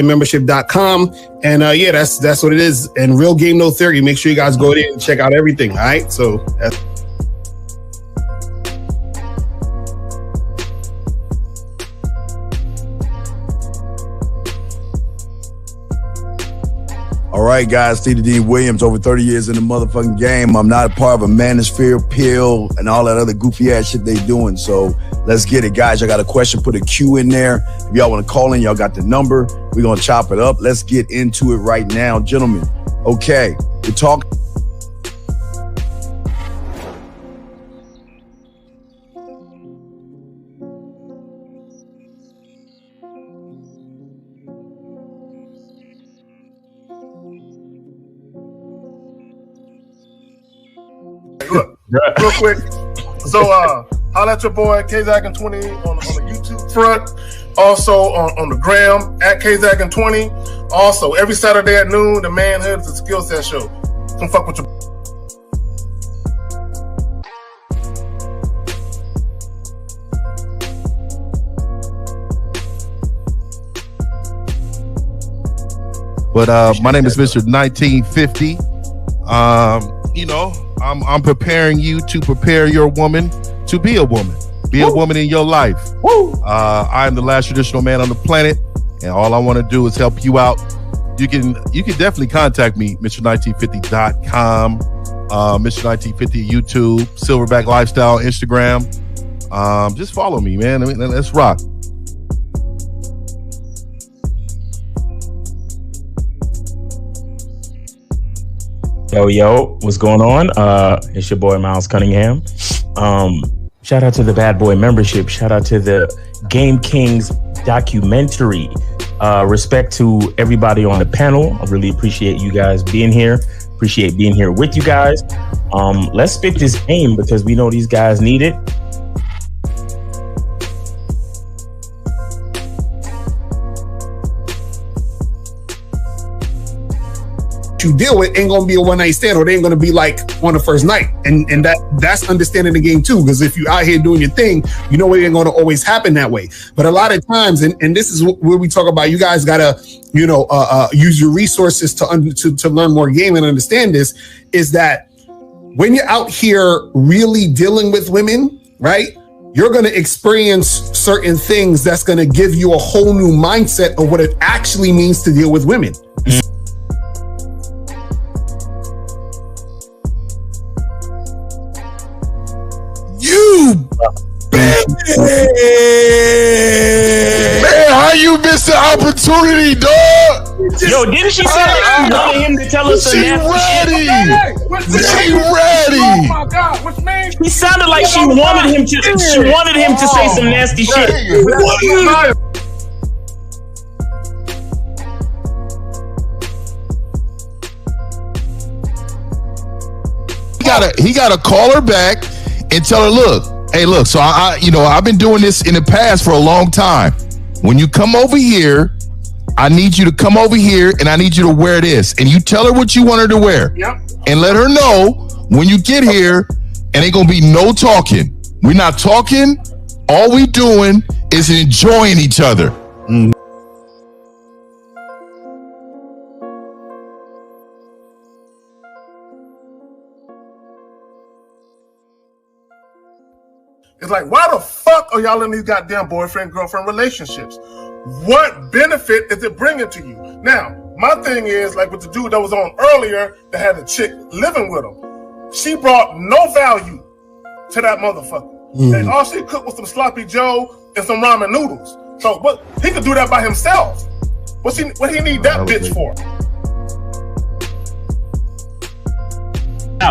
membership.com. And yeah, that's what it is. And Real Game No Theory. Make sure you guys go there and check out everything. All right. So that's all right, guys, T.D. Williams, over 30 years in the motherfucking game. I'm not a part of a manosphere pill and all that other goofy ass shit they doing. So let's get it, guys. I got a question. Put a Q in there. If y'all want to call in, y'all got the number. We're going to chop it up. Let's get into it right now, gentlemen. Okay, we're talking. Look, real quick. So, holla at your boy KZaggin20 on the YouTube front. Also on the gram at KZaggin20. Also, every Saturday at noon, the Manhood is a skill set show. Come fuck with your. But my name is Mr. 1950. You know, I'm preparing you to prepare your woman to be a woman. Be a woman in your life. I am the last traditional man on the planet, and all I want to do is help you out. You can definitely contact me, Mr1950.com, Mr1950 YouTube, Silverback Lifestyle, Instagram. Just follow me, man. I mean, let's rock. Yo, what's going on? It's your boy Miles Cunningham. Shout out to the Bad Boy membership. Shout out to the Game Kings documentary. Respect to everybody on the panel. I really appreciate you guys being here. Appreciate being here with you guys. Let's spit this game because we know these guys need it. you deal with ain't gonna be a one-night stand, or they ain't gonna be like on the first night. And that's understanding the game too, because if you out here doing your thing, you know it ain't gonna always happen that way. But a lot of times, and this is where we talk about, you guys gotta use your resources to learn more game and understand this, is that when you're out here really dealing with women, right, you're going to experience certain things that's going to give you a whole new mindset of what it actually means to deal with women. You bitch! Man, how you missed the opportunity, dog? Yo, didn't she say that she wanted him to tell us the nasty shit? She ready. Oh my God, which means He sounded like she wanted him to say some nasty shit. He gotta call her back and tell her, look, so I've been doing this in the past for a long time. When you come over here, I need you to come over here and I need you to wear this. And you tell her what you want her to wear. Yep. And let her know when you get here, and ain't gonna be no talking. We're not talking. All we doing is enjoying each other. It's like, why the fuck are y'all in these goddamn boyfriend-girlfriend relationships? What benefit is it bringing to you? Now, my thing is, like with the dude that was on earlier that had a chick living with him, she brought no value to that motherfucker. And all she cooked was some sloppy joe and some ramen noodles. So, but he could do that by himself. What he need that bitch for?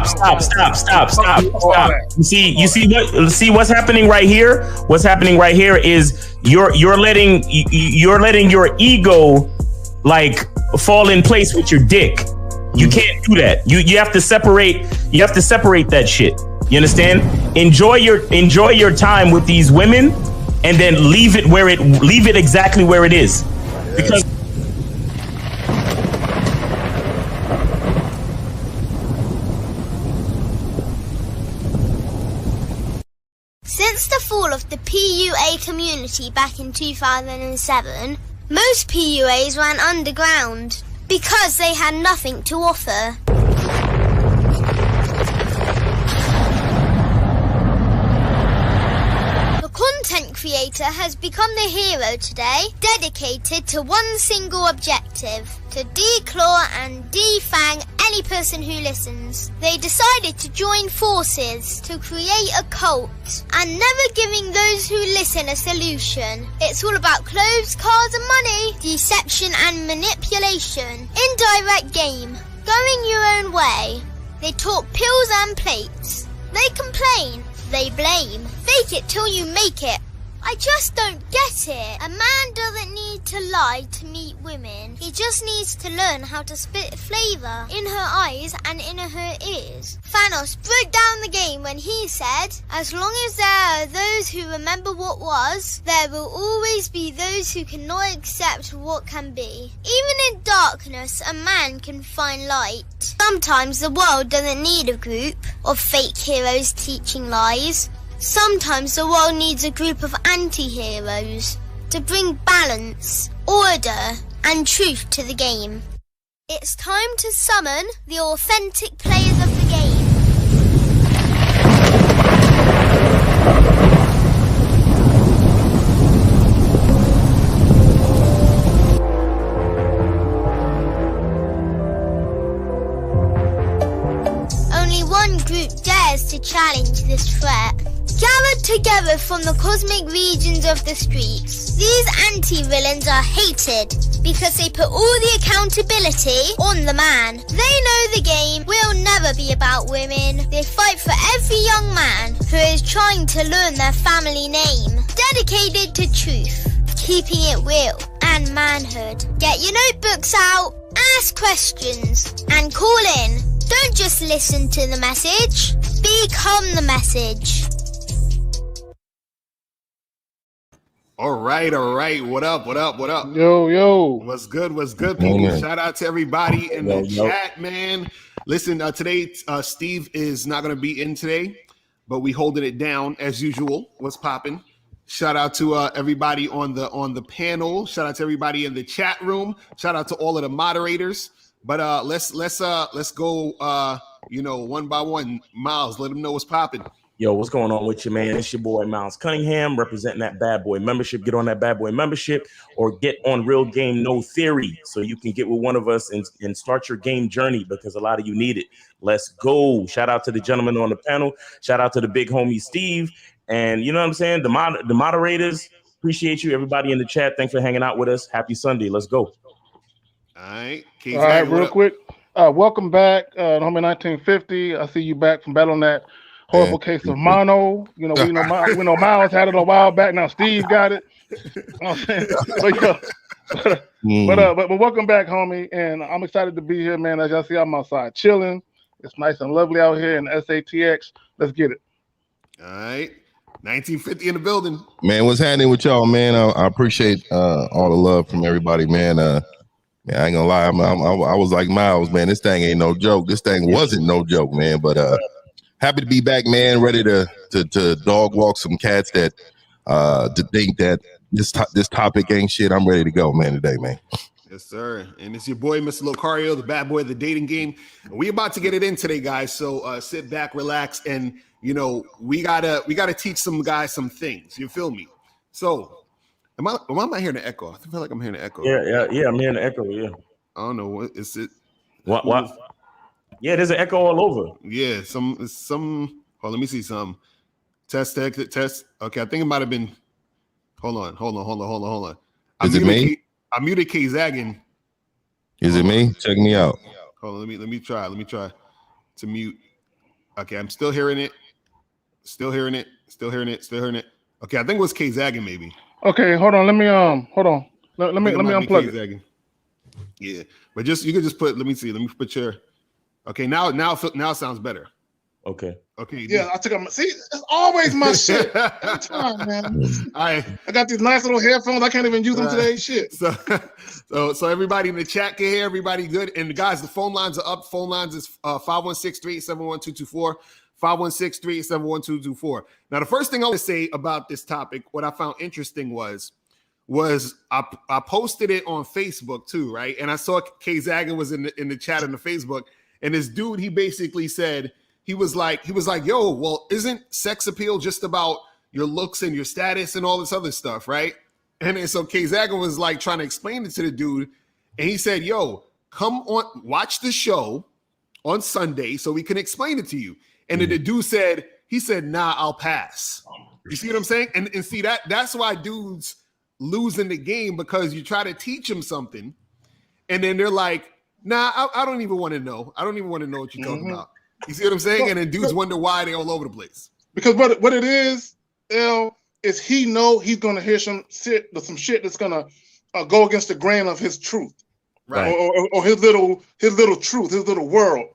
Stop. You see what's happening right here? What's happening right here is you're letting your ego like fall in place with your dick. You can't do that. You have to separate that shit. You understand? Enjoy your time with these women and then leave it exactly where it is. Because since the fall of the PUA community back in 2007, Most PUAs ran underground because they had nothing to offer. The content creator has become the hero today, dedicated to one single objective: to declaw and defang any person who listens. They decided to join forces to create a cult, and never giving those who listen a solution. It's all about clothes, cars and money, deception and manipulation, indirect game, going your own way. They talk pills and plates. They complain. They blame. Fake it till you make it. I just don't get it. A man doesn't need to lie to meet women. He just needs to learn how to spit flavour in her eyes and in her ears. Thanos broke down the game when he said, as long as there are those who remember what was, there will always be those who cannot accept what can be. Even in darkness, a man can find light. Sometimes the world doesn't need a group of fake heroes teaching lies. Sometimes the world needs a group of anti-heroes to bring balance, order, and truth to the game. It's time to summon the authentic players of the game. Only one group dares to challenge this threat. Gathered together from the cosmic regions of the streets, these anti-villains are hated because they put all the accountability on the man. They know the game will never be about women. They fight for every young man who is trying to learn their family name. Dedicated to truth, keeping it real, and manhood. Get your notebooks out, ask questions, and call in. Don't just listen to the message, become the message. All right. What up? Yo. What's good, people? Shout out to everybody in the chat, man. Listen, today, Steve is not going to be in today, but we holding it down as usual. What's popping? Shout out to everybody on the panel. Shout out to everybody in the chat room. Shout out to all of the moderators. But let's go, one by one. Miles, let them know what's popping. Yo, what's going on with you, man? It's your boy Miles Cunningham, representing that bad boy membership. Get on that bad boy membership or get on Real Game No Theory so you can get with one of us and start your game journey, because a lot of you need it. Let's go. Shout out to the gentleman on the panel. Shout out to the big homie Steve. And you know what I'm saying? The moderators, appreciate you. Everybody in the chat, thanks for hanging out with us. Happy Sunday. Let's go. All right. All right, real quick. Welcome back, homie 1950. I see you back from battling that horrible case of mono. We know Miles had it a while back. Now Steve got it. You know what I'm saying? But welcome back, homie. And I'm excited to be here, man. As y'all see, I'm outside chilling. It's nice and lovely out here in SATX. Let's get it. All right. 1950 in the building. Man, what's happening with y'all, man? I appreciate all the love from everybody, man. I ain't gonna lie. I was like Miles, man. This thing ain't no joke. This thing wasn't no joke, man. But happy to be back, man. Ready to dog walk some cats that to think that this topic ain't shit. I'm ready to go, man, today, man. Yes, sir. And it's your boy, Mr. Locario, the bad boy of the dating game. We about to get it in today, guys. So sit back, relax, and we gotta teach some guys some things. You feel me? So am I hearing an echo? I feel like I'm hearing an echo. Yeah. I'm hearing an echo. Yeah. I don't know what is it. What? Yeah, there's an echo all over. Yeah, some. Oh, let me see some. Test. Okay, I think it might have been. Hold on. Is it me? I muted K Zaggin. Is it me? Check me out. Hold on, let me try to mute. Okay, I'm still hearing it. Still hearing it. Okay, I think it was K Zaggin maybe. Okay, hold on. Let me unplug it. Yeah, but you could just put. Let me see. Let me put your. Okay, now it sounds better. Okay. Yeah, I took them. See, it's always my shit every time, man. I got these nice little headphones. I can't even use them today. Shit. So everybody in the chat can hear. Everybody good. And guys, the phone lines are up. Phone lines is 516-387-1224. 516-387-1224. Now, the first thing I want to say about this topic, what I found interesting was was I posted it on Facebook too, right? And I saw K Zaga was in the chat on the Facebook, and this dude, he basically said, he was like, yo, well, isn't sex appeal just about your looks and your status and all this other stuff, right? And then so K Zaga was like trying to explain it to the dude, and he said, yo, come on, watch the show on Sunday so we can explain it to you. And then the dude said, nah, I'll pass. You see what I'm saying? And see that's why dudes losing the game, because you try to teach them something, and then they're like, nah, I don't even want to know. I don't even want to know what you're talking about. You see what I'm saying? And then dudes wonder why they're all over the place. Because what it is, L, is he know he's gonna hear some shit that's gonna go against the grain of his truth, right? Or his little truth, his little world,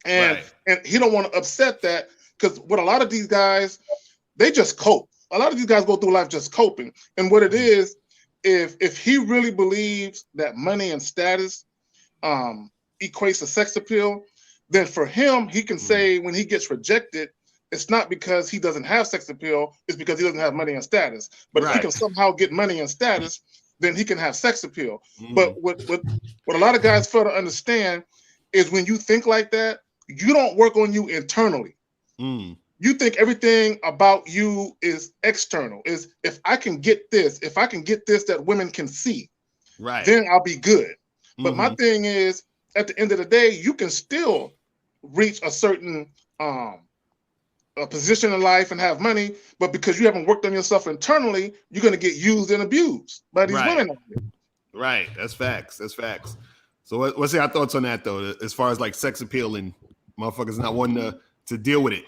and he don't want to upset that, because what a lot of these guys, they just cope. A lot of these guys go through life just coping, and what it is, if he really believes that money and status equates to sex appeal, then for him, he can say when he gets rejected, it's not because he doesn't have sex appeal, it's because he doesn't have money and status. But if he can somehow get money and status, then he can have sex appeal. But what a lot of guys fail to understand is when you think like that, you don't work on you internally. You think everything about you is external. Is if I can get this that women can see, then I'll be good. But my thing is, at the end of the day, you can still reach a certain a position in life and have money, but because you haven't worked on yourself internally, you're going to get used and abused by these women. Right. That's facts. So what's your thoughts on that, though, as far as like sex appeal and motherfuckers not wanting to deal with it?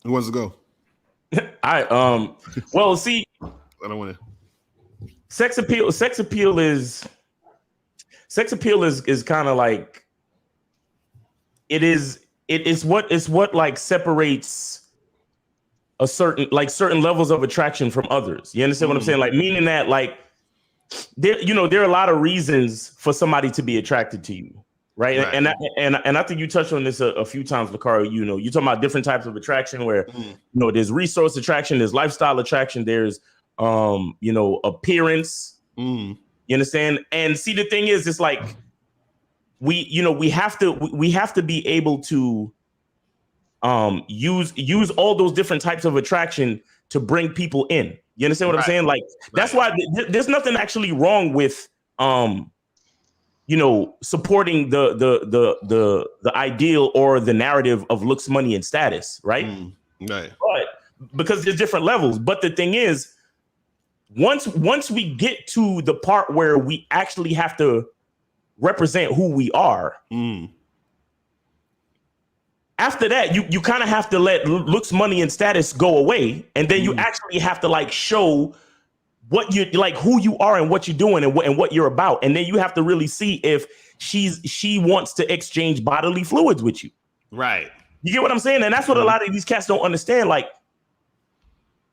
Who wants to go? Well, see, I don't want to. Sex appeal is kind of like, it's what like separates certain levels of attraction from others. You understand what I'm saying? Like, meaning that, like, there are a lot of reasons for somebody to be attracted to you, right? And I think you touched on this a few times, Lucaro. You're talking about different types of attraction where there's resource attraction, there's lifestyle attraction, there's appearance. You understand? And see, the thing is, it's like we have to be able to use all those different types of attraction to bring people in. You understand what I'm saying? Like, that's why there's nothing actually wrong with supporting the ideal or the narrative of looks, money, and status, right? Right. But because there's different levels. But the thing is, once we get to the part where we actually have to represent who we are, after that, you kind of have to let looks, money, and status go away, and then you actually have to like show what you like, who you are, and what you're doing, and what you're about, and then you have to really see if she wants to exchange bodily fluids with you. Right. You get what I'm saying? And that's what a lot of these cats don't understand. Like,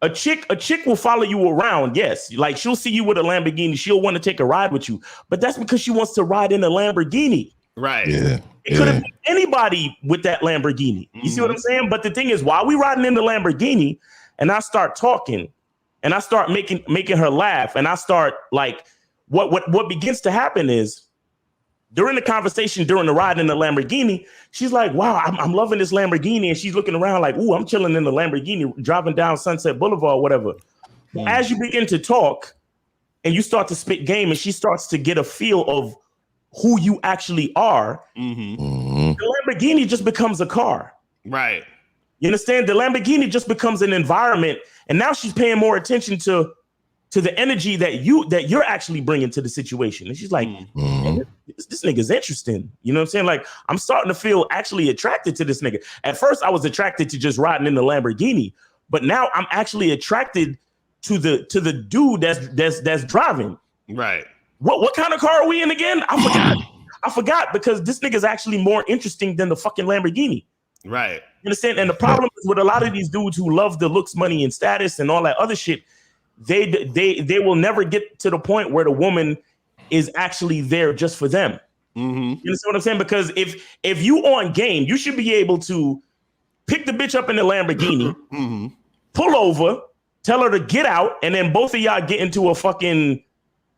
a chick will follow you around. Yes. Like, she'll see you with a Lamborghini. She'll want to take a ride with you, but that's because she wants to ride in a Lamborghini. Right. Yeah. It could have been anybody with that Lamborghini. You see what I'm saying? But the thing is, while we riding in the Lamborghini and I start talking and I start making her laugh, and I start like, what begins to happen is, during the conversation, during the ride in the Lamborghini, she's like, wow, I'm loving this Lamborghini. And she's looking around like, ooh, I'm chilling in the Lamborghini, driving down Sunset Boulevard, or whatever. As you begin to talk and you start to spit game, and she starts to get a feel of who you actually are, the Lamborghini just becomes a car. Right. You understand? The Lamborghini just becomes an environment. And now she's paying more attention to the energy that you're actually bringing to the situation. And she's like, this nigga's interesting. You know what I'm saying? Like, I'm starting to feel actually attracted to this nigga. At first, I was attracted to just riding in the Lamborghini, but now I'm actually attracted to the dude that's driving. Right. What kind of car are we in again? I forgot because this nigga's actually more interesting than the fucking Lamborghini. Right. You understand? And the problem is with a lot of these dudes who love the looks, money, and status and all that other shit, they will never get to the point where the woman is actually there just for them. You understand what I'm saying? Because if you on game, you should be able to pick the bitch up in the Lamborghini, pull over, tell her to get out, and then both of y'all get into a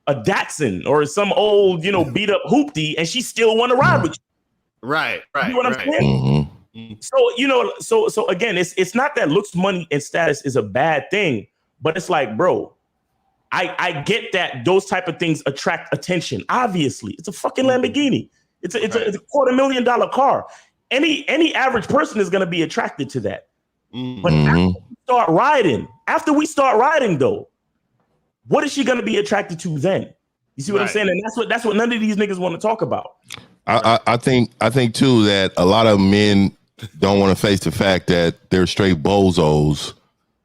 Datsun or some old, beat up hoopty, and she still want to ride with you. Right. You know what I'm saying? So, so again, it's not that looks, money, and status is a bad thing, but it's like, bro, I get that those type of things attract attention. Obviously, it's a fucking Lamborghini. It's a $250,000 car. Any average person is going to be attracted to that. But after we start riding, though, what is she going to be attracted to then? You see what I'm saying? And that's what none of these niggas want to talk about. I think too that a lot of men don't want to face the fact that they're straight bozos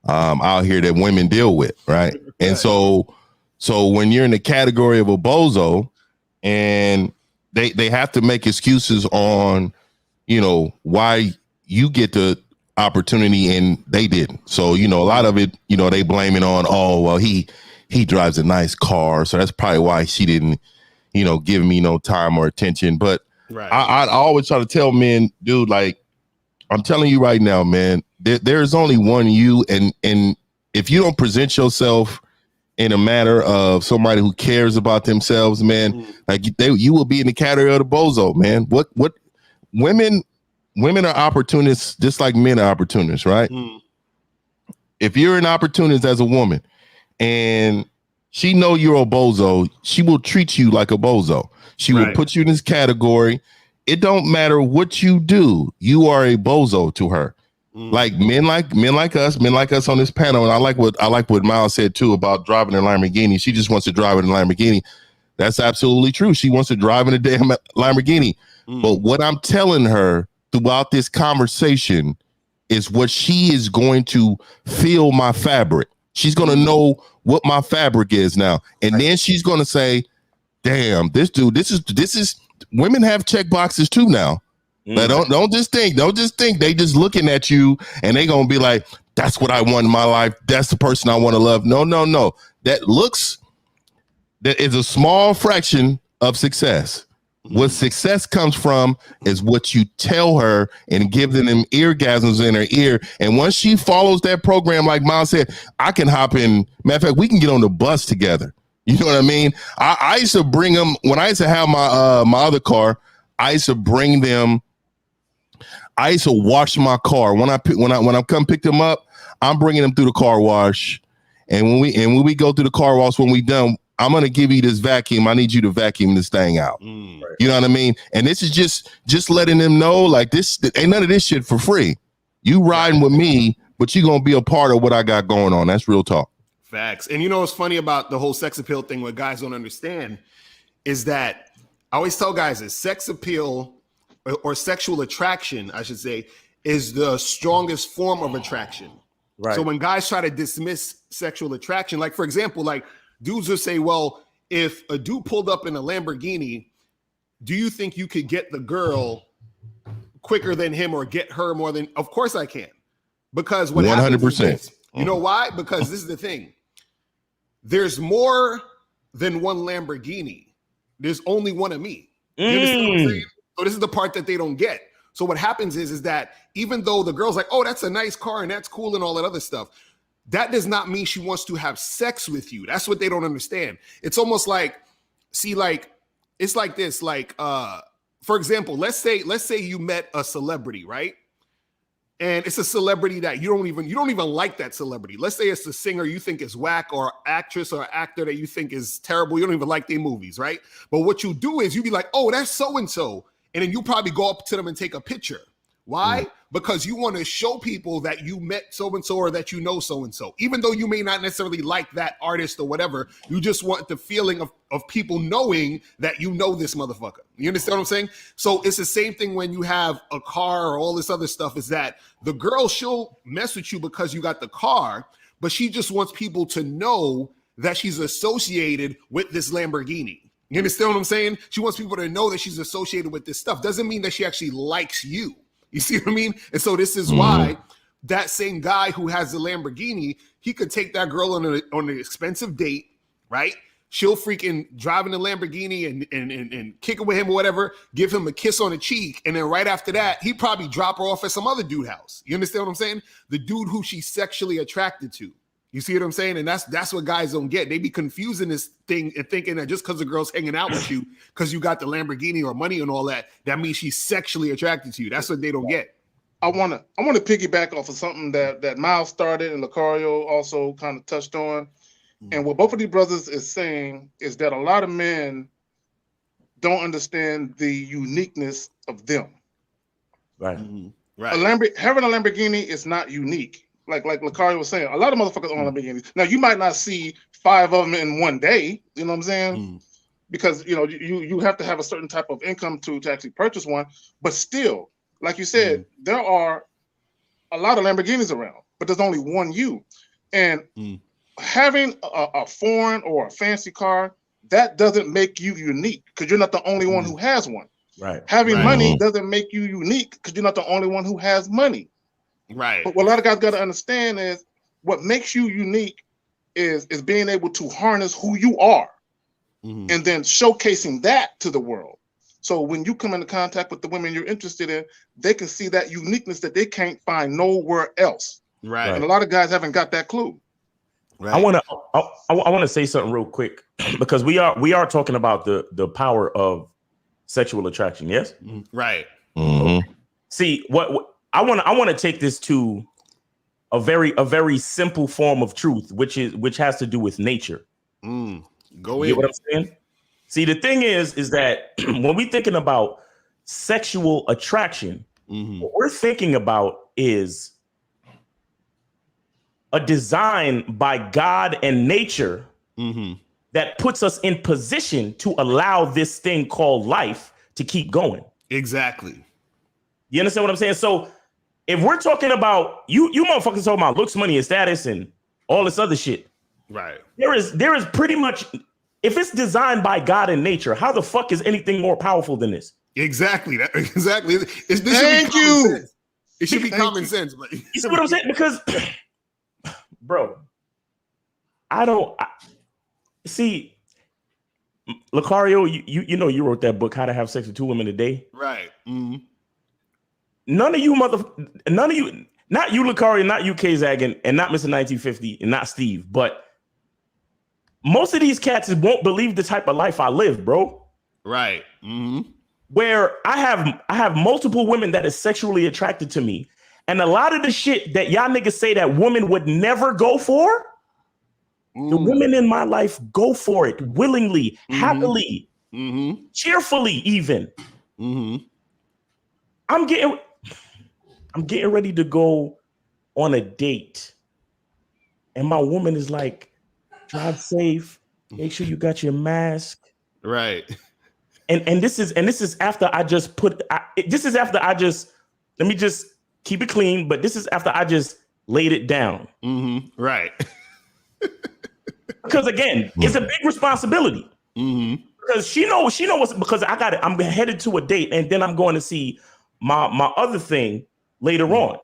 out here that women deal with, right? And so when you're in the category of a bozo, and they have to make excuses on, why you get the opportunity and they didn't. So a lot of it, they blame it on, oh well, he drives a nice car, so that's probably why she didn't, give me no time or attention. But I always try to tell men, dude, like, I'm telling you right now, man, there's only one you, and if you don't present yourself in a matter of somebody who cares about themselves, man, like you will be in the category of the bozo, man. What women are opportunists, just like men are opportunists, right? If you're an opportunist as a woman and she know you're a bozo, she will treat you like a bozo. She will put you in this category. It don't matter what you do, you are a bozo to her. Like men like us on this panel, and I like what Miles said too about driving a Lamborghini. She just wants to drive in a Lamborghini. That's absolutely true. She wants to drive in a damn Lamborghini. But what I'm telling her throughout this conversation is what she is going to feel my fabric. She's going to know what my fabric is now. And then she's going to say, damn, this dude, this is women have check boxes too now. But don't just think they just looking at you and they going to be like, that's what I want in my life. That's the person I want to love. No. That is a small fraction of success. What success comes from is what you tell her and give them eargasms in her ear. And once she follows that program, like Miles said, I can hop in. Matter of fact, we can get on the bus together. You know what I mean? I used to bring them when I used to have my other car. I used to bring them. I used to wash my car when I come pick them up. I'm bringing them through the car wash, and when we go through the car wash, when we done, I'm gonna give you this vacuum. I need you to vacuum this thing out. You know what I mean? And this is just letting them know, like, this ain't none of this shit for free. You riding with me, but you gonna be a part of what I got going on. That's real talk. Facts. And what's funny about the whole sex appeal thing, what guys don't understand is that I always tell guys is sex appeal or sexual attraction, I should say, is the strongest form of attraction. Right. So when guys try to dismiss sexual attraction, like, for example, like dudes will say, well, if a dude pulled up in a Lamborghini, do you think you could get the girl quicker than him or get her more than? Of course I can. Because what 100%. You know why? Because this is the thing. There's more than one Lamborghini. There's only one of me. You understand what I'm saying? So this is the part that they don't get. So what happens is that even though the girl's like, oh, that's a nice car and that's cool and all that other stuff, that does not mean she wants to have sex with you. That's what they don't understand. It's almost like, see, like, it's like this, like, for example, let's say you met a celebrity, right? And it's a celebrity that you don't even like that celebrity. Let's say it's a singer you think is whack, or actress or actor that you think is terrible. You don't even like their movies, right? But what you do is you be like, oh, that's so-and-so. And then you probably go up to them and take a picture. Why? Because you want to show people that you met so-and-so or that you know so-and-so. Even though you may not necessarily like that artist or whatever, you just want the feeling of people knowing that you know this motherfucker. You understand what I'm saying? So it's the same thing when you have a car or all this other stuff, is that the girl, she'll mess with you because you got the car, but she just wants people to know that she's associated with this Lamborghini. You understand what I'm saying? She wants people to know that she's associated with this stuff. Doesn't mean that she actually likes you. You see what I mean? And so this is why that same guy who has the Lamborghini, he could take that girl on an expensive date, right? she'll freaking drive in the Lamborghini and kick it with him or whatever, give him a kiss on the cheek, and then right after that, he'd probably drop her off at some other dude house. You understand what I'm saying? The dude who she's sexually attracted to. You see what I'm saying? And that's what guys don't get. They be confusing this thing and thinking that just because the girl's hanging out with you because you got the Lamborghini or money and all that, that means she's sexually attracted to you. That's what they don't get. I wanna piggyback off of something that Miles started and Lucario also kind of touched on. And what both of these brothers is saying is that a lot of men don't understand the uniqueness of them. Right. Mm-hmm. Right. Having a Lamborghini is not unique. Like Lucario was saying, a lot of motherfuckers own Lamborghinis. Now you might not see 5 of them in one day. You know what I'm saying? Because you have to have a certain type of income to actually purchase one. But still, like you said, there are a lot of Lamborghinis around, but there's only one you. And having a foreign or a fancy car, that doesn't make you unique because you're not the only one who has one. Right. Having money doesn't make you unique because you're not the only one who has money. Right. But what a lot of guys got to understand is what makes you unique is being able to harness who you are and then showcasing that to the world. So when you come into contact with the women you're interested in, they can see that uniqueness that they can't find nowhere else. Right. And a lot of guys haven't got that clue. Right. I want to say something real quick because we are talking about the power of sexual attraction. Yes. Right. See what I want to take this to a very simple form of truth, which has to do with nature. Go in. You know what I'm saying? See, the thing is that when we're thinking about sexual attraction, what we're thinking about is a design by God and nature that puts us in position to allow this thing called life to keep going. Exactly. You understand what I'm saying? So if we're talking about you motherfuckers talking about looks, money, and status and all this other shit, right? There is pretty much, if it's designed by God and nature, how the fuck is anything more powerful than this? Exactly. Exactly. Thank you. It should be common sense, but you see what I'm saying? Because bro, I see, Lucario, you wrote that book, How to Have Sex with 2 Women a Day. Right. None of you, not you, Lucario, not you, K-Zag, and not Mr. 1950, and not Steve, but most of these cats won't believe the type of life I live, bro. Right. Where I have multiple women that is sexually attracted to me. And a lot of the shit that y'all niggas say that women would never go for, the women in my life go for it willingly, happily, cheerfully, even. I'm getting ready to go on a date, and my woman is like, "Drive safe. Make sure you got your mask." Right. And this is after I just let me just keep it clean, but this is after I just laid it down. Right. Because again, it's a big responsibility. Because she knows because I got it. I'm headed to a date, and then I'm going to see my other thing later on.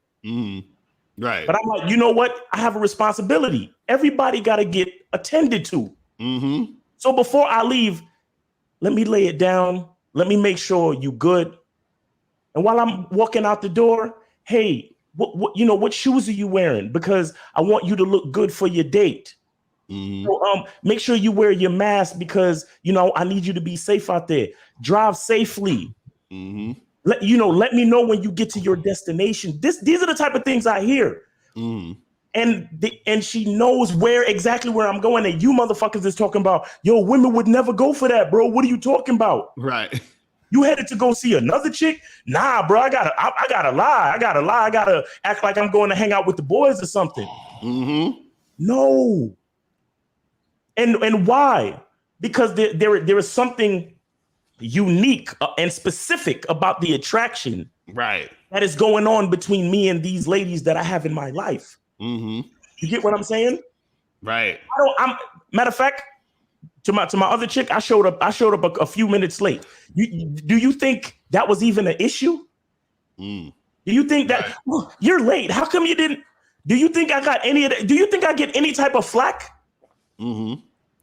Right. But I'm like, you know what? I have a responsibility. Everybody got to get attended to. So before I leave, let me lay it down. Let me make sure you good. And while I'm walking out the door, hey, what shoes are you wearing? Because I want you to look good for your date. So, make sure you wear your mask because I need you to be safe out there. Drive safely. Let me know when you get to your destination. These are the type of things I hear. And she knows exactly where I'm going. And you motherfuckers is talking about, yo, women would never go for that, bro. What are you talking about? Right. You headed to go see another chick? Nah, bro. I gotta lie. I gotta act like I'm going to hang out with the boys or something. No. And why? Because there is something unique and specific about the attraction, right, that is going on between me and these ladies that I have in my life. You get what I'm saying? Right. Matter of fact, to my other chick, I showed up a few minutes late. Do you think that was even an issue? Do you think that you're late? How come you didn't? Do you think I got any of that? Do you think I get any type of flack?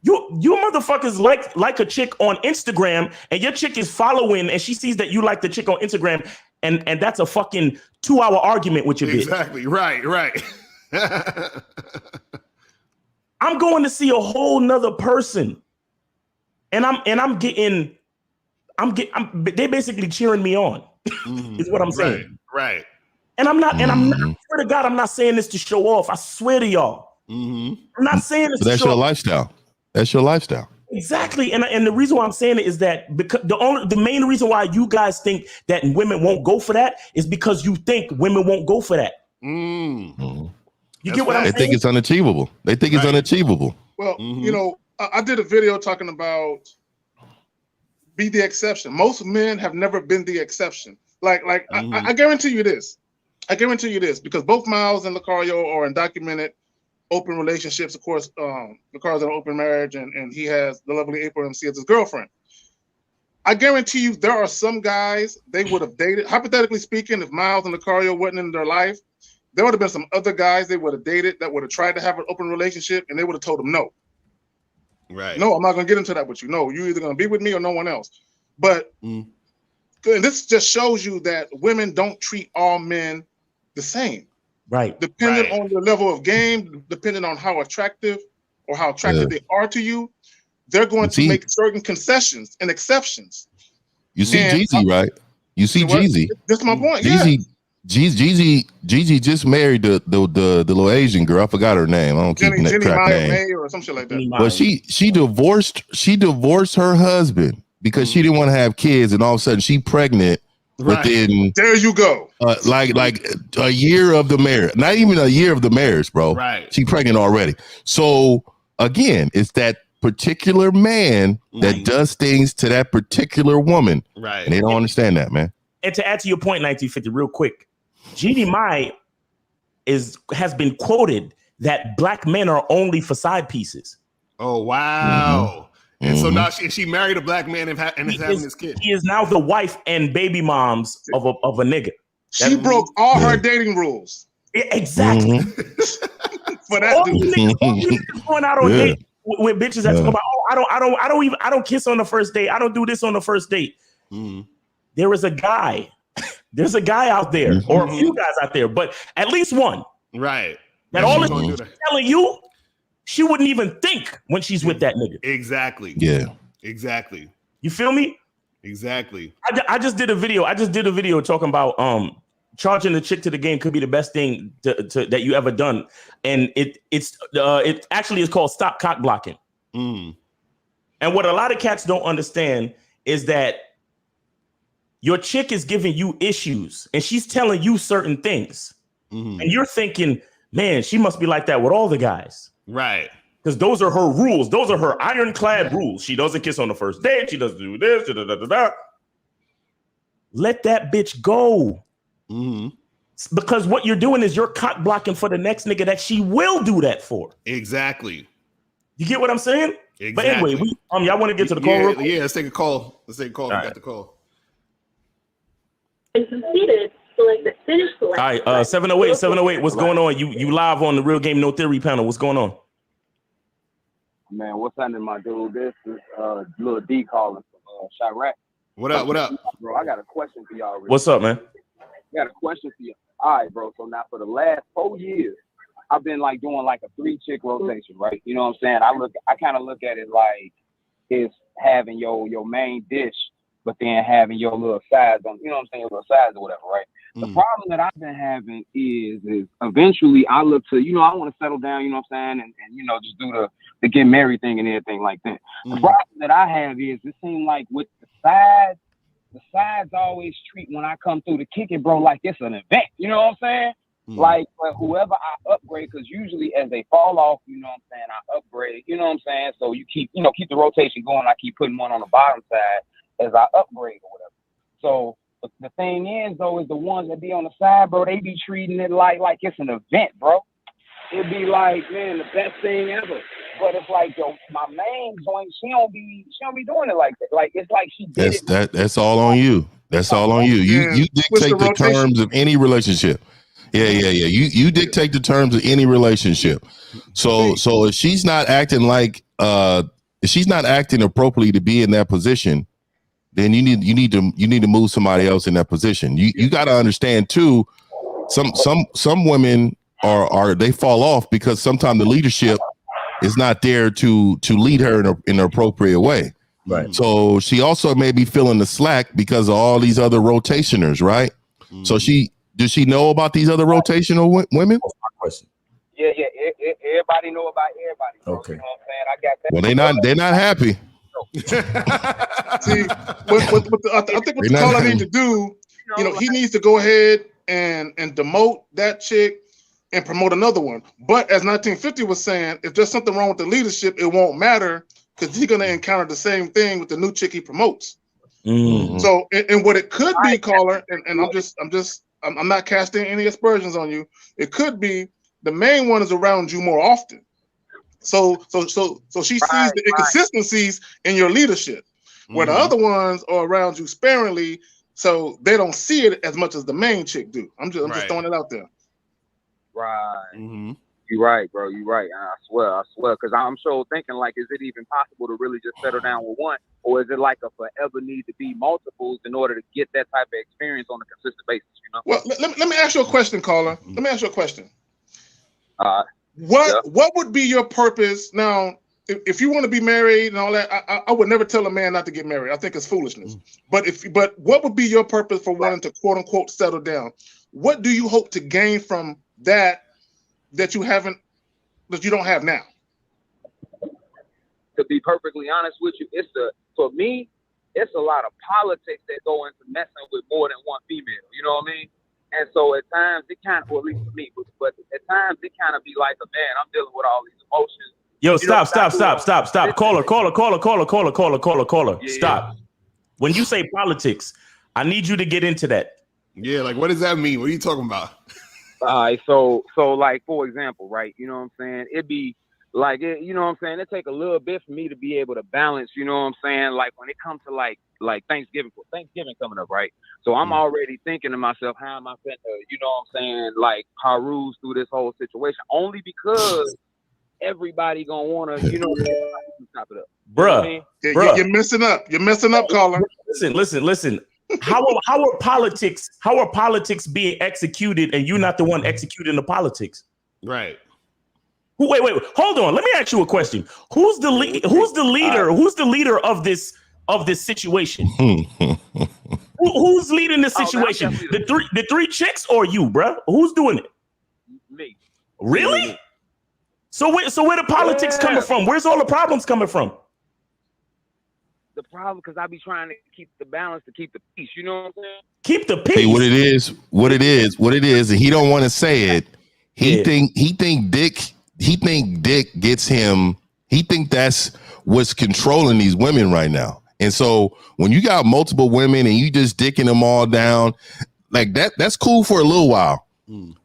You motherfuckers like a chick on Instagram, and your chick is following, and she sees that you like the chick on Instagram, and that's a fucking 2-hour argument with your bitch. Exactly. Right. I'm going to see a whole nother person, and they're basically cheering me on. Is what I'm saying. Right. And I'm not. I swear to God, I'm not saying this to show off. I swear to y'all. I'm not saying this. But that's your lifestyle. That's your lifestyle. Exactly. And the reason why I'm saying it is that because the main reason why you guys think that women won't go for that is because you think women won't go for that. You get what I'm saying? They think it's unachievable. They think it's unachievable. Well, you know, I did a video talking about be the exception. Most men have never been the exception. I guarantee you this. I guarantee you this because both Miles and Lucario are in documented open relationships. Of course, Lucario's in an open marriage, and he has the lovely April MC as his girlfriend. I guarantee you there are some guys they would have dated. Hypothetically speaking, if Miles and Lucario wasn't in their life, there would have been some other guys they would have dated that would have tried to have an open relationship, and they would have told them no. Right. No, I'm not going to get into that with you. No, you're either going to be with me or no one else. But and this just shows you that women don't treat all men the same. Right. Depending on the level of game, depending on how attractive or how attractive they are to you, they're going to make certain concessions and exceptions. You see Jeezy, right? You see Jeezy. That's my point. Jeezy just married the little Asian girl. I forgot her name. I don't keep that track name. May or some shit like that. But she divorced her husband because she didn't want to have kids, and all of a sudden she pregnant. Within there you go. Like a year of the marriage, not even a year of the marriage, bro. Right. She pregnant already. So again, it's that particular man that does things to that particular woman. Right. And they don't understand that, man. And to add to your point, 1950, real quick, Jeannie Mai has been quoted that black men are only for side pieces. Oh, wow. And so now she married a black man and is having his kid. He is now the wife and baby moms of a nigga. She broke all her dating rules. Exactly. For that dude. Niggas going out on dates with bitches that talk about, I don't kiss on the first date. I don't do this on the first date. There is a guy. There's a guy out there, or a few guys out there, but at least one. Right. That all this telling you, she wouldn't even think when she's with that nigga. Exactly. Yeah. Exactly. You feel me? Exactly. I just did a video. Talking about charging the chick to the game could be the best thing that you ever done, and it actually is called stop cock blocking. And what a lot of cats don't understand is that your chick is giving you issues, and she's telling you certain things, and you're thinking, man, she must be like that with all the guys. Right. Because those are her rules. Those are her ironclad rules. She doesn't kiss on the first date. She doesn't do this. Let that bitch go. Because what you're doing is you're cock blocking for the next nigga that she will do that for. Exactly. You get what I'm saying? Exactly. But anyway, y'all want to get to the call real quick? Yeah, let's take a call. We got the call. And completed. Select the finish select. All right, 708, what's going on? You live on the Real Game No Theory panel. What's going on? Man, what's happening, my dude? This is Lil D calling from Chirac. What up? Bro, I got a question for y'all. What's up, man? I got a question for you. All right, bro. So now for the last 4 years, I've been like doing like a 3-chick rotation, right? You know what I'm saying? I kind of look at it like it's having your main dish, but then having your little sides on, you know what I'm saying, your little sides or whatever, right? The problem that I've been having is eventually I look to, you know, I want to settle down, you know what I'm saying, and you know, just do the get married thing and everything like that. The problem that I have is it seems like with the sides always treat when I come through to kick it, bro, like it's an event, you know what I'm saying? Like whoever I upgrade, because usually as they fall off, you know what I'm saying, I upgrade, you know what I'm saying? So you keep the rotation going. I keep putting one on the bottom side as I upgrade or whatever. So the thing is, though, is the ones that be on the side, bro, they be treating it like it's an event, bro. It'd be like, man, the best thing ever. But it's like, yo, my main joint, she don't be doing it like that. Like it's like she did it. That's all on you. That's all on you. You dictate the terms of any relationship. Yeah. You dictate the terms of any relationship. So if she's not acting like if she's not acting appropriately to be in that position, then you need to move somebody else in that position. You got to understand too. Some women are they fall off because sometimes the leadership is not there to lead her in an appropriate way. Right. So she also may be feeling the slack because of all these other rotationers, right? So does she know about these other rotational women? That's my question. Yeah. Everybody know about everybody. Bro. Okay. You know what I'm saying? I got that. Well, they're not happy. See, I think what the caller need to do, he needs to go ahead and demote that chick and promote another one. But as 1950 was saying, if there's something wrong with the leadership, it won't matter because he's gonna encounter the same thing with the new chick he promotes. Mm-hmm. So, and what it could be, caller, and I'm not casting any aspersions on you. It could be the main one is around you more often. So she sees the inconsistencies in your leadership, where the other ones are around you sparingly, so they don't see it as much as the main chick do. I'm just throwing it out there. Right. Mm-hmm. You're right, bro. You're right. I swear. Because I'm sure thinking, like, is it even possible to really just settle down with one? Or is it like a forever need to be multiples in order to get that type of experience on a consistent basis, Well, let me ask you a question, caller. Let me ask you a question. What would be your purpose? Now, if you want to be married and all that, I would never tell a man not to get married. I think it's foolishness. But what would be your purpose for wanting to quote unquote settle down? What do you hope to gain from that you don't have now? To be perfectly honest with you, for me, it's a lot of politics that go into messing with more than one female. You know what I mean? And so at times it kind of, or at least for me, but at times it kind of be like, man, I'm dealing with all these emotions. Yo, stop. Caller. Yeah. Stop. When you say politics, I need you to get into that. Yeah, like what does that mean? What are you talking about? All right, so like for example, right? You know what I'm saying? It'd be like you know what I'm saying? It take a little bit for me to be able to balance, you know what I'm saying? Like when it comes to like Thanksgiving coming up, right? So I'm already thinking to myself, how am I finna, you know what I'm saying, like peruse through this whole situation? Only because everybody gonna wanna, you know, top it up. Bruh. You're messing up. You're messing up, caller. Listen. How are politics being executed and you're not the one executing the politics? Right. Wait. Hold on. Let me ask you a question. Who's the leader of this situation? Who's leading this situation? The three chicks or you, bruh? Who's doing it? Me. Really? So where the politics coming from? Where's all the problems coming from? The problem, because I be trying to keep the balance, to keep the peace. You know what I'm saying? Keep the peace. Hey, what it is, and he don't want to say it. He think Dick gets him. He think that's what's controlling these women right now. And so when you got multiple women and you just dicking them all down like that's cool for a little while.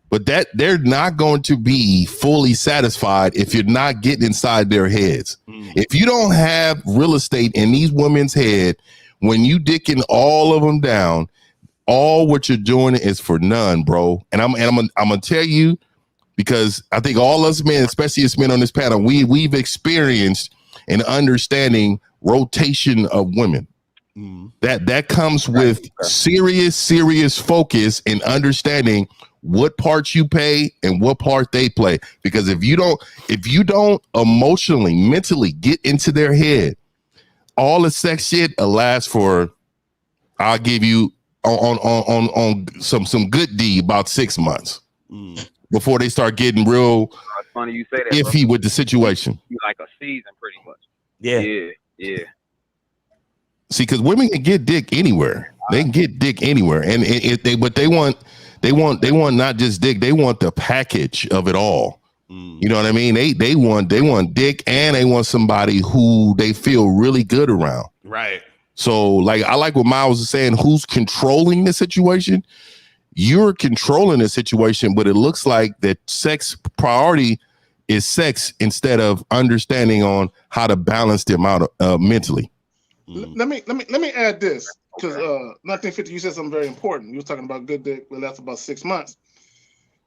But that they're not going to be fully satisfied if you're not getting inside their heads. If you don't have real estate in these women's head, when you dicking all of them down, all what you're doing is for none, bro. And I'm gonna tell you, because I think all us men, especially us men on this panel, we've experienced an understanding rotation of women. That comes with serious focus and understanding what parts you pay and what part they play. Because if you don't emotionally, mentally get into their head, all the sex shit will last for, I'll give you on some good D about 6 months before they start getting real It's funny you say that, iffy bro. with the situation. Like a season, pretty much. Yeah. See, because women can get dick anywhere. They can get dick anywhere, and they want not just dick. They want the package of it all. You know what I mean? They want dick, and they want somebody who they feel really good around. Right. So, like, I like what Miles is saying. Who's controlling the situation? You're controlling the situation, but it looks like that sex priority is sex instead of understanding on how to balance them out mentally. Let me add this, because 1950, you said something very important. You were talking about good dick will last about 6 months.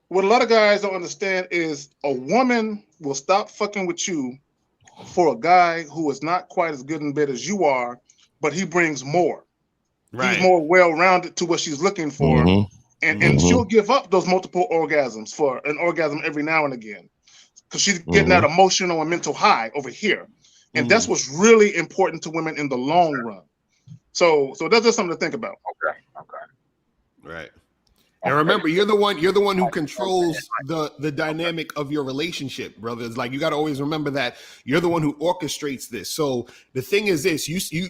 What a lot of guys don't understand is a woman will stop fucking with you for a guy who is not quite as good in bed as you are, but he brings more. Right. He's more well-rounded to what she's looking for. And she'll give up those multiple orgasms for an orgasm every now and again, because she's getting that emotional and mental high over here. And that's what's really important to women in the long run. So that's just something to think about. Okay. Right. And remember, you're the one who controls the dynamic of your relationship, brother. It's like, you got to always remember that you're the one who orchestrates this. So the thing is this, you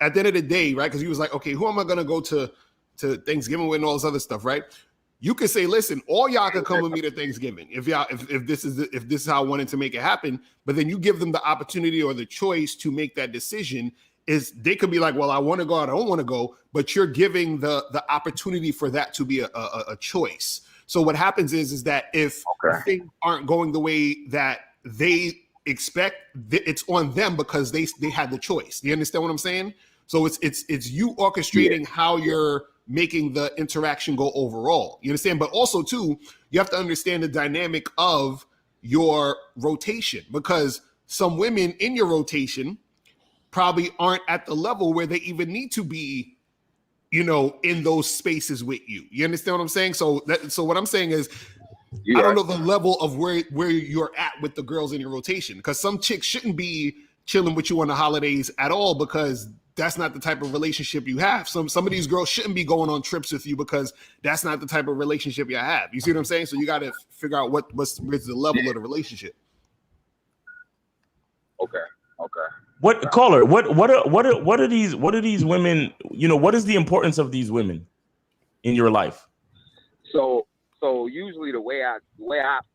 at the end of the day, right? Because he was like, okay, who am I going to go to Thanksgiving with and all this other stuff, right? You could say, listen, all y'all could come with me to Thanksgiving if this is how I wanted to make it happen. But then you give them the opportunity or the choice to make that decision. Is they could be like, well, I want to go, I don't want to go, but you're giving the opportunity for that to be a choice. So what happens is that if things aren't going the way that they expect, it's on them because they had the choice. You understand what I'm saying? So it's you orchestrating how you're making the interaction go overall. You understand? But also too, you have to understand the dynamic of your rotation, because some women in your rotation probably aren't at the level where they even need to be, in those spaces with you. You understand what I'm saying? So what I'm saying is, I don't know the level of where you're at with the girls in your rotation, because some chicks shouldn't be chilling with you on the holidays at all, because that's not the type of relationship you have. Some of these girls shouldn't be going on trips with you, because that's not the type of relationship you have. You see what I'm saying? So you got to figure out what's the level of the relationship. Okay. What caller? What are these women? What is the importance of these women in your life? So usually the way I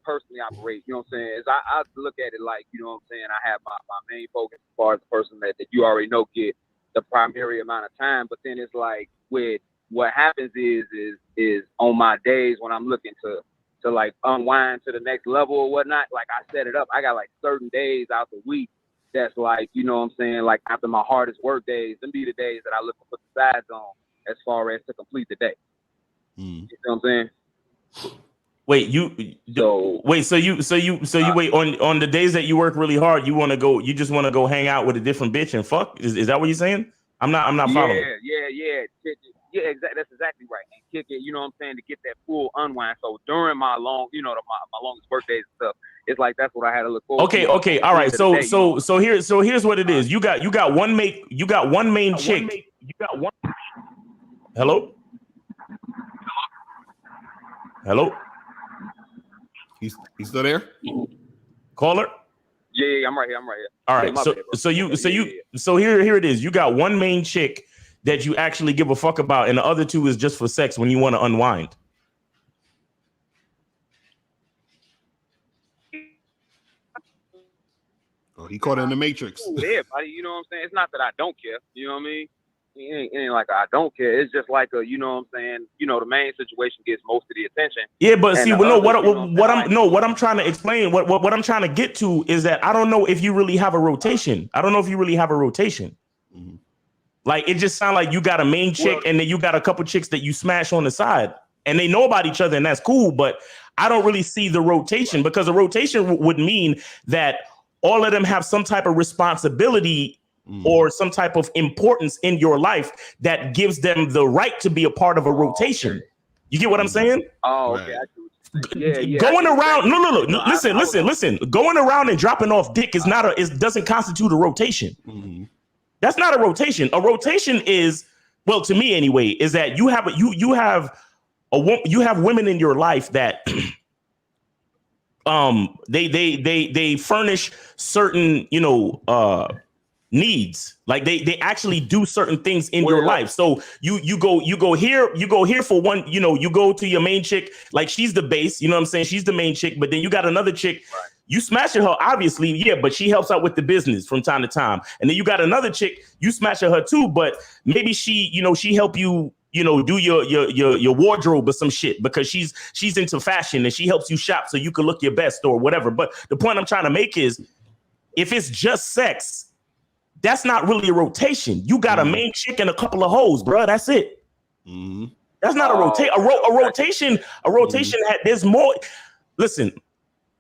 personally operate, you know what I'm saying, is I look at it like, you know what I'm saying, I have my main focus as far as the person that you already know get the primary amount of time. But then it's like, with what happens is on my days when I'm looking to like unwind to the next level or whatnot, like I set it up. I got like certain days out the week that's like, you know what I'm saying, like after my hardest work days, them be the days that I look to put the sides on as far as to complete the day. You know what I'm saying? Wait, so you wait on the days that you work really hard, you just want to go hang out with a different bitch and fuck? Is that what you're saying? I'm not following. Yeah, exactly. That's exactly right. And kick it, you know what I'm saying, to get that full unwind. So during my long, my longest work days and stuff, it's like that's what I had to look forward to. Okay, all right. So here's what it is. You got one main chick. Hello? He's still there? Caller? Yeah, I'm right here. All right. So here it is. You got one main chick that you actually give a fuck about, and the other two is just for sex when you want to unwind. Oh, he caught in the Matrix. Yeah, buddy, you know what I'm saying? It's not that I don't care. You know what I mean? It ain't like I don't care. It's just like you know what I'm saying? The main situation gets most of the attention. Yeah, but see, what I'm trying to explain, what I'm trying to get to is that I don't know if you really have a rotation. Mm-hmm. Like, it just sounds like you got a main chick and then you got a couple chicks that you smash on the side, and they know about each other, and that's cool. But I don't really see the rotation, because a rotation would mean that all of them have some type of responsibility or some type of importance in your life that gives them the right to be a part of a rotation. You get what I'm saying? Oh, okay. Yeah. Going around, no. Listen. Going around and dropping off dick doesn't constitute a rotation. Mm-hmm. That's not a rotation. A rotation is, well, to me anyway, is that you have women in your life that they furnish certain needs. Like they actually do certain things in your life. So you go here for one, you go to your main chick, like she's the base, you know what I'm saying? She's the main chick, but then you got another chick, you smashing her, obviously, yeah, but she helps out with the business from time to time. And then you got another chick, you smashing her too, but maybe she help you, do your wardrobe or some shit, because she's into fashion and she helps you shop so you can look your best or whatever. But the point I'm trying to make is, if it's just sex, that's not really a rotation. You got a main chick and a couple of hoes, bro. That's it. Mm-hmm. That's not a rotation. A rotation there's more. Listen,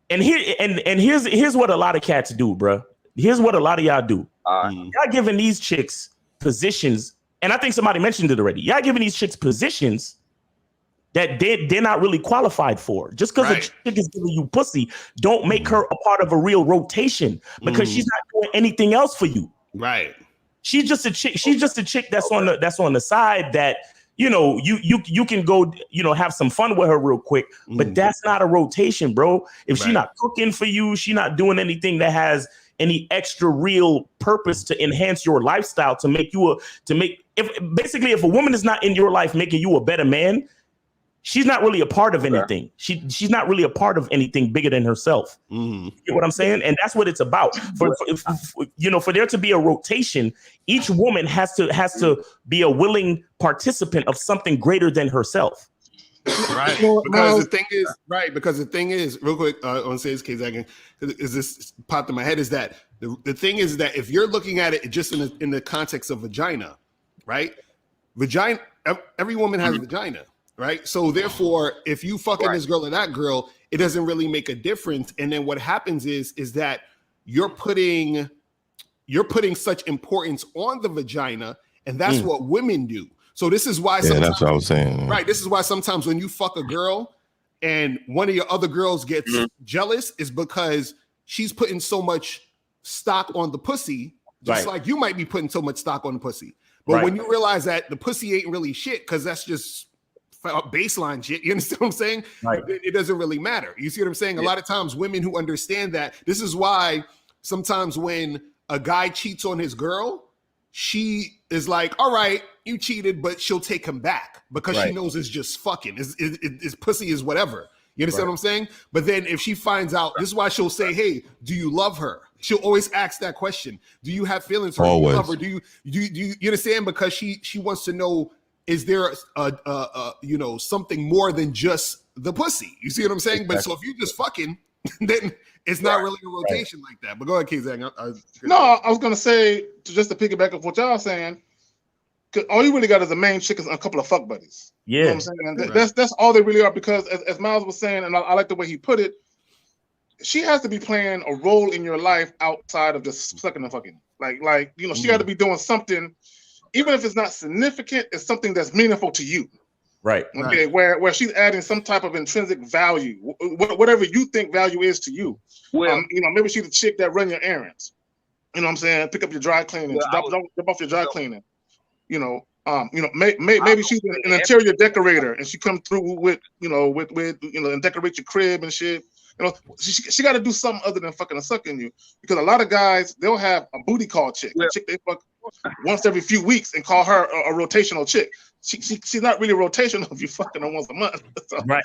and here's what a lot of cats do, bro. Here's what a lot of y'all do. Y'all giving these chicks positions, and I think somebody mentioned it already. Y'all giving these chicks positions that they're not really qualified for. Just because a chick is giving you pussy, don't make her a part of a real rotation, because she's not doing anything else for you. Right. She's just a chick. She's just a chick that's on the side that, you know, you can go, you know, have some fun with her real quick, but that's not a rotation, bro. If she's not cooking for you, she's not doing anything that has any extra real purpose to enhance your lifestyle, to make you if a woman is not in your life making you a better man, she's not really a part of anything. She's not really a part of anything bigger than herself. You get what I'm saying? And that's what it's about. For there to be a rotation, each woman has to be a willing participant of something greater than herself. Right. Because the thing is, real quick, I want to say this case this popped in my head, is that the thing is that if you're looking at it just in the context of vagina, right? Vagina, every woman has a vagina. Right. So therefore, if you fucking this girl or that girl, it doesn't really make a difference. And then what happens is that you're putting such importance on the vagina, and that's what women do. So this is why that's what I was saying. Right. This is why sometimes when you fuck a girl and one of your other girls gets jealous, is because she's putting so much stock on the pussy, just like you might be putting so much stock on the pussy. But when you realize that the pussy ain't really shit, because that's just baseline shit, you understand what I'm saying? Right. It doesn't really matter. You see what I'm saying? A lot of times women who understand that, this is why sometimes when a guy cheats on his girl, she is like, all right, you cheated, but she'll take him back because she knows it's just fucking. It's pussy is whatever. You understand what I'm saying? But then if she finds out, this is why she'll say, hey, do you love her? She'll always ask that question. Do you have feelings for her? Do you love her? Do you understand? Because she wants to know, is there something more than just the pussy? You see what I'm saying? Exactly. But so if you just fucking, then it's not really a rotation like that. But go ahead, Kazak. I was gonna say, just to piggyback off what y'all are saying, all you really got is a main chick and a couple of fuck buddies. Yeah, you know what I'm saying? That's all they really are. Because as Miles was saying, and I like the way he put it, she has to be playing a role in your life outside of just sucking and fucking. Like she got to be doing something. Even if it's not significant, it's something that's meaningful to you. Right. Okay. Right. Where she's adding some type of intrinsic value, whatever you think value is to you. Well, maybe she's the chick that run your errands. You know what I'm saying? Pick up your dry cleaning, drop off your dry cleaning. Maybe she's an interior decorator and she come through with and decorate your crib and shit. She got to do something other than fucking and sucking you, because a lot of guys, they'll have a booty call chick, a chick they fuck once every few weeks and call her a rotational chick. She's not really rotational if you fucking her once a month. So, right.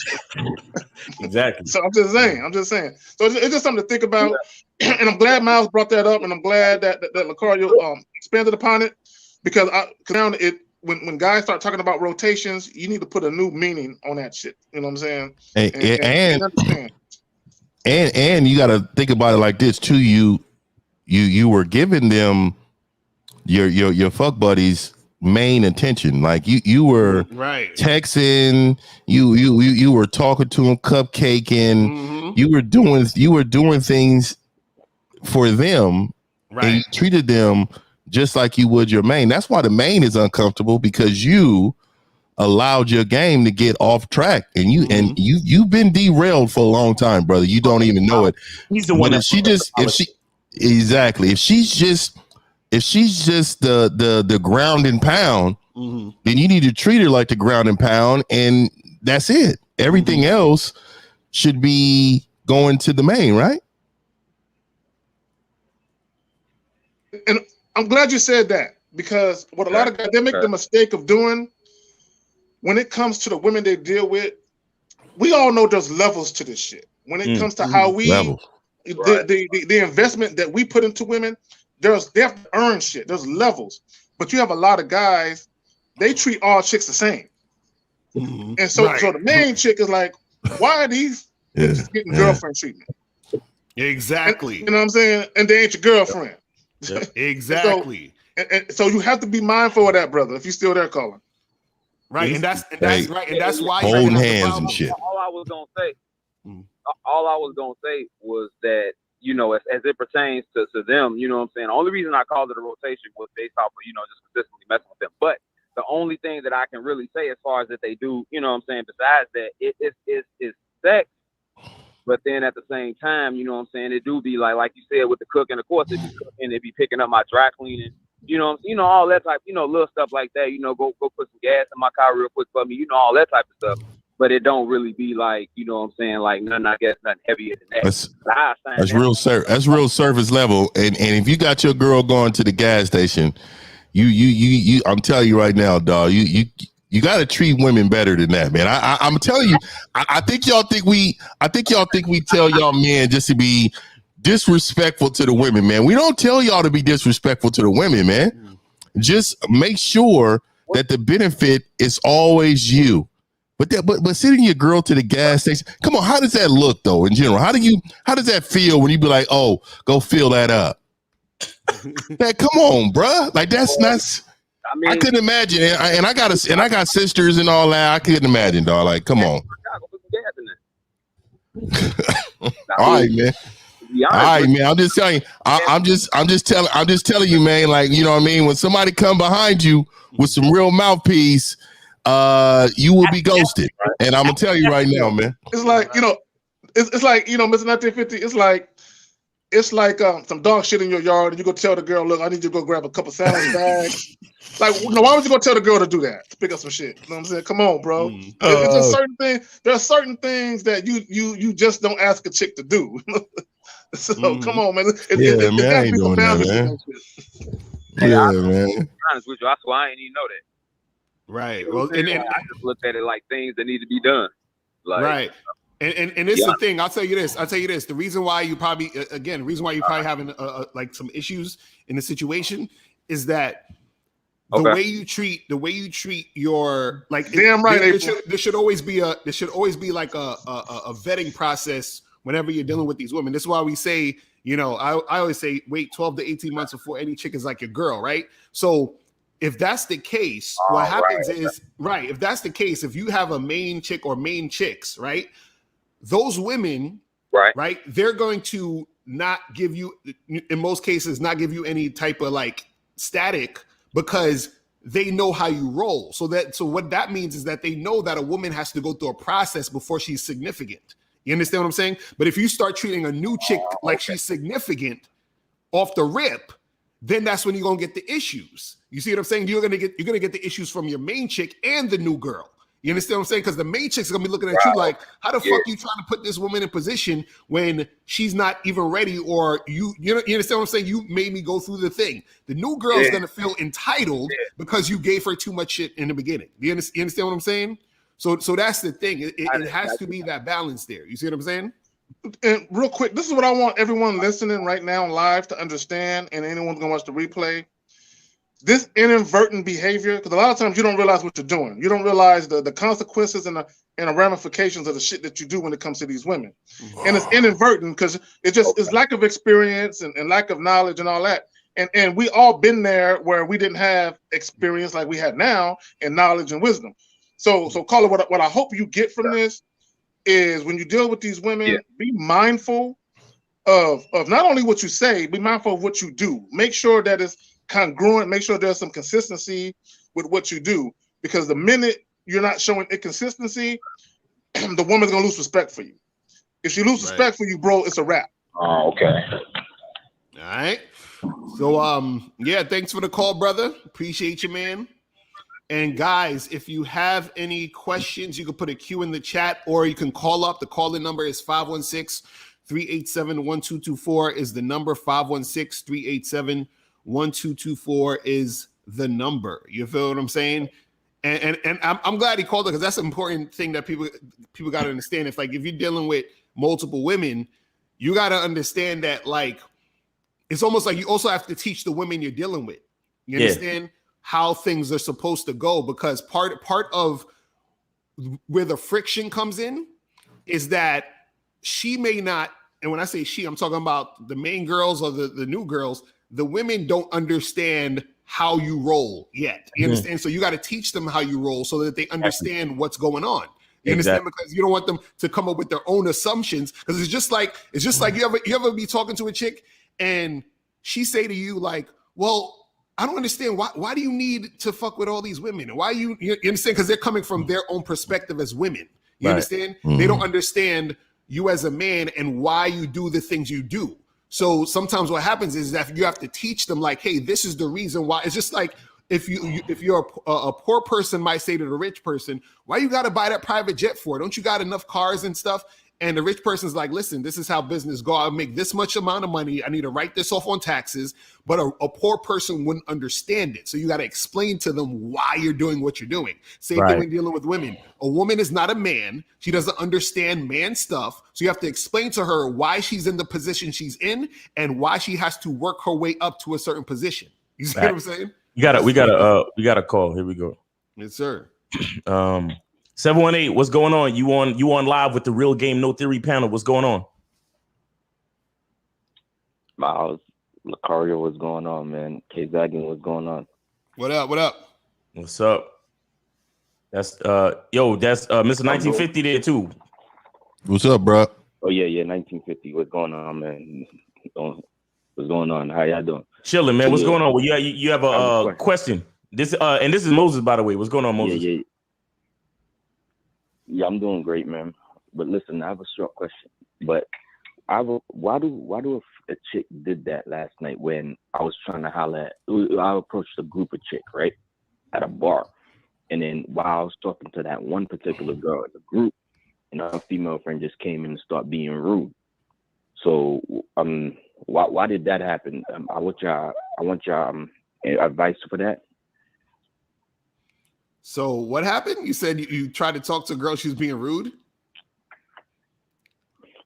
Exactly. So I'm just saying. So it's just something to think about. And I'm glad Miles brought that up, and I'm glad that Lucario expanded upon it, because now when guys start talking about rotations, you need to put a new meaning on that shit. You know what I'm saying? And you got to think about it like this too. You were giving them your fuck buddies main attention. Like you were texting, you were talking to them, cupcaking. You were doing things for them, and you treated them just like you would your main. That's why the main is uncomfortable, because you allowed your game to get off track, and you've been derailed for a long time, brother. You don't even know it. He's the one. If she's just the ground and pound, then you need to treat her like the ground and pound, and that's it. Everything else should be going to the main, right? And I'm glad you said that, because what a lot of guys, they make the mistake of doing when it comes to the women they deal with. We all know there's levels to this shit. When it comes to how we the investment that we put into women, they have to earn shit. There's levels. But you have a lot of guys, they treat all chicks the same. And so the main chick is like, why are these just getting girlfriend treatment? Exactly. And, you know what I'm saying? And they ain't your girlfriend. Exactly. So you have to be mindful of that, brother, if you're still there, calling. Right, and that's right, and that's why holding hands and shit. All I was gonna say was that you know, as it pertains to them, you know what I'm saying? The only reason I called it a rotation was based off of, you know, just consistently messing with them. But the only thing that I can really say as far as that they do, you know what I'm saying, besides that, it's sex. But then at the same time, you know what I'm saying, it do be like you said with the cooking, of course, it be cooking, it be picking up my dry cleaning, you know, all that type, you know, little stuff like that, you know, go put some gas in my car real quick for me, you know, all that type of stuff. But it don't really be like, you know what I'm saying, like nothing heavier than that. That's real surface level. And if you got your girl going to the gas station, you I'm telling you right now, dog, you got to treat women better than that, man. I'm telling you, I think y'all think we tell y'all men just to be disrespectful to the women, man. We don't tell y'all to be disrespectful to the women, man. Just make sure that the benefit is always you. But sending your girl to the gas station, come on, how does that look though in general? How does that feel when you be like, oh, go fill that up? That come on, bruh. Like that's I mean, I couldn't imagine, and I got sisters and all that. I couldn't imagine, dog. Like, come on. All right, man. All right, man. I'm just telling you. I'm just telling you, man. Like, you know what I mean. When somebody come behind you with some real mouthpiece, you will be ghosted. And I'm gonna tell you right now, man. It's like, you know, it's like, you know, Mr. 1950. It's like some dog shit in your yard, and you go tell the girl, look, I need you to go grab a couple salad bags. Like, you know, why would you go tell the girl to do that? To pick up some shit. You know what I'm saying? Come on, bro. It's a certain thing. There are certain things that you just don't ask a chick to do. So come on, man. Man, I ain't doing that, man. Man. Honest with you, I swear I ain't even know that. Right. Well, and I just looked at it like things that need to be done. Like, right. And this is the thing. I'll tell you this. The reason why you probably having like some issues in the situation is that the way you treat your like. Damn right. There should always be like a vetting process whenever you're dealing with these women. This is why we say, you know, I always say wait 12 to 18 months before any chick is like your girl, right? So if that's the case, what happens is if that's the case, if you have a main chick or main chicks, right? Those women, right, they're going to not give you, in most cases, not give you any type of like static because they know how you roll. So what that means is that they know that a woman has to go through a process before she's significant. You understand what I'm saying? But if you start treating a new chick like she's significant off the rip, then that's when you're gonna get the issues. You see what I'm saying? You're gonna get the issues from your main chick and the new girl. You understand what I'm saying? Because the main chick's gonna be looking at you like, how the fuck you trying to put this woman in position when she's not even ready, or you understand what I'm saying? You made me go through the thing. The new girl's gonna feel entitled because you gave her too much shit in the beginning. You understand what I'm saying? So that's the thing. It has to be that balance there. You see what I'm saying? And real quick, this is what I want everyone listening right now live to understand, and anyone's gonna watch the replay. This inadvertent behavior, because a lot of times you don't realize what you're doing. You don't realize the consequences and the ramifications of the shit that you do when it comes to these women. And it's inadvertent because it's lack of experience and lack of knowledge and all that. And we all been there where we didn't have experience like we have now and knowledge and wisdom. So Carla, what I hope you get from this is when you deal with these women, be mindful of not only what you say, be mindful of what you do. Make sure that it's congruent, make sure there's some consistency with what you do, because the minute you're not showing inconsistency, the woman's gonna lose respect for you. If she loses respect for you, bro, it's a wrap. Oh, okay. All right. So thanks for the call, brother. Appreciate you, man. And guys, if you have any questions, you can put a Q in the chat, or you can call up. The call-in number is 516-387-1224 is the number. 516-387-1224 is the number. You feel what I'm saying? And I'm glad he called it, because that's an important thing that people got to understand. If you're dealing with multiple women, you got to understand that it's almost like you also have to teach the women you're dealing with. You understand how things are supposed to go, because part of where the friction comes in is that she may not, and when I say she, I'm talking about the main girls or the new girls. The women don't understand how you roll yet. You understand? So you got to teach them how you roll so that they understand what's going on. You understand? Because you don't want them to come up with their own assumptions. Because it's just like you ever be talking to a chick and she say to you like, well, I don't understand why do you need to fuck with all these women? And why you understand? Because they're coming from their own perspective as women. You understand? They don't understand you as a man and why you do the things you do. So sometimes what happens is that you have to teach them like, hey, this is the reason why. It's just like if you're a poor person might say to the rich person, why you got to buy that private jet for? Don't you got enough cars and stuff? And the rich person's like, listen, this is how business go. I make this much amount of money. I need to write this off on taxes. But a poor person wouldn't understand it. So you got to explain to them why you're doing what you're doing. Same thing when dealing with women. A woman is not a man. She doesn't understand man stuff. So you have to explain to her why she's in the position she's in and why she has to work her way up to a certain position. You see what I'm saying? We got a call. Here we go. Yes, sir. 718, what's going on? You on live with the Real Game No Theory panel. What's going on? Miles, Lucario, what's going on, man? K-Zagging, what's going on? What up? What's up? That's Mr. 1950 there too. What's up, bro? Oh yeah, 1950. What's going on, man? What's going on? How y'all doing? Chilling, man. What's going on? Well, you have a question. This is Moses, by the way. What's going on, Moses? Yeah, I'm doing great, man. But listen, I have a short question. But why do a chick did that last night when I was trying to holler at? I approached a group of chick, right, at a bar, and then while I was talking to that one particular girl in the group, and her female friend just came in and started being rude. So why did that happen? I want y'all advice for that. So what happened? You said you tried to talk to a girl. She was being rude.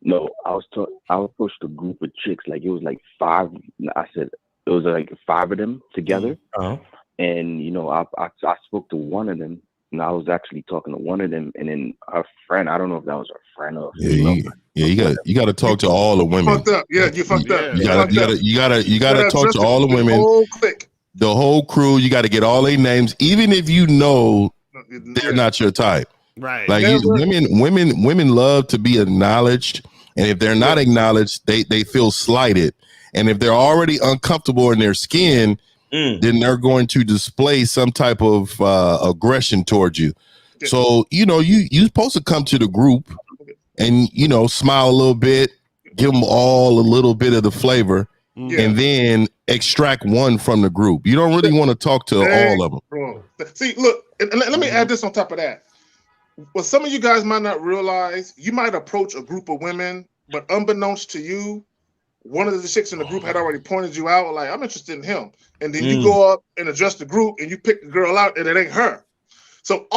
No, I approached a group of chicks. Like it was like 5. I said it was like 5 of them together. Uh-huh. And I spoke to one of them, and I was actually talking to one of them, and then her friend. I don't know if that was her friend or you got to talk to all the women. Fucked up. Yeah, you fucked up. You got to talk to all the women. Whole clique. The whole crew, you got to get all their names, even if you know they're not your type. Right. Like women love to be acknowledged, and if they're not acknowledged, they feel slighted. And if they're already uncomfortable in their skin, then they're going to display some type of aggression towards you. So you're supposed to come to the group and smile a little bit, give them all a little bit of the flavor. And then extract one from the group. You don't really want to talk to all of them. Bro. See, look, and let me add this on top of that. What some of you guys might not realize, you might approach a group of women, but unbeknownst to you, one of the chicks in the group had already pointed you out, like, I'm interested in him. And then you go up and address the group, and you pick the girl out, and it ain't her. So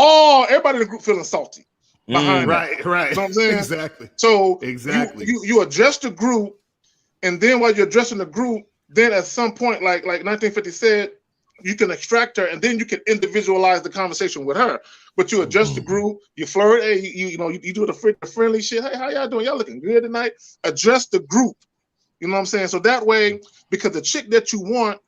everybody in the group feeling salty behind right. You know what I'm saying? Exactly. So you address the group. And then while you're addressing the group, then at some point, like 1950 said, you can extract her, and then you can individualize the conversation with her. But you adjust the group, you flirt, hey, you do the friendly shit. Hey, how y'all doing? Y'all looking good tonight? Address the group. You know what I'm saying? So that way, because the chick that you want,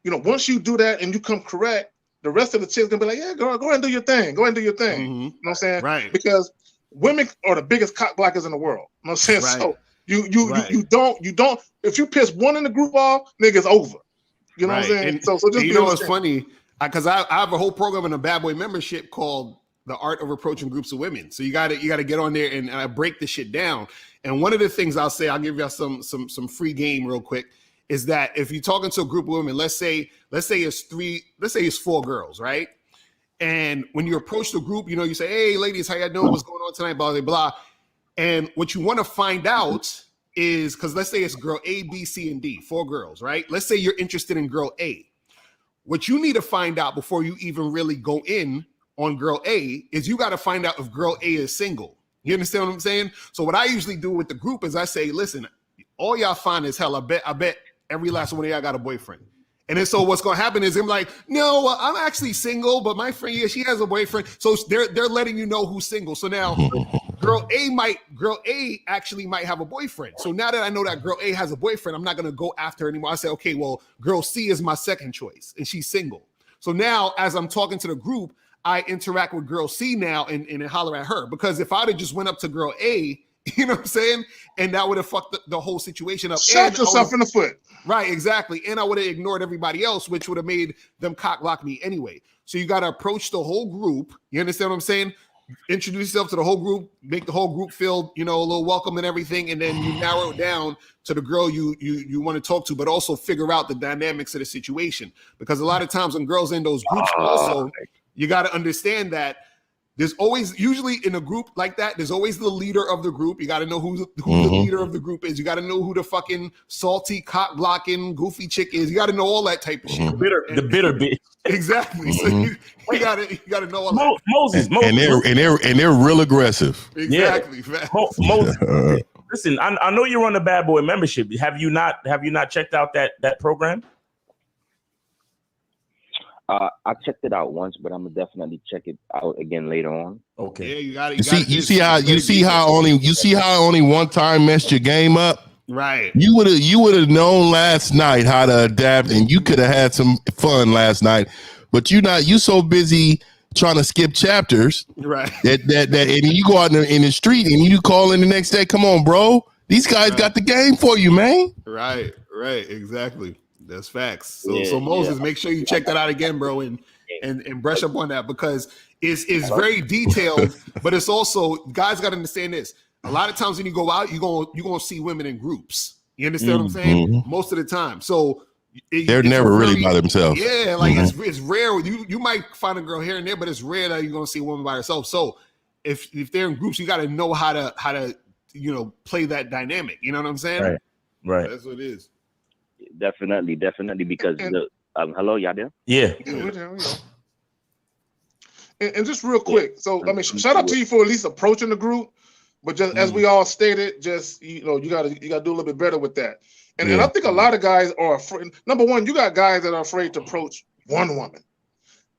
once you do that and you come correct, the rest of the chicks gonna be like, yeah, girl, go ahead and do your thing. Go ahead and do your thing. You know what I'm saying? Right. Because women are the biggest cock blockers in the world. You know what I'm saying? Right. So you don't if you piss one in the group off, nigga's over. You know what I'm saying? And, so just what's funny? Because I have a whole program in a Bad Boy membership called The Art of Approaching Groups of Women. So you got to get on there and I break this shit down. And one of the things I'll say, I'll give y'all some free game real quick, is that if you're talking to a group of women, let's say it's 4 girls, right? And when you approach the group, you say, hey, ladies, how y'all doing? What's going on tonight? Blah, blah, blah. And what you want to find out is, because let's say it's girl A, B, C, and D, 4 girls, right? Let's say you're interested in girl A. What you need to find out before you even really go in on girl A is you got to find out if girl A is single. You understand what I'm saying? So what I usually do with the group is I say, listen, all y'all fine as hell. I bet every last one of y'all got a boyfriend. And then so what's going to happen is I'm like, no, I'm actually single, but my friend, she has a boyfriend. So they're letting you know who's single. So now girl A actually might have a boyfriend. So now that I know that girl A has a boyfriend, I'm not going to go after her anymore. I say, okay, well, girl C is my second choice and she's single. So now as I'm talking to the group, I interact with girl C now and holler at her? Because if I'd have just went up to girl A, you know what I'm saying? And that would have fucked the whole situation up. Shot yourself in the foot. Right, exactly. And I would have ignored everybody else, which would have made them cock block me anyway. So you got to approach the whole group. You understand what I'm saying? Introduce yourself to the whole group, make the whole group feel, a little welcome and everything. And then you narrow it down to the girl you want to talk to, but also figure out the dynamics of the situation. Because a lot of times when girls in those groups also, you got to understand that there's always, usually in a group like that, there's always the leader of the group. You got to know who the leader of the group is. You got to know who the fucking salty, cock blocking, goofy chick is. You got to know all that type of shit. The bitter bitch. Exactly. So you got to know all that. Moses. And they're real aggressive. Exactly. Yeah. Moses. Listen, I know you're on the Bad Boy membership. Have you not checked out that program? I checked it out once, but I'm gonna definitely check it out again later on. Okay. Yeah, you got it. You see how only one time messed your game up. Right. You would have known last night how to adapt, and you could have had some fun last night. But you so busy trying to skip chapters, right? That and you go out in the street and you call in the next day. Come on, bro. These guys got the game for you, man. Right. Exactly. That's facts. So Moses, make sure you check that out again, bro, and brush up on that, because it's very detailed, but it's also, guys got to understand this. A lot of times when you go out, you're gonna see women in groups. You understand what I'm saying? Most of the time. So they're never really by themselves. Yeah, like it's rare. You might find a girl here and there, but it's rare that you're gonna see a woman by herself. So if they're in groups, you got to know how to play that dynamic. You know what I'm saying? Right. That's what it is. Definitely, because hello, y'all there? Yeah. And just real quick, so I mean, shout out to you for at least approaching the group, but just as we all stated, just you gotta do a little bit better with that. And I think a lot of guys are afraid. Number one, you got guys that are afraid to approach one woman.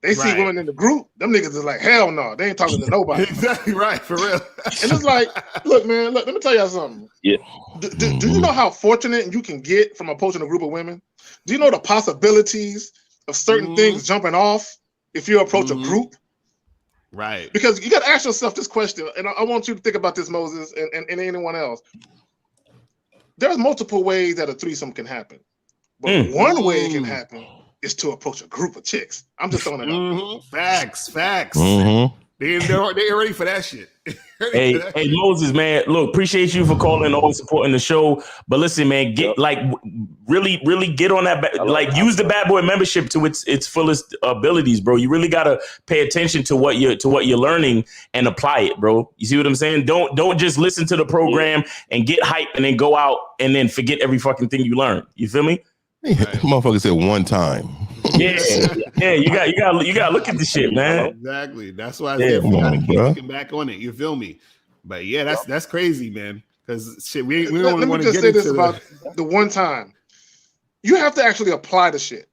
They see women in the group, them niggas is like, hell no, they ain't talking to nobody. Exactly right, for real. And it's like, look, man, let me tell y'all something. Yeah. Do you know how fortunate you can get from approaching a group of women? Do you know the possibilities of certain things jumping off if you approach a group? Right. Because you got to ask yourself this question, and I want you to think about this, Moses, and anyone else. There's multiple ways that a threesome can happen, but one way it can happen is to approach a group of chicks. I'm just throwing it out. Facts. They're ready for that shit. Hey, Moses, man, look, appreciate you for calling and always supporting the show. But listen, man, get really get on that. Use the Bad Boy membership to its fullest abilities, bro. You really gotta pay attention to what you're learning and apply it, bro. You see what I'm saying? Don't just listen to the program and get hype and then go out and then forget every fucking thing you learn. You feel me? Motherfucker said one time. Yeah. You got to look at the shit, man. Exactly. That's why I said we got to keep looking back on it. You feel me? But yeah, that's crazy, man. Because shit, we don't want to get into this about the one time. You have to actually apply the shit.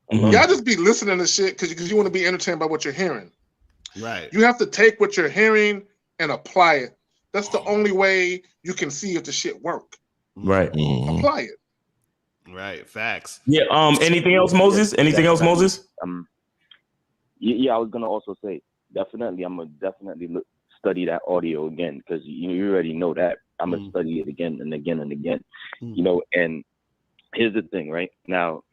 Y'all just be listening to shit because you want to be entertained by what you're hearing. Right. You have to take what you're hearing and apply it. That's the only way you can see if the shit work. Right. Apply it. Right, facts. Yeah. Anything else, Moses? Anything else, Moses? Yeah, I was gonna also say definitely. I'm gonna definitely study that audio again because you already know that. I'm gonna study it again and again and again. And here's the thing, right now,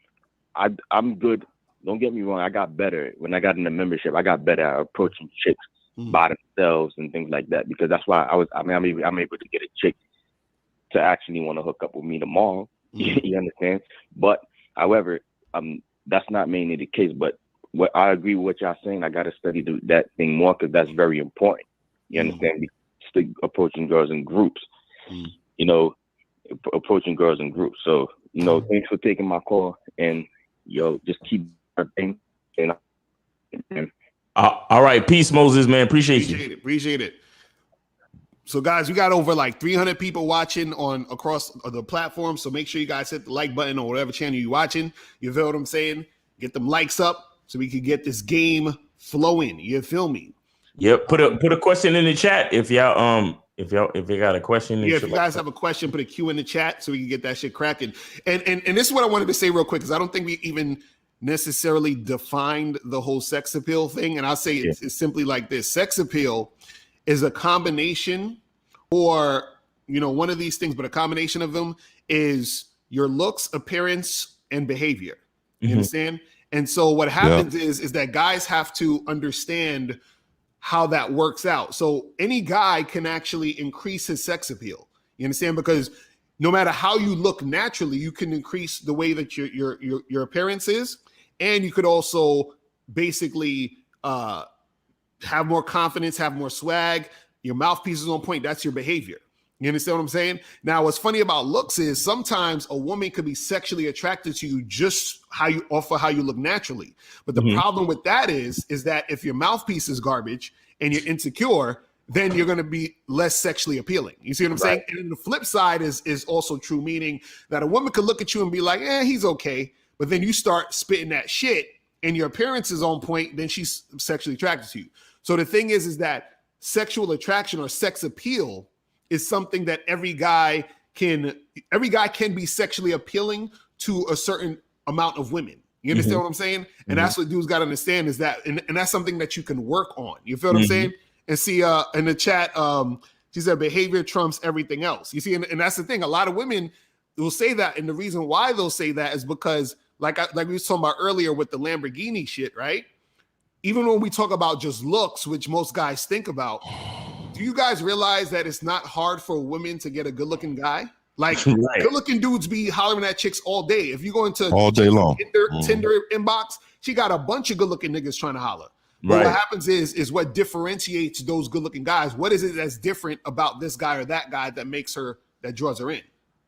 I'm good. Don't get me wrong. I got better when I got in the membership. I got better at approaching chicks by themselves and things like that because that's why I'm able to get a chick to actually want to hook up with me tomorrow. You understand? But however, that's not mainly the case. But what I agree with what y'all saying, I got to study that thing more because that's very important. You understand? Approaching girls in groups. Approaching girls in groups. So thanks for taking my call and just keep our thing. All right, peace, Moses, man. Appreciate you. Appreciate it. So guys, we got over like 300 people watching across the platform. So make sure you guys hit the like button on whatever channel you're watching. You feel what I'm saying? Get them likes up so we can get this game flowing. You feel me? Yep. Put a question in the chat if y'all if you got a question. Yeah, if you guys have a question, put a Q in the chat so we can get that shit cracking. And this is what I wanted to say real quick because I don't think we even necessarily defined the whole sex appeal thing. And I'll say it's simply like this. Sex appeal is a combination, or, you know, one of these things, but a combination of them is your looks, appearance, and behavior. You understand? And so what happens is that guys have to understand how that works out. So any guy can actually increase his sex appeal. You understand? Because no matter how you look naturally, you can increase the way that your appearance is, and you could also basically have more confidence, have more swag. Your mouthpiece is on point. That's your behavior. You understand what I'm saying? Now, what's funny about looks is sometimes a woman could be sexually attracted to you just how you look naturally. But the problem with that is that if your mouthpiece is garbage and you're insecure, then you're going to be less sexually appealing. You see what I'm saying? And then the flip side is also true, meaning that a woman could look at you and be like, he's okay. But then you start spitting that shit and your appearance is on point, then she's sexually attracted to you. So the thing is that sexual attraction or sex appeal is something that every guy can be sexually appealing to a certain amount of women. You understand what I'm saying? And that's what dudes got to understand is that, and that's something that you can work on. You feel what I'm saying? And see, in the chat, she said behavior trumps everything else. You see, and that's the thing. A lot of women will say that, and the reason why they'll say that is because, like we were talking about earlier with the Lamborghini shit, right? Even when we talk about just looks, which most guys think about, do you guys realize that it's not hard for women to get a good-looking guy? Like, good-looking dudes be hollering at chicks all day. If you go into all day long Tinder inbox, she got a bunch of good-looking niggas trying to holler. But what happens is what differentiates those good-looking guys. What is it that's different about this guy or that guy that draws her in?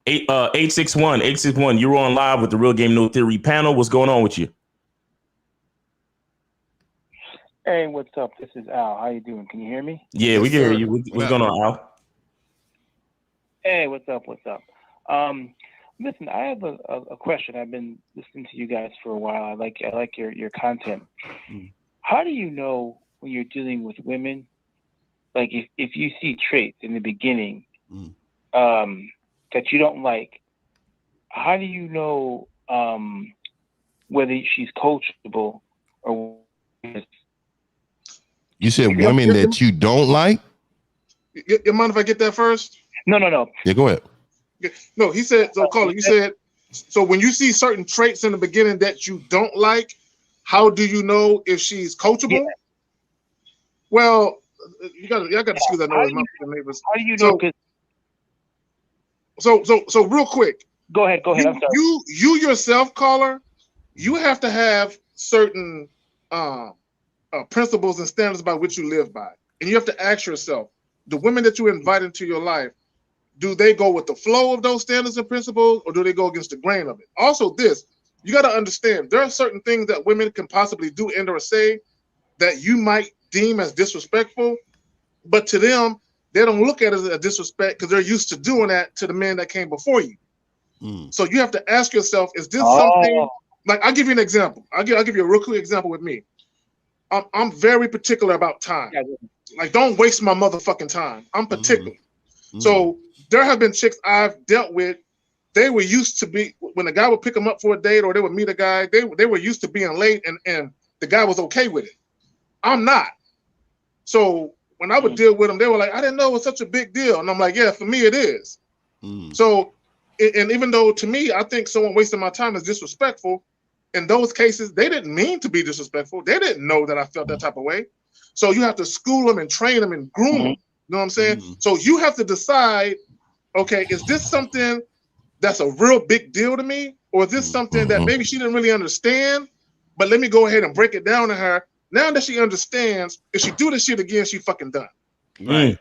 861, you're on live with the Real Game No Theory panel. What's going on with you? Hey, what's up? This is Al. How you doing? Can you hear me? Yeah, we can hear you. What's going on, Al? Hey, what's up? Listen, I have a question. I've been listening to you guys for a while. I like your content. How do you know when you're dealing with women? Like if you see traits in the beginning that you don't like, how do you know whether she's coachable or? You said women that you don't like? You mind if I get that first? No. Yeah, go ahead. No, he said, so Carla, you said, so when you see certain traits in the beginning that you don't like, how do you know if she's coachable? Yeah. Well, y'all got to excuse that noise. My neighbors. How do you know? So real quick. Go ahead. I'm sorry. You yourself, caller, you have to have certain principles and standards by which you live by. And you have to ask yourself, the women that you invite into your life, do they go with the flow of those standards and principles, or do they go against the grain of it? Also, you got to understand, there are certain things that women can possibly do and or say that you might deem as disrespectful, but to them, they don't look at it as a disrespect because they're used to doing that to the men that came before you. So you have to ask yourself, is this something, like, I'll give you an example. I'll give you a real quick example with me. I'm very particular about time. Like, don't waste my motherfucking time. I'm particular. So there have been chicks I've dealt with. They were used to be, when a guy would pick them up for a date or they would meet a guy, they were used to being late and the guy was okay with it. I'm not. So when I would deal with them, they were like, I didn't know it was such a big deal. And I'm like, yeah, for me it is. So, and even though to me, I think someone wasting my time is disrespectful, in those cases, they didn't mean to be disrespectful. They didn't know that I felt that type of way. So you have to school them and train them and groom them. You know what I'm saying? So you have to decide, okay, is this something that's a real big deal to me? Or is this something that maybe she didn't really understand, but let me go ahead and break it down to her. Now that she understands, if she do this shit again, she fucking done. Right.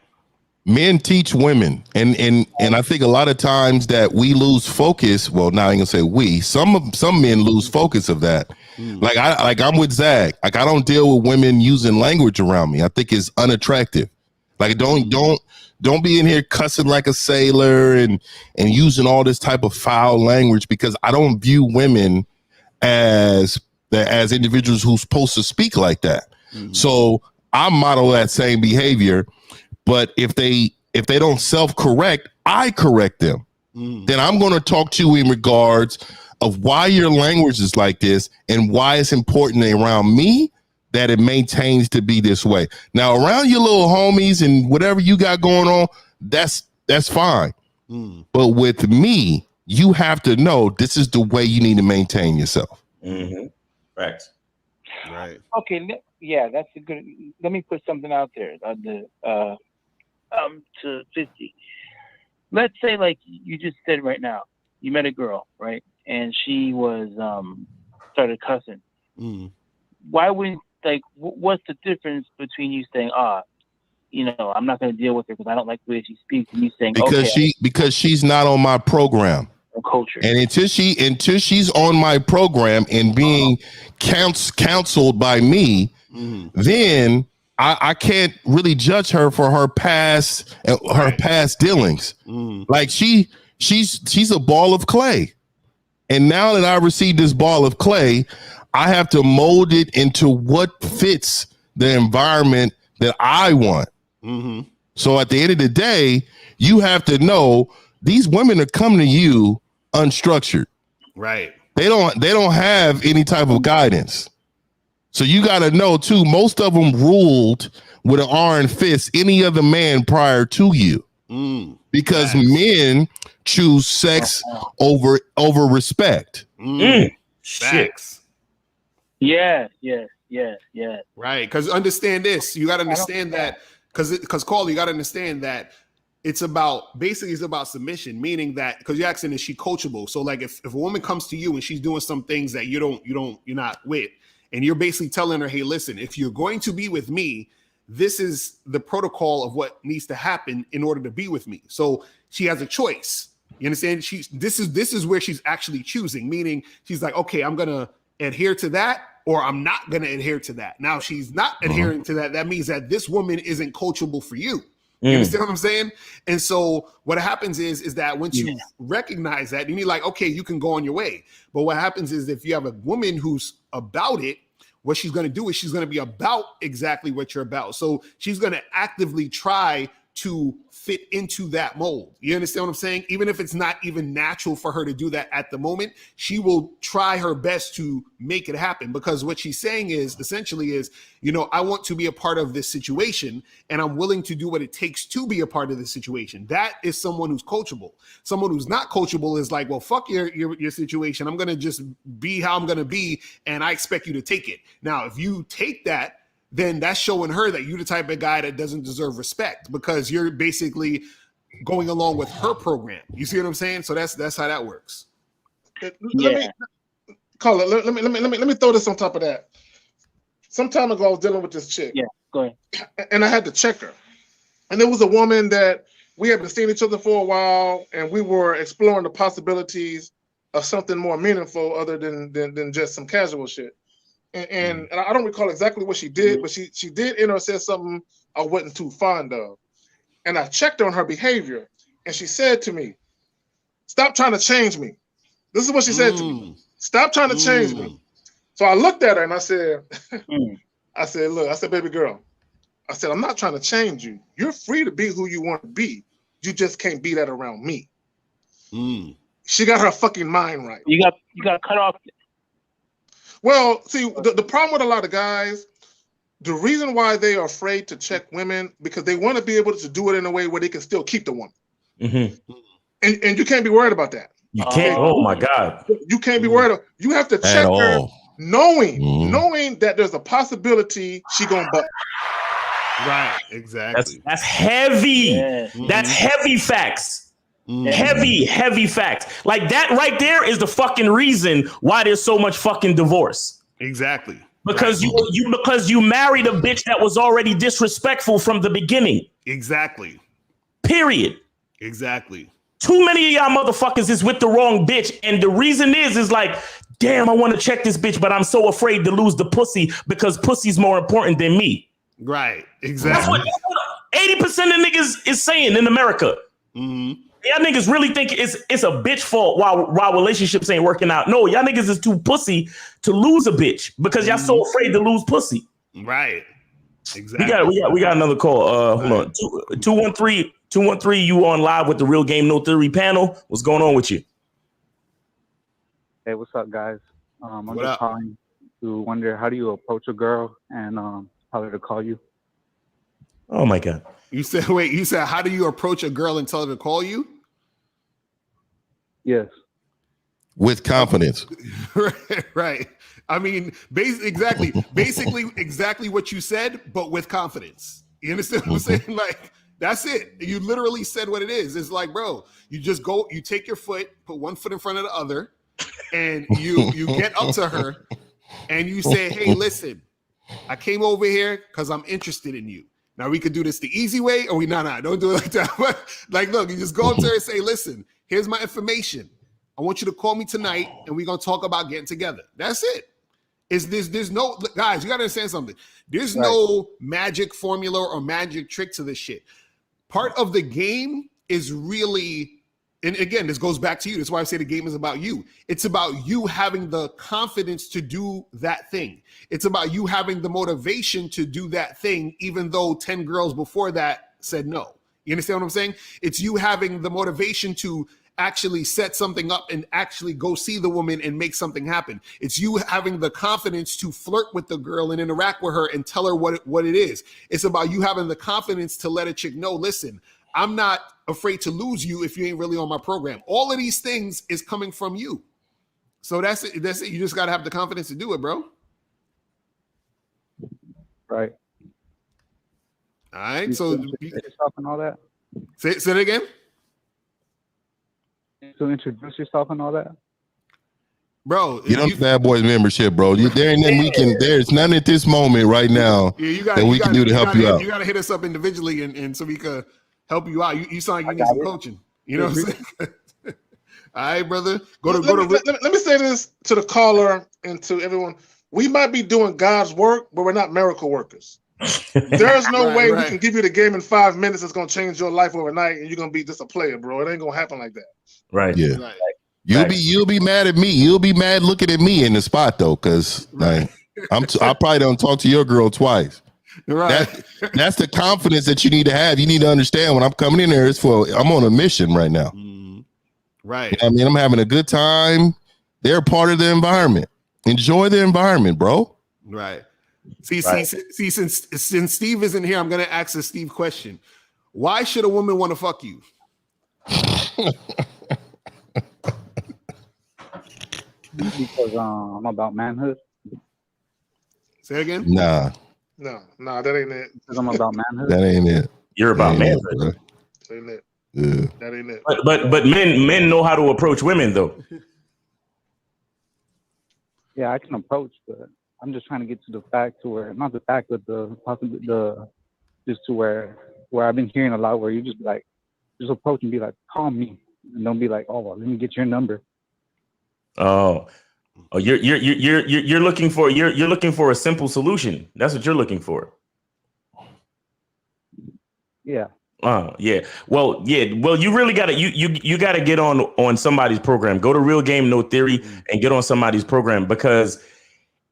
Men teach women, and I think a lot of times that we lose focus. Well, now I'm gonna say we. Some men lose focus of that. Like I'm with Zach. Like, I don't deal with women using language around me. I think it's unattractive. Like, don't be in here cussing like a sailor and using all this type of foul language, because I don't view women as individuals who's supposed to speak like that. So I model that same behavior. But if they don't self-correct, I correct them. Then I'm going to talk to you in regards of why your language is like this and why it's important around me that it maintains to be this way. Now, around your little homies and whatever you got going on, that's fine. But with me, you have to know this is the way you need to maintain yourself. Right. Okay. Yeah, that's a good. Let me put something out there. To 50. Let's say, like you just said right now, you met a girl, right? And she was started cussing. Why wouldn't, like, what's the difference between you saying, I'm not going to deal with her because I don't like the way she speaks, and you saying, because she's not on my program. Culture. And until she's on my program and being counseled by me, then I can't really judge her for her past dealings. Like she's a ball of clay. And now that I received this ball of clay, I have to mold it into what fits the environment that I want. So at the end of the day, you have to know these women are coming to you unstructured. Right. They don't have any type of guidance. So you got to know too, most of them ruled with an iron fist any other man prior to you. Because men choose sex over respect. Facts. Yeah. Right. Because understand this. You got to understand that because Carl, you got to understand that it's about submission, meaning that because you're asking, is she coachable? So like if a woman comes to you and she's doing some things that you're not with, and you're basically telling her, hey, listen, if you're going to be with me, this is the protocol of what needs to happen in order to be with me. So she has a choice. You understand? This is where she's actually choosing, meaning she's like, okay, I'm gonna adhere to that, or I'm not gonna adhere to that. Now, if she's not adhering to that, that means that this woman isn't coachable for you. You understand what I'm saying? And so what happens is that once you recognize that, you need like, okay, you can go on your way. But what happens is if you have a woman who's about it, what she's going to do is she's going to be about exactly what you're about. So she's going to actively try to fit into that mold. You understand what I'm saying? Even if it's not even natural for her to do that at the moment, she will try her best to make it happen, because what she's saying is essentially is, I want to be a part of this situation and I'm willing to do what it takes to be a part of this situation. That is someone who's coachable. Someone who's not coachable is like, well, fuck your situation. I'm going to just be how I'm going to be, and I expect you to take it. Now, if you take that, then that's showing her that you're the type of guy that doesn't deserve respect, because you're basically going along with her program. You see what I'm saying? So that's how that works. Let me throw this on top of that. Some time ago, I was dealing with this chick. Yeah, go ahead. And I had to check her. And there was a woman that we had been seeing each other for a while, and we were exploring the possibilities of something more meaningful other than just some casual shit. And I don't recall exactly what she did, but she did say something I wasn't too fond of. And I checked on her behavior, and she said to me, "Stop trying to change me." This is what she said to me. "Stop trying to change me." So I looked at her and I said, look, baby girl, I said, I'm not trying to change you. You're free to be who you want to be. You just can't be that around me. She got her fucking mind right. You got cut off. Well, see, the problem with a lot of guys, the reason why they are afraid to check women, because they want to be able to do it in a way where they can still keep the woman. And you can't be worried about that. You can't. Oh my God. You can't be worried. You have to check her, knowing that there's a possibility she gonna butt. Right. Exactly. That's heavy. Yeah. That's heavy facts. Heavy facts. Like that right there is the fucking reason why there's so much fucking divorce. Exactly. Because you married a bitch that was already disrespectful from the beginning. Exactly. Period. Exactly. Too many of y'all motherfuckers is with the wrong bitch, and the reason is like, damn, I want to check this bitch, but I'm so afraid to lose the pussy because pussy's more important than me. Right. Exactly. That's what 80% of niggas is saying in America. Y'all niggas really think it's a bitch fault while relationships ain't working out. No, y'all niggas is too pussy to lose a bitch because y'all so afraid to lose pussy. Right. Exactly. We got another call. Hold on. 213, you on live with the Real Game No Theory panel. What's going on with you? Hey, what's up, guys? I'm What just up? calling to wonder, how do you approach a girl and tell her to call you? Oh my God. You said how do you approach a girl and tell her to call you? Yes. With confidence. Right. I mean, basically exactly what you said, but with confidence. You understand what I'm saying? Like, that's it. You literally said what it is. It's like, bro, you just go, you take your foot, put one foot in front of the other, and you get up to her and you say, hey, listen, I came over here because I'm interested in you. Now we could do this the easy way, or don't do it like that. Like, look, you just go up to her and say, listen, here's my information. I want you to call me tonight and we're gonna talk about getting together. That's it. There's no, guys, you gotta understand something. There's no magic formula or magic trick to this shit. Part of the game is really, and again, this goes back to you. That's why I say the game is about you. It's about you having the confidence to do that thing. It's about you having the motivation to do that thing, even though 10 girls before that said no. You understand what I'm saying? It's you having the motivation to actually set something up and actually go see the woman and make something happen. It's you having the confidence to flirt with the girl and interact with her and tell her what it is. It's about you having the confidence to let a chick know, listen, I'm not afraid to lose you if you ain't really on my program. All of these things is coming from you. So that's it. That's it. You just got to have the confidence to do it, bro. Right. All right. You So yourself and all that. Say it again. To introduce yourself and all that. Bro, Get on Bad Boys membership, bro. There ain't nothing we can. There's none at this moment right now that we can do to help you out. You got to hit us up individually, and so we could help you out. You sound like you need some coaching. You know what I'm saying? All right, brother. Let me say this to the caller and to everyone: we might be doing God's work, but we're not miracle workers. There's no way we can give you the game in 5 minutes that's gonna change your life overnight, and you're gonna be just a player, bro. It ain't gonna happen like that. Right. Yeah. Right. You'll be mad at me. You'll be mad looking at me in the spot though, because like I probably don't talk to your girl twice. Right. That's the confidence that you need to have. You need to understand when I'm coming in there, I'm on a mission right now. Right. You know what I mean, I'm having a good time. They're part of the environment. Enjoy the environment, bro. Right. See, since Steve isn't here, I'm gonna ask a Steve question. Why should a woman want to fuck you? Because I'm about manhood. Say again? Nah. No, that ain't it. Because I'm about manhood. That ain't it. You're about manhood. That ain't it. Yeah. That ain't it. But men know how to approach women though. Yeah, I can approach, but I'm just trying to get to the fact to where, not the fact, but just to where I've been hearing a lot where you just be like, just approach and be like, call me, and don't be like, oh, well, let me get your number. Oh, you're looking for a simple solution. That's what you're looking for. Yeah. Yeah. Well, you really gotta you gotta get on somebody's program. Go to Real Game No Theory and get on somebody's program, because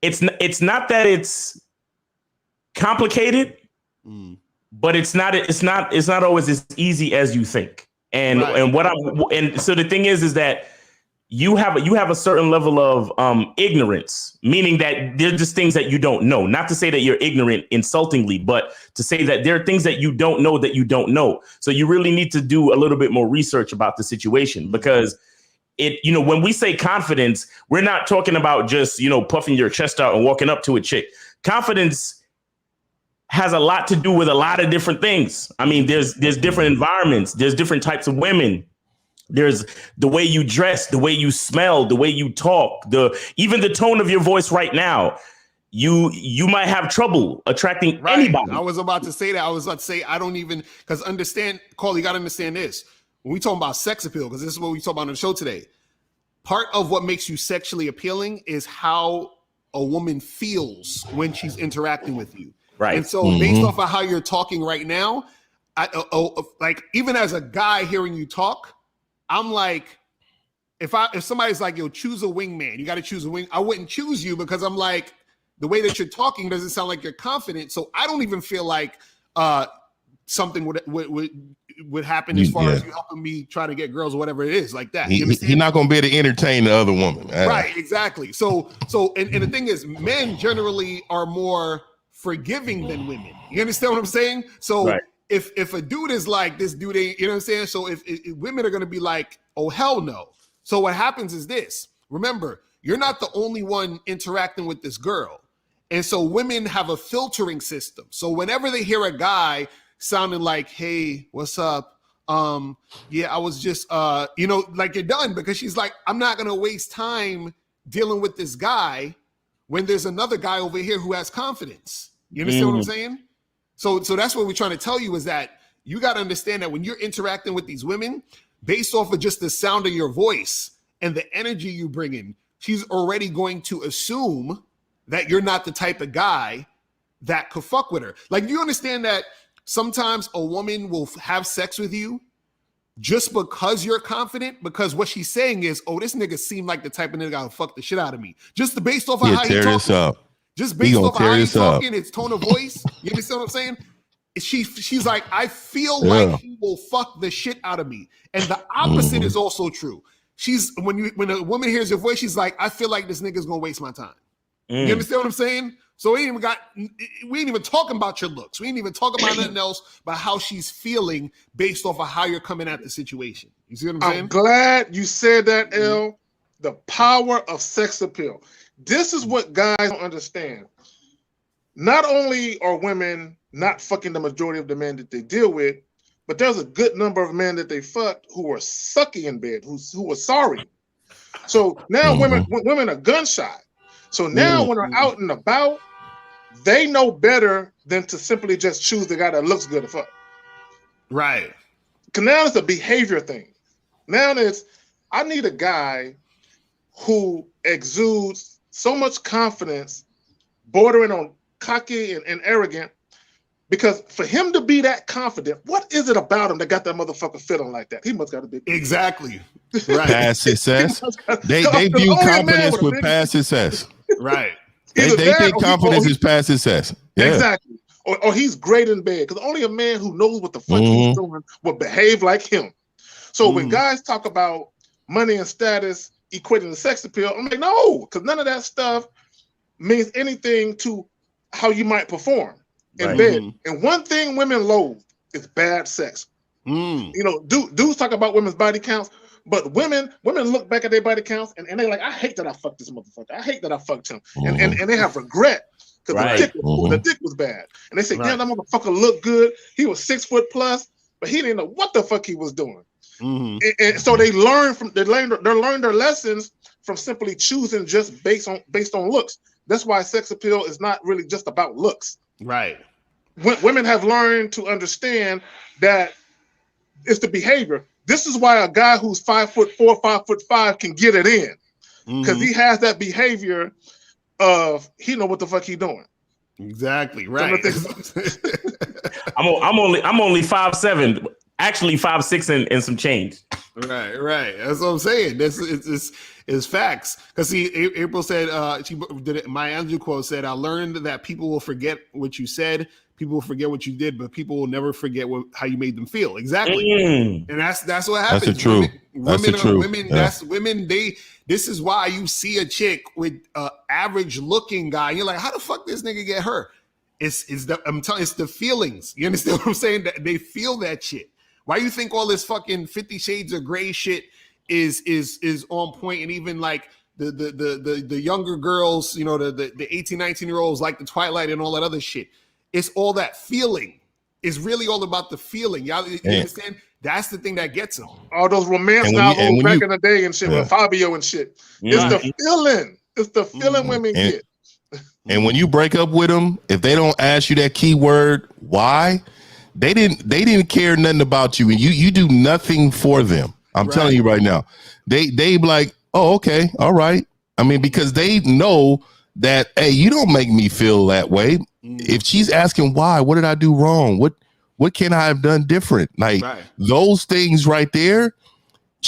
it's not that it's complicated, but it's not always as easy as you think. And so the thing is that you have a certain level of ignorance, meaning that there's just things that you don't know. Not to say that you're ignorant insultingly, but to say that there are things that you don't know. So you really need to do a little bit more research about the situation, because when we say confidence, we're not talking about just, puffing your chest out and walking up to a chick. Confidence has a lot to do with a lot of different things. I mean, there's different environments, there's different types of women. There's the way you dress, the way you smell, the way you talk, even the tone of your voice right now. You might have trouble attracting anybody. I was about to say that. I was about to say, I don't even, because understand, Cole, you got to understand this. When we talk about sex appeal, because this is what we talk about on the show today, part of what makes you sexually appealing is how a woman feels when she's interacting with you. Right. And so based off of how you're talking right now, like even as a guy hearing you talk, I'm like, if somebody's like, yo, choose a wingman, you got to choose a wing. I wouldn't choose you, because I'm like, the way that you're talking doesn't sound like you're confident. So I don't even feel like something would would happen as far as you helping me try to get girls or whatever it is like that. He's not going to be able to entertain the other woman. Right, exactly. So and the thing is, men generally are more forgiving than women. You understand what I'm saying? So if a dude is like, this dude ain't, you know what I'm saying? So if women are going to be like, oh, hell no. So what happens is this. Remember, you're not the only one interacting with this girl. And so women have a filtering system. So whenever they hear a guy sounding like, hey, what's up? Yeah, I was just, like you're done, because she's like, I'm not going to waste time dealing with this guy when there's another guy over here who has confidence. You understand what I'm saying? So that's what we're trying to tell you, is that you got to understand that when you're interacting with these women, based off of just the sound of your voice and the energy you bring in, she's already going to assume that you're not the type of guy that could fuck with her. Like, do you understand that sometimes a woman will have sex with you just because you're confident? Because what she's saying is, oh, this nigga seemed like the type of nigga that'll fuck the shit out of me. Just based off of how he talking. Just based off of how he's talking, his tone of voice. You understand what I'm saying? She's like, I feel like he will fuck the shit out of me. And the opposite is also true. When a woman hears your voice, she's like, I feel like this nigga's gonna waste my time. You understand what I'm saying? So we ain't even talking about your looks. We ain't even talking about nothing else but how she's feeling based off of how you're coming at the situation. You see what I'm saying? I'm glad you said that, L. The power of sex appeal. This is what guys don't understand. Not only are women not fucking the majority of the men that they deal with, but there's a good number of men that they fucked who are sucky in bed, who are sorry. So now women are gun shy. So now when they're out and about, they know better than to simply just choose the guy that looks good to fuck. Right. Because now it's a behavior thing. Now I need a guy who exudes so much confidence, bordering on cocky and arrogant, because for him to be that confident, what is it about him that got that motherfucker feeling like that? He must got a big exactly right. Past success. They view confidence with past success. Right. They think confidence is past success. Yeah. Exactly. Or he's great in bed, because only a man who knows what the fuck he's doing will behave like him. So when guys talk about money and status equating to sex appeal, I'm like, no, because none of that stuff means anything to how you might perform in bed. And one thing women loathe is bad sex. You know, dudes talk about women's body counts, but women look back at their body counts and they're like, I hate that I fucked this motherfucker. I hate that I fucked him. And they have regret because the dick was bad. And they say, damn, that motherfucker looked good. He was 6 foot plus, but he didn't know what the fuck he was doing. And so they learn their lessons from simply choosing just based on looks. That's why sex appeal is not really just about looks. Right. Women have learned to understand that it's the behavior. This is why a guy who's 5'4", 5'5" can get it in, because he has that behavior of he know what the fuck he doing. Exactly right. I'm only 5'7", actually 5'6" and some change. Right. That's what I'm saying. This is facts. Because see, April said she did it. My Andrew quote said, "I learned that people will forget what you said, people will forget what you did, but people will never forget how you made them feel." Exactly. And that's what happens. That's the truth. Women. This is why you see a chick with an average looking guy, and you're like, how the fuck this nigga get her? It's the feelings. You understand what I'm saying? That they feel that shit. Why you think all this fucking 50 Shades of Grey shit is on point, and even like the younger girls, you know, the 18, 19-year-olds like the Twilight and all that other shit. It's all that feeling. It's really all about the feeling. Y'all you understand? That's the thing that gets them. All those romance novels back in the day and shit with Fabio and shit. It's the feeling. It's the feeling women get. And when you break up with them, if they don't ask you that key word, why? They didn't care nothing about you, and you do nothing for them. I'm telling you right now. They be like, oh, okay, all right. I mean, because they know that, hey, you don't make me feel that way. If she's asking why, what did I do wrong? What can I have done different? Like those things right there,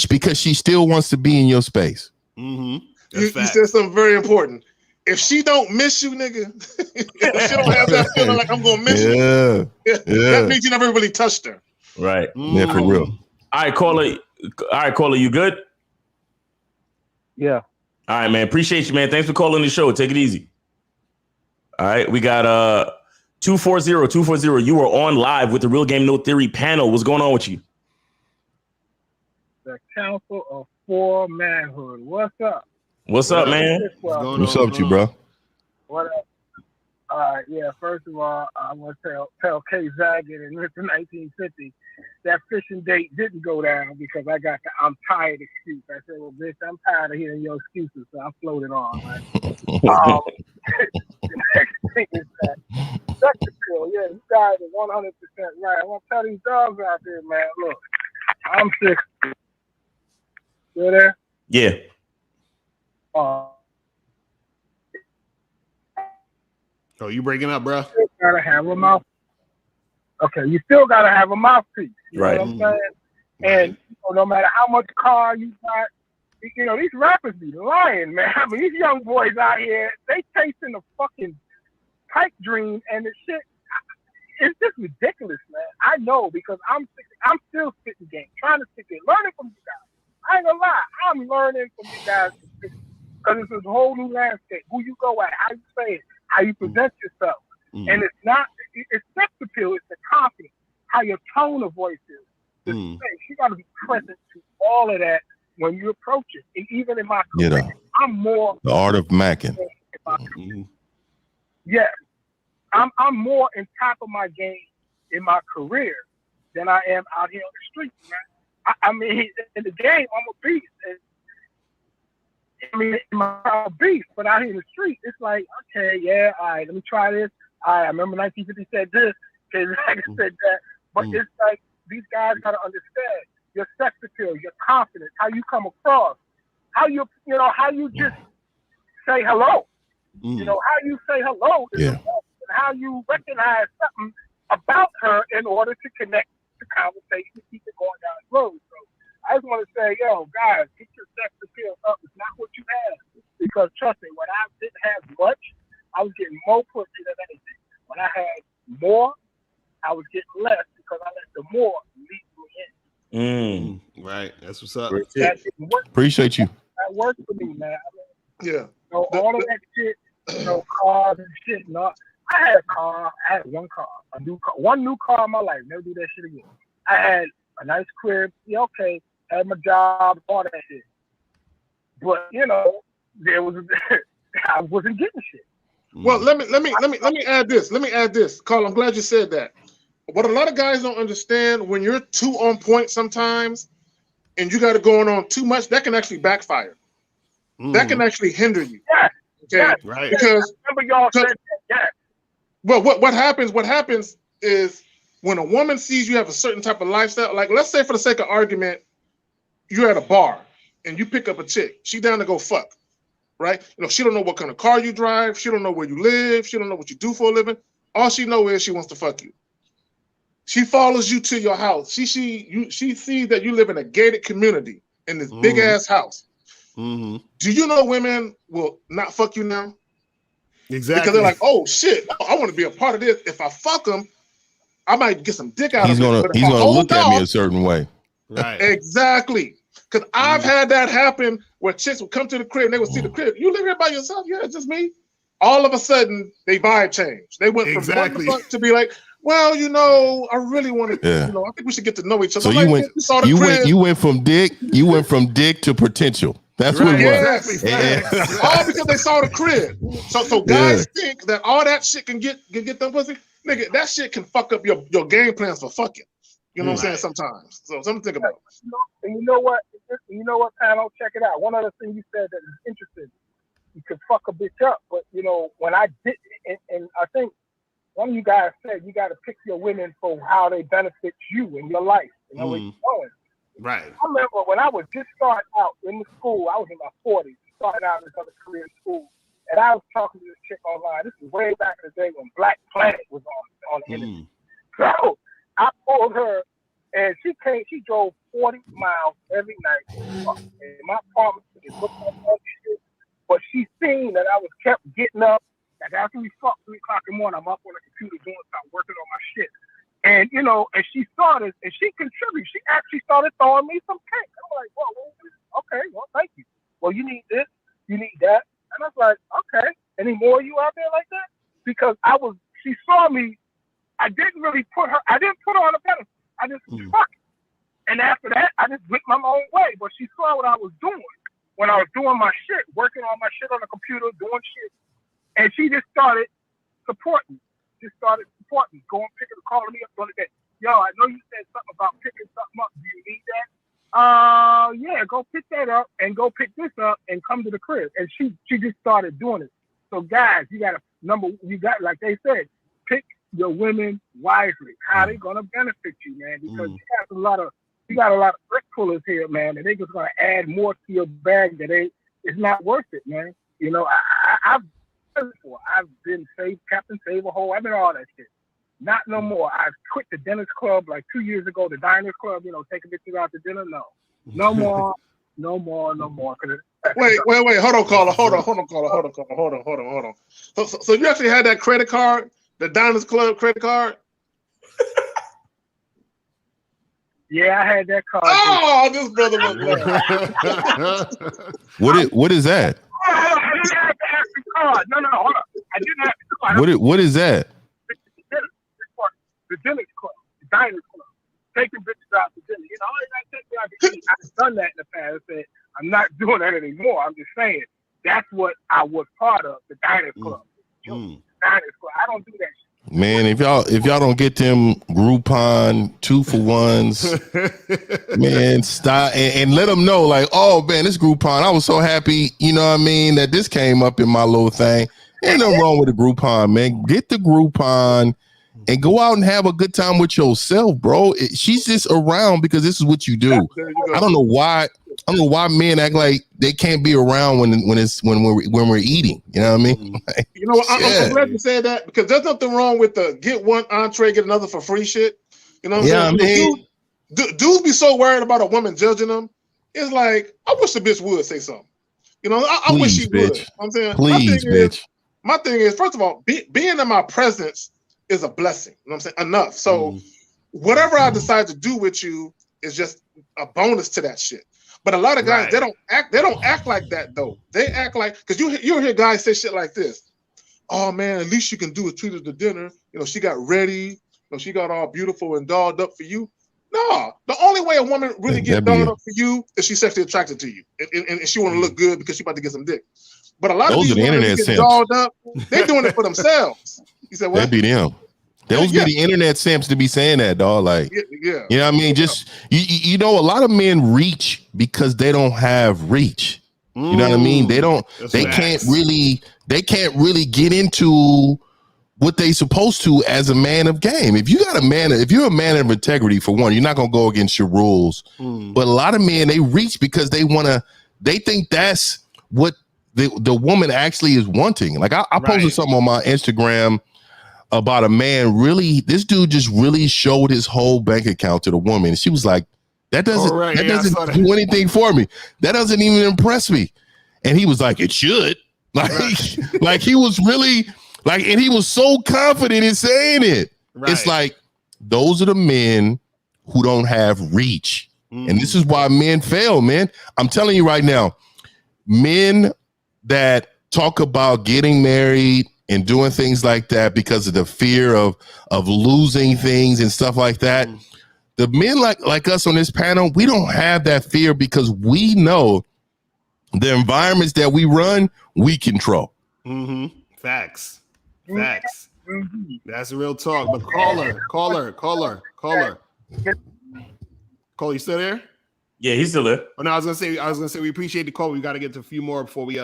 because she still wants to be in your space. You said something very important. If she don't miss you, nigga, if she don't have that feeling like I'm gonna miss you, that means you never really touched her. Right. Yeah, for real. All right, caller, you good? Yeah. All right, man. Appreciate you, man. Thanks for calling the show. Take it easy. All right, we got 240. You are on live with the Real Game No Theory panel. What's going on with you? The Council of For Manhood. What's up? What's up, man? What's up with you, bro? What up? All right, yeah. First of all, I want to tell Kay Zaggett in 1950 that fishing date didn't go down because I got the "I'm tired" excuse. I said, "Well, bitch, I'm tired of hearing your excuses," so I floated on. Right? The next thing is that sex appeal. Yeah, you guys are 100% right. I want to tell these dogs out there, man. Look, I'm 60. You there? Yeah. Oh, you breaking up, bro? You still gotta have a mouth. Okay, you still gotta have a mouthpiece. You know what I'm saying? And no matter how much car you got, these rappers be lying, man. I mean, these young boys out here, they chasing the fucking pipe dream, and the shit, it's just ridiculous, man. I know because I'm still spitting game, trying to stick it, learning from you guys. I ain't gonna lie, I'm learning from you guys because it's a whole new landscape. Who you go at, how you say it, how you present yourself. And it's sex appeal, it's the confidence, how your tone of voice is. The space. You got to be present to all of that when you approach it. And even in my career, I'm more the art of macking. Yeah, I'm more in top of my game in my career than I am out here on the street, man. I mean, in the game, I'm a beast. I mean, I'm a beast, but out here in the street, it's like, okay, yeah, all right, let me try this. All right, I remember 1950 said this, Zach said that, but it's like these guys gotta understand your sex appeal, your confidence, how you come across, how you just say hello. How you say hello is important, and how you recognize something about her in order to connect the conversation and keep it going down the road. So I just want to say, yo, guys, get your sex appeal up. It's not what you have. Because trust me, when I didn't have much, I was getting more pussy than anything. When I had more, I was getting less because I let the more lead me in. Right. That's what's up. That didn't work. Appreciate you. That worked for me, man. Yeah. All of that shit, cars and shit. No, I had a car. I had one car, one new car in my life. Never do that shit again. I had a nice crib. Yeah, okay. Had my job, all that shit. But there was I wasn't getting shit. Well, let me add this. Let me add this, Carl. I'm glad you said that. What a lot of guys don't understand, when you're too on point sometimes, and you got it going on too much, that can actually backfire. That can actually hinder you. Yes. Okay. Yes. Right. Because I remember y'all said that. Yes. Well, what happens? What happens is when a woman sees you have a certain type of lifestyle, like let's say for the sake of argument, you're at a bar and you pick up a chick. She down to go fuck, right? She don't know what kind of car you drive. She don't know where you live. She don't know what you do for a living. All she knows is she wants to fuck you. She follows you to your house. She sees that you live in a gated community in this big ass house. Do you know women will not fuck you now? Exactly. Because they're like, oh shit, I want to be a part of this. If I fuck him, I might get some dick out of it. He's gonna look at me a certain way. Right. Exactly. Because I've had that happen where chicks would come to the crib and they would see the crib. You live here by yourself? Yeah, it's just me. All of a sudden, they vibe change. They went from one to be like, well, I really want to. I think we should get to know each other. So you went from dick to potential. That's what it was. Exactly. All because they saw the crib. So guys think that all that shit can get them pussy. Nigga, that shit can fuck up your game plans for fucking. You know what I'm saying? Sometimes. So something to think about. And you know what, panel? Check it out. One other thing you said that is interesting. You can fuck a bitch up, but when I did, and I think one of you guys said you got to pick your women for how they benefit you in your life. Where you're going. Right. I remember when I was just starting out in the school, I was in my 40s, starting out in this other career in school, and I was talking to this chick online. This is way back in the day when Black Planet was on the internet. So I pulled her, and she drove 40 miles every night. And my apartment was looking at that shit, but she seen that I was kept getting up. Like after we fucked 3 o'clock in the morning, I'm up on the computer doing something, working on my shit. And you know, and she started, and she contributed. She actually started throwing me some cake. I'm like, whoa, okay, well, thank you. Well, you need this, you need that, and I was like, okay. Any more of you out there like that? Because she saw me. I didn't put her on a pedestal. I just fuck it. And after that, I just went my own way. But she saw what I was doing when I was doing my shit, working on my shit on the computer, doing shit, and she just started supporting. Going picking, calling me up the other day. Yo, I know you said something about picking something up. Do you need that? Yeah, go pick that up and go pick this up and come to the crib. And she just started doing it. So guys, you got like they said, pick your women wisely. How they gonna benefit you, man? Because you got a lot of brick pullers here, man, and they just gonna add more to your bag that it's not worth it, man. You know, I've been Captain Save-A-Hole. I've been all that shit. Not no more. I quit the Dinner's Club like 2 years ago, the Diners Club, you know, taking bitches out to dinner. No more. Wait. Hold on, caller. So you actually had that credit card, the Diners Club credit card? Yeah, I had that card. Oh, this brother was glad. What is that? I didn't have the actual card. No, hold on. I didn't have the card. What is that? The Dinner's Club, the Diners Club, taking bitches out to dinner. You know, I take me out to eat. I've done that in the past. I said, I'm not doing that anymore. I'm just saying that's what I was part of, the Diners Club. The Diners Club. I don't do that shit. Man, if y'all don't get them Groupon 2-for-1s, man, stop and let them know, like, oh man, this Groupon, I was so happy, you know what I mean, that this came up in my little thing. Ain't nothing wrong with the Groupon, man. Get the Groupon and go out and have a good time with yourself, bro. She's just around because this is what you do. I don't know why men act like they can't be around when we're eating. You know what I mean? Like, you know what? I'm glad you said that, because there's nothing wrong with the get one entree, get another for free shit. You know what I'm saying? Dudes be so worried about a woman judging them. It's like, I wish the bitch would say something. You know, I wish she would. You know what I'm saying? Please, bitch. My thing is, first of all, being in my presence is a blessing. You know what I'm saying? Enough. So whatever I decide to do with you is just a bonus to that shit. But a lot of guys, they don't act like that though. They act like, because you hear guys say shit like this. Oh man, at least you can do is treat her to dinner. You know, she got ready. You know, she got all beautiful and dolled up for you. No, the only way a woman really gets dolled up for you is she's sexually attracted to you, and she want to look good because she about to get some dick. But a lot of these women get dolled up, they're doing it for themselves. You said what? That be them. Those be the internet simps to be saying that, dog. Like, you know what I mean? Just you know, a lot of men reach because they don't have reach. You know what I mean? They can't really get into what they supposed to as a man of game. If you're a man of integrity, for one, you're not gonna go against your rules. But a lot of men, they reach because they think that's what the woman actually is wanting. Like I posted something on my Instagram about a man, this dude just really showed his whole bank account to the woman. She was like, that doesn't do anything for me. That doesn't even impress me. And he was like, it should. Like he was really like, and he was so confident in saying it. It's like, those are the men who don't have reach. And this is why men fail, man. I'm telling you right now, men that talk about getting married and doing things like that because of the fear of losing things and stuff like that. The men like us on this panel, we don't have that fear because we know the environments that we run, we control. Facts. That's real talk. But caller. Cole, you still there? Yeah, he's still there. Oh, no, I was gonna say we appreciate the call. We got to get to a few more before we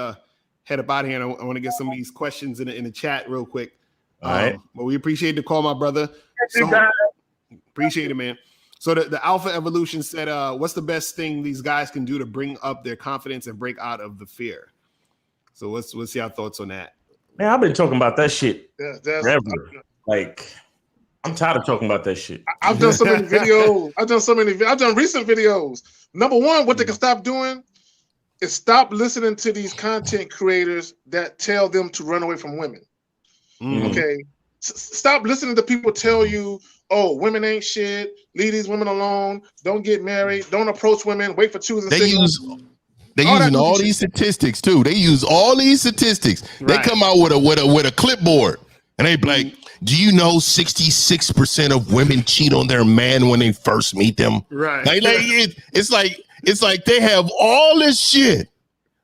head up out of here. And I want to get some of these questions in the chat real quick. All right. But we appreciate the call, my brother. Appreciate it, man. So the Alpha Evolution said, what's the best thing these guys can do to bring up their confidence and break out of the fear? So what's your thoughts on that? Man, I've been talking about that shit forever. Like, I'm tired of talking about that shit. I've done so many videos. I've done recent videos. Number one, what they can stop doing is stop listening to these content creators that tell them to run away from women. Okay. Stop listening to people tell you, oh, women ain't shit. Leave these women alone. Don't get married. Don't approach women. Wait for choosing signals. They're using all these statistics too. They use all these statistics. They come out with a clipboard, and they be like, "Do you know 66% of women cheat on their man when they first meet them?" Right. It's like they have all this shit,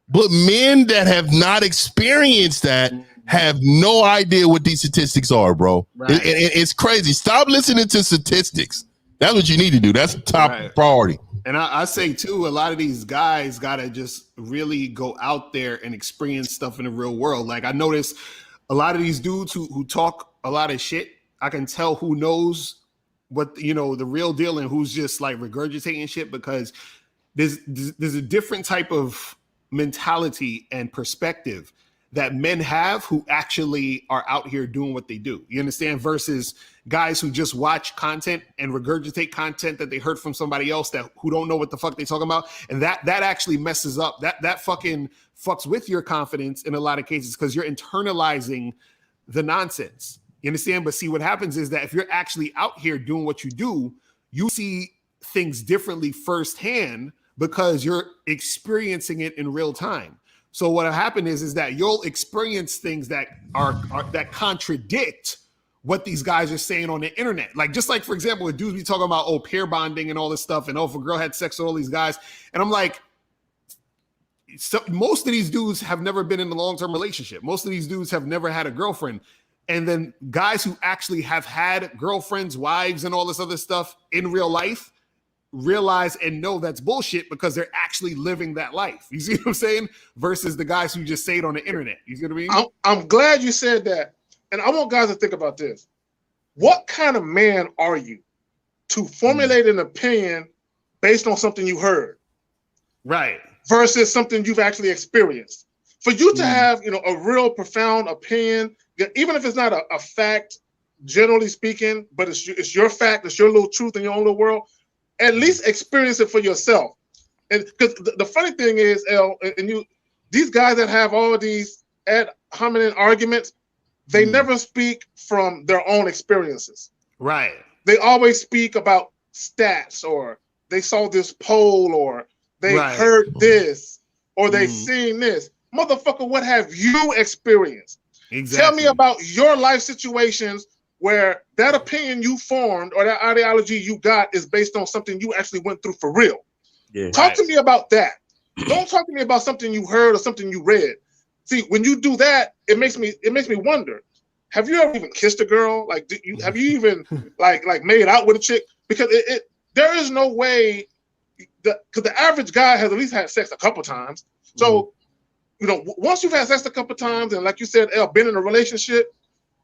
but men that have not experienced that have no idea what these statistics are, bro. Right. It's crazy. Stop listening to statistics. That's what you need to do. That's the top priority. And I say too, a lot of these guys gotta just really go out there and experience stuff in the real world. Like I notice a lot of these dudes who talk a lot of shit, I can tell who knows what, you know, the real deal and who's just like regurgitating shit, because there's a different type of mentality and perspective that men have who actually are out here doing what they do. You understand? Versus guys who just watch content and regurgitate content that they heard from somebody else who don't know what the fuck they talking about. And that actually messes up. That fucking fucks with your confidence in a lot of cases, because you're internalizing the nonsense. You understand? But see, what happens is that if you're actually out here doing what you do, you see things differently firsthand because you're experiencing it in real time. So what will happen is that you'll experience things that are that contradict what these guys are saying on the internet. Like, just like, for example, with dudes be talking about, oh, pair bonding and all this stuff, and oh, if a girl had sex with all these guys. And I'm like, so most of these dudes have never been in a long-term relationship. Most of these dudes have never had a girlfriend. And then guys who actually have had girlfriends, wives, and all this other stuff in real life realize and know that's bullshit because they're actually living that life. You see what I'm saying? Versus the guys who just say it on the internet. You see what I mean? I'm glad you said that. And I want guys to think about this. What kind of man are you to formulate an opinion based on something you heard? Right. Versus something you've actually experienced. For you to have, you know, a real profound opinion, even if it's not a fact, generally speaking, but it's your fact, it's your little truth in your own little world, at least experience it for yourself. And because the funny thing is, these guys that have all these ad hominem arguments, they never speak from their own experiences. Right. They always speak about stats, or they saw this poll, or they heard this, or they seen this. Motherfucker, what have you experienced? Exactly. Tell me about your life situations where that opinion you formed or that ideology you got is based on something you actually went through for real. Yeah. Talk to me about that. Don't talk to me about something you heard or something you read. See, when you do that, it makes me wonder. Have you ever even kissed a girl? Like, have you even like made out with a chick? Because there is no way because the average guy has at least had sex a couple times. So, you know, once you've had sex a couple times, and like you said, been in a relationship,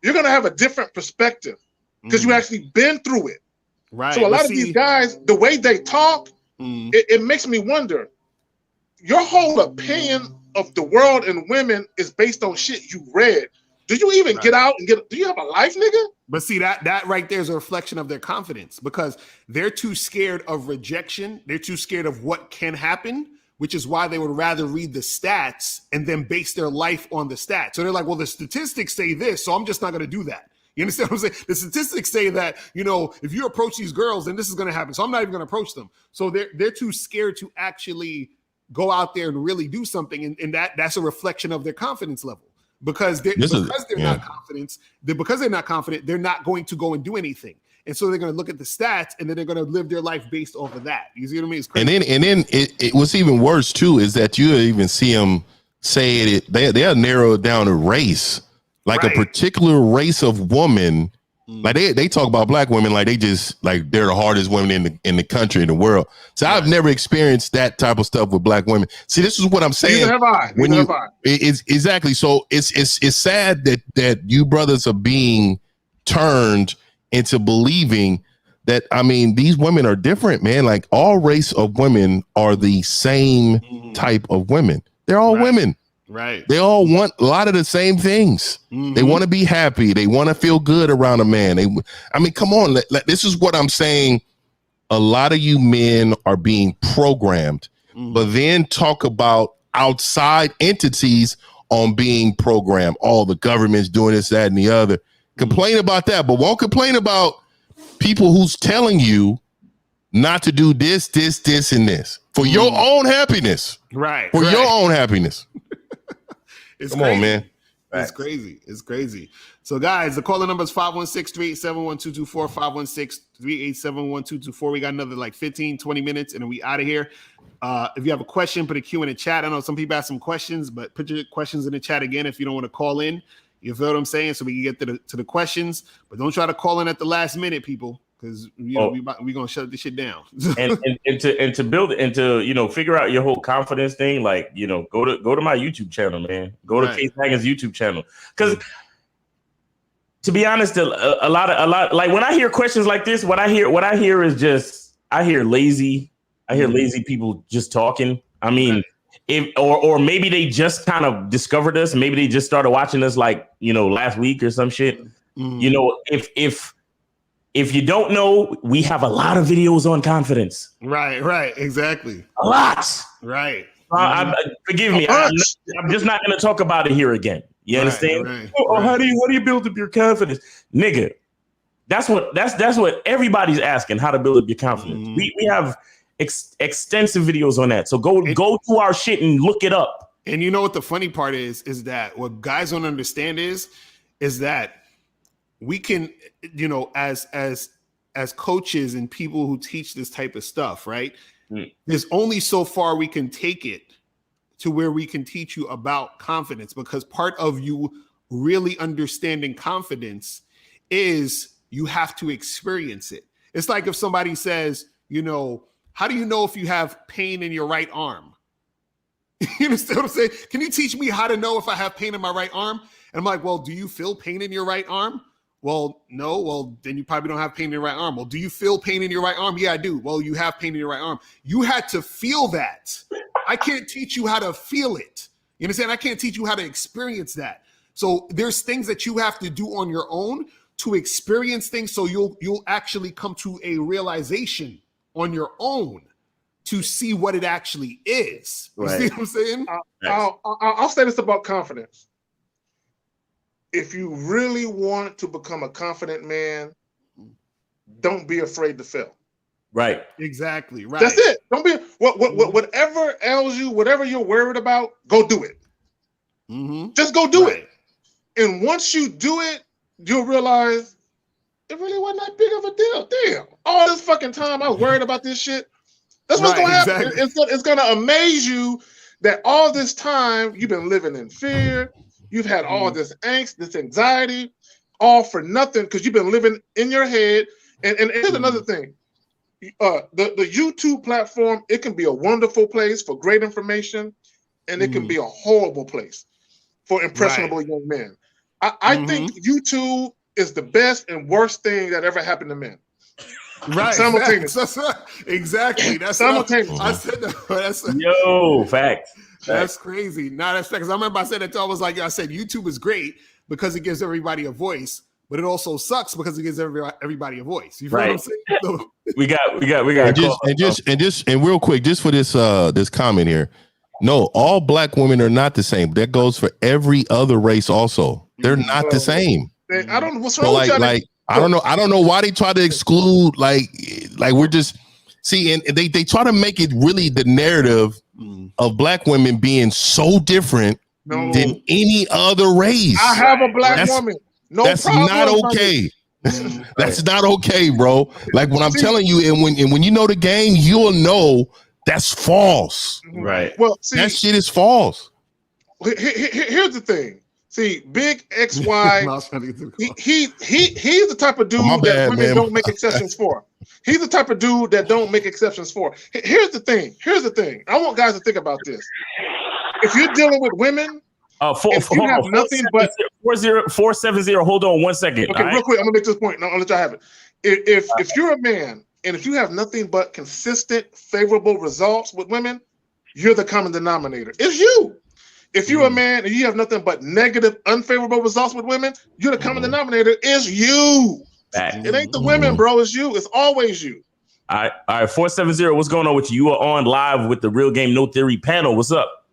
you're gonna have a different perspective because you actually been through it. Right. So a lot of these guys, the way they talk, it makes me wonder. Your whole opinion of the world and women is based on shit you read. Do you even get out and do you have a life, nigga? But see, that right there is a reflection of their confidence, because they're too scared of rejection. They're too scared of what can happen, which is why they would rather read the stats and then base their life on the stats. So they're like, well, the statistics say this, so I'm just not going to do that. You understand what I'm saying? The statistics say that, you know, if you approach these girls, then this is going to happen. So I'm not even going to approach them. So they're too scared to actually go out there and really do something. And that's a reflection of their confidence level. Because they're not confident, they're not going to go and do anything. And so they're going to look at the stats, and then they're going to live their life based off of that. You see what I mean? It's crazy. And then it what's even worse too is that you even see them say it. They'll narrow it down to race, like a particular race of woman. Like they talk about black women like they just like they're the hardest women in the country, in the world. So I've never experienced that type of stuff with black women. See, this is what I'm saying. Neither have I. It's exactly. So it's sad that you brothers are being turned into believing that, I mean, these women are different, man. Like all race of women are the same type of women. They're all women. Right. They all want a lot of the same things. They want to be happy. They want to feel good around a man. I mean, come on. This is what I'm saying. A lot of you men are being programmed, but then talk about outside entities on being programmed. All the government's doing this, that, and the other. Complain about that, but won't complain about people who's telling you not to do this, and this for your own happiness. Right. For your own happiness. It's Come crazy. on, man. It's crazy. It's crazy. So, guys, the caller number is 516-387-1224, 516-387-1224. We got another like 15, 20 minutes, and then we out of here. If you have a question, put a Q in the chat. I know some people have some questions, but put your questions in the chat again if you don't want to call in. You feel what I'm saying? So we can get to the questions, but don't try to call in at the last minute, people, because we're gonna shut this shit down. and to build and to figure out your whole confidence thing, like go to my YouTube channel, man. Go to Case Hagen's YouTube channel, because to be honest, a lot like when I hear questions like this, what I hear is just lazy. I hear lazy people just talking. I mean. Or maybe they just kind of discovered us. Maybe they just started watching us like, last week or some shit. If you don't know, we have a lot of videos on confidence. Right. Exactly. A lot. Right. Forgive me. I'm just not going to talk about it here again. You understand? Right. How do you build up your confidence? Nigga, that's what everybody's asking, how to build up your confidence. We have extensive videos on that, so go to our shit and look it up. And you know what the funny part is that what guys don't understand is that we can, as coaches and people who teach this type of stuff, right? There's only so far we can take it to where we can teach you about confidence, because part of you really understanding confidence is you have to experience it. It's like if somebody says, how do you know if you have pain in your right arm? You understand what I'm saying? Can you teach me how to know if I have pain in my right arm? And I'm like, well, do you feel pain in your right arm? Well, no. Well, then you probably don't have pain in your right arm. Well, do you feel pain in your right arm? Yeah, I do. Well, you have pain in your right arm. You had to feel that. I can't teach you how to feel it. You understand? I can't teach you how to experience that. So there's things that you have to do on your own to experience things, so you'll actually come to a realization on your own to see what it actually is. You see what I'm saying? I'll say this about confidence. If you really want to become a confident man, don't be afraid to fail. Right. Exactly. Right. That's it. Don't be whatever ails you, whatever you're worried about, go do it. Just go do it. And once you do it, you'll realize it really wasn't that big of a deal. Damn. All this fucking time I was worried about this shit. That's what's going to happen. Exactly. It's going to amaze you that all this time you've been living in fear. You've had all this angst, this anxiety, all for nothing because you've been living in your head. And here's another thing. The YouTube platform, it can be a wonderful place for great information, and it can be a horrible place for impressionable young men. I think YouTube is the best and worst thing that ever happened to men. Right. Simultaneously. Exactly. That's simultaneously. I said that. Yo, facts. That's crazy. No, that's because I remember I said that I was like, I said YouTube is great because it gives everybody a voice, but it also sucks because it gives everybody a voice. You feel what I'm saying? So, we got. And real quick, just for this comment here. No, all black women are not the same. That goes for every other race also. They're not the same. I don't know what's wrong with I don't know why they try to exclude like we're just and they try to make it really the narrative of black women being so different than any other race. I have a black woman. That's not okay. That's not okay, bro. Like when I'm telling you, and when you know the game, you'll know that's false. Right. Well, that shit is false. Here's the thing. See, Big XY, he's the type of dude that women don't make exceptions for. He's the type of dude that don't make exceptions for. Here's the thing. I want guys to think about this. If you're dealing with women, if you have nothing but 470. Hold on 1 second. Okay, real quick. I'm gonna make this point. I'll let y'all have it. If you're a man and if you have nothing but consistent, favorable results with women, you're the common denominator. It's you. If you're a man and you have nothing but negative, unfavorable results with women, you're the common denominator. It's you. It ain't the women, bro. It's you. It's always you. All right. 470. What's going on with you? You are on live with the Real Game No Theory panel. What's up?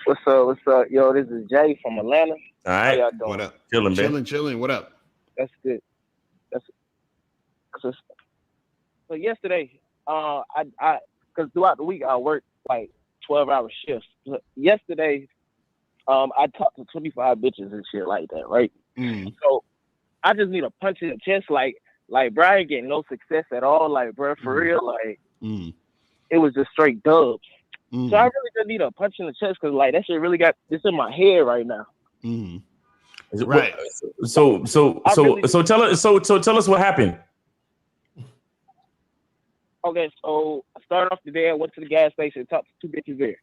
What's up? What's up? Yo, this is Jay from Atlanta. All right. How y'all doing? What up? Chilling, man. Chilling. What up? That's good. So yesterday, because throughout the week I work like 12-hour shifts. Yesterday, I talked to 25 bitches and shit like that, right? So I just need a punch in the chest, like bro, I ain't getting no success at all, like bro, for real, like it was just straight dubs. So I really just need a punch in the chest because like that shit really got this in my head right now. Right. So tell us what happened. Okay, so I started off the day. I went to the gas station, talked to 2 bitches there.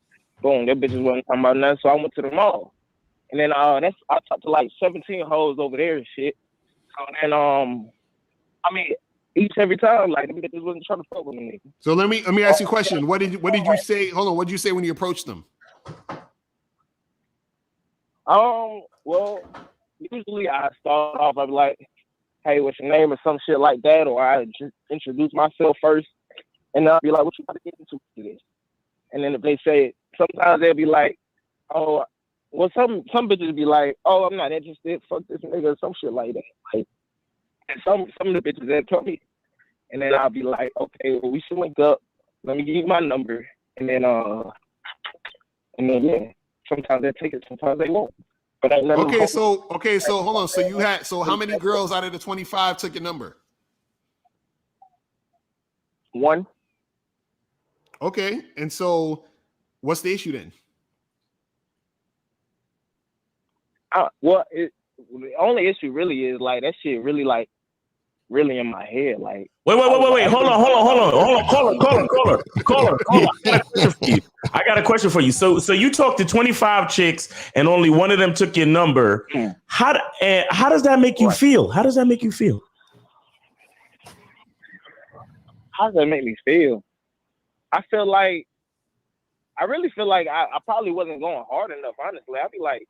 Boom, them bitches wasn't talking about nothing, so I went to the mall. And then I talked to like 17 hoes over there and shit. So then I mean, every time like them bitches wasn't trying to fuck with me. So let me ask you a question. What did you say? Hold on. What did you say when you approached them? Well, usually I start off, I'd be like, hey, what's your name or some shit like that, or I just introduce myself first, and I'll be like, what you about to get into this? And then if they say, sometimes they'll be like, oh, well, some bitches be like, oh, I'm not interested, fuck this nigga, or some shit like that. Like, and some of the bitches that tell me, and then I'll be like, okay, well, we should link up. Let me give you my number, and then yeah, sometimes they take it, sometimes they won't. But okay, so hold on. So how many girls out of the 25 took your number? 1. Okay, and so what's the issue then? The only issue really is like that shit really like really in my head. Like wait. Hold on. Caller. I got a question for you. So you talked to 25 chicks and only one of them took your number. How does that make you feel? How does that make you feel? How does that make me feel? I really feel like I probably wasn't going hard enough, honestly. I'd be like,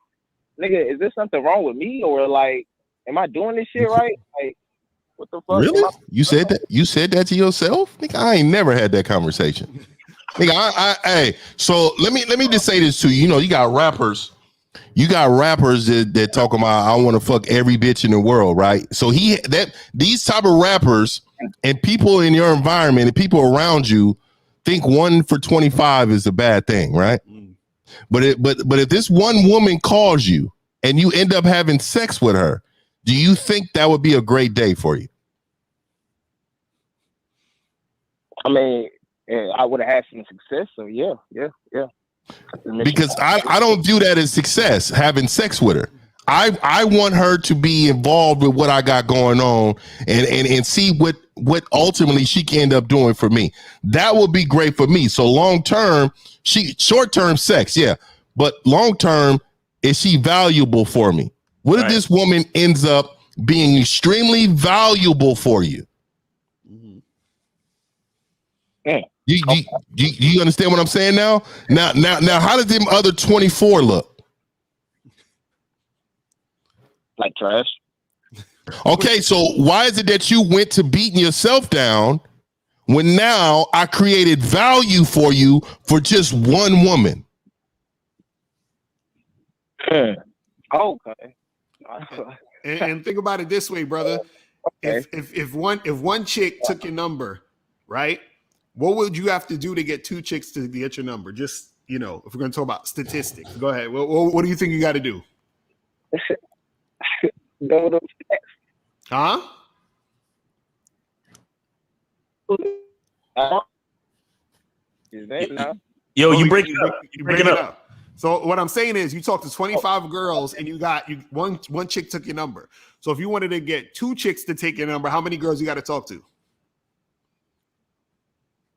nigga, is there something wrong with me? Or like, am I doing this shit right? Like, what the fuck? Really? You said that? You said that to yourself? Nigga, I ain't never had that conversation. Nigga, hey, so let me just say this to you. You know, you got rappers that talk about I want to fuck every bitch in the world, right? So these type of rappers and people in your environment and people around you think 1 for 25 is a bad thing, right? But if this one woman calls you and you end up having sex with her, do you think that would be a great day for you? I mean, I would have had some success, so yeah. Because I don't view that as success, having sex with her. I want her to be involved with what I got going on and see what ultimately she can end up doing for me. That would be great for me. So long term, short term sex, yeah. But long term, is she valuable for me? What if this woman ends up being extremely valuable for you? You understand what I'm saying now? Now, how does them other 24 look? Like trash. Okay, so why is it that you went to beating yourself down when now I created value for you for just one woman? Okay. And think about it this way, brother. Okay. If one chick took your number, right? What would you have to do to get 2 chicks to get your number? Just, you know, if we're going to talk about statistics, go ahead. What do you think you got to do? Huh? Yo, you break it up. So what I'm saying is you talk to 25 girls and you one chick took your number. So if you wanted to get 2 chicks to take your number, how many girls you got to talk to?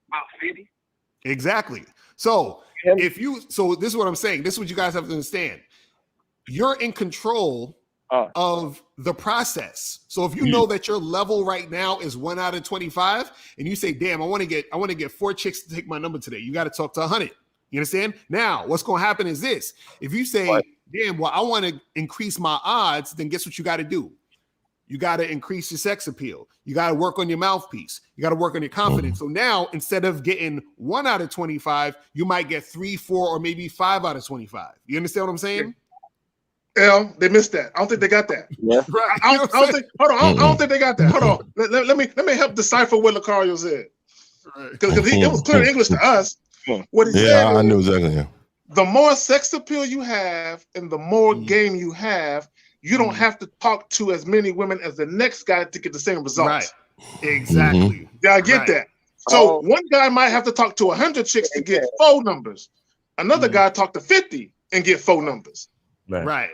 About 50. Exactly. So this is what I'm saying. This is what you guys have to understand. You're in control of the process. So if you know that your level right now is 1 out of 25 and you say, damn, I want to get 4 chicks to take my number today. You got to talk to 100. You understand? Now, what's going to happen is this. If you say, damn, well, I want to increase my odds, then guess what you got to do? you got to increase your sex appeal. You got to work on your mouthpiece. You got to work on your confidence. So now, instead of getting 1 out of 25, you might get 3, 4, or maybe 5 out of 25. You understand what I'm saying? Yeah, they missed that. I don't think they got that. Yeah. Right. I don't think. Hold on. I don't think they got that. Hold on. Let me help decipher what Lucario said. Because it was clear English to us. What he said. I knew exactly. Yeah. The more sex appeal you have, and the more game you have, you don't have to talk to as many women as the next guy to get the same results. Right. Exactly. Yeah, I get that. So one guy might have to talk to 100 chicks to get 4 numbers. Another guy talk to 50 and get 4 numbers. Right.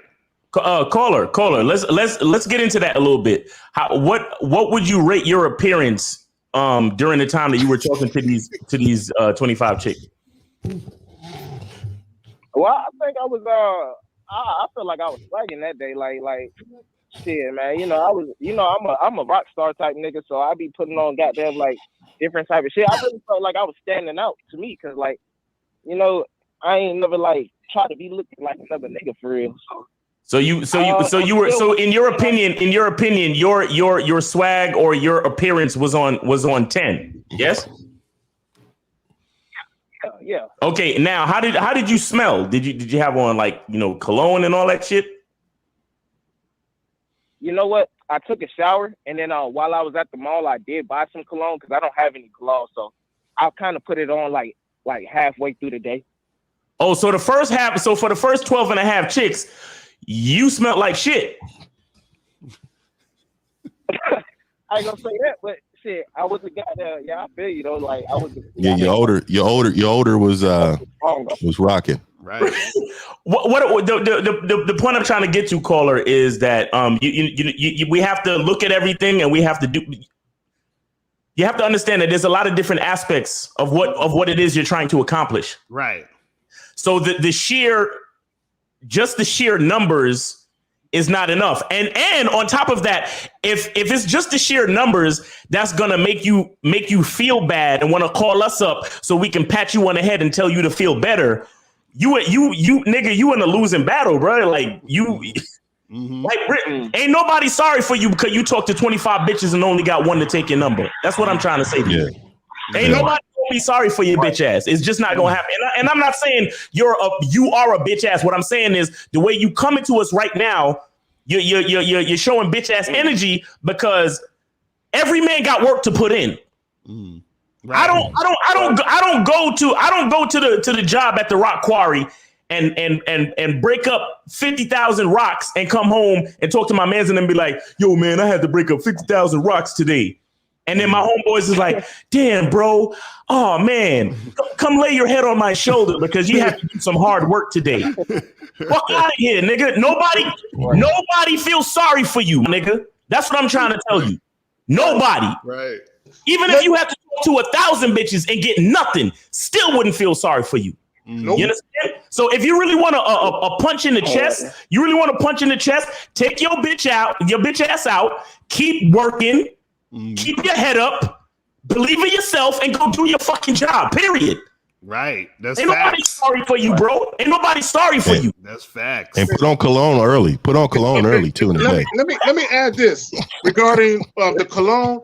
Caller. Let's get into that a little bit. What would you rate your appearance during the time that you were talking to these 25 chicks? Well, I think I was I feel like I was swagging that day, like shit, man. I'm a rock star type nigga, so I be putting on goddamn like different type of shit. I really felt like I was standing out to me, cause like, I ain't never like try to be looking like another nigga for real. So in your opinion, your swag or your appearance was on 10. Yes. Yeah. Okay. Now, how did you smell? Did you have on like cologne and all that shit? You know what? I took a shower, and then while I was at the mall, I did buy some cologne because I don't have any cologne, so I kind of put it on like halfway through the day. Oh, so for the first 12 and a half chicks, you smelled like shit. I ain't gonna say that, but shit, I was the guy that, I feel you though. Like I was. Your older was rocking. Right. What the point I'm trying to get to, caller, is that we have to look at everything, and we have to do. You have to understand that there's a lot of different aspects of what it is you're trying to accomplish. Right. So the sheer numbers is not enough. And on top of that, if it's just the sheer numbers, that's gonna make you feel bad and want to call us up so we can pat you on the head and tell you to feel better. You nigga, you in a losing battle, bro. Like like ain't nobody sorry for you because you talked to 25 bitches and only got 1 to take your number. That's what I'm trying to say to you. Ain't nobody gonna be sorry for your bitch ass. It's just not gonna happen. And I'm not saying you are a bitch ass. What I'm saying is the way you coming to us right now, you're showing bitch ass energy because every man got work to put in. Right. I don't go to the job at the rock quarry and break up 50,000 rocks and come home and talk to my mans and then be like, yo man, I had to break up 50,000 rocks today. And then my homeboys is like, damn, bro. Oh man, come lay your head on my shoulder because you have to do some hard work today. Fuck out of here, nigga. Nobody feels sorry for you, nigga. That's what I'm trying to tell you. Nobody. Right. Even if you have to talk to 1,000 bitches and get nothing, still wouldn't feel sorry for you. Nope. You understand? So if you really want a punch in the chest, take your bitch ass out, keep working, keep your head up, believe in yourself, and go do your fucking job. Period. Right. That's Ain't nobody sorry for you, bro. Ain't nobody sorry for you. That's facts. And put on cologne early. Put on cologne early too in the day. Let me add this regarding the cologne.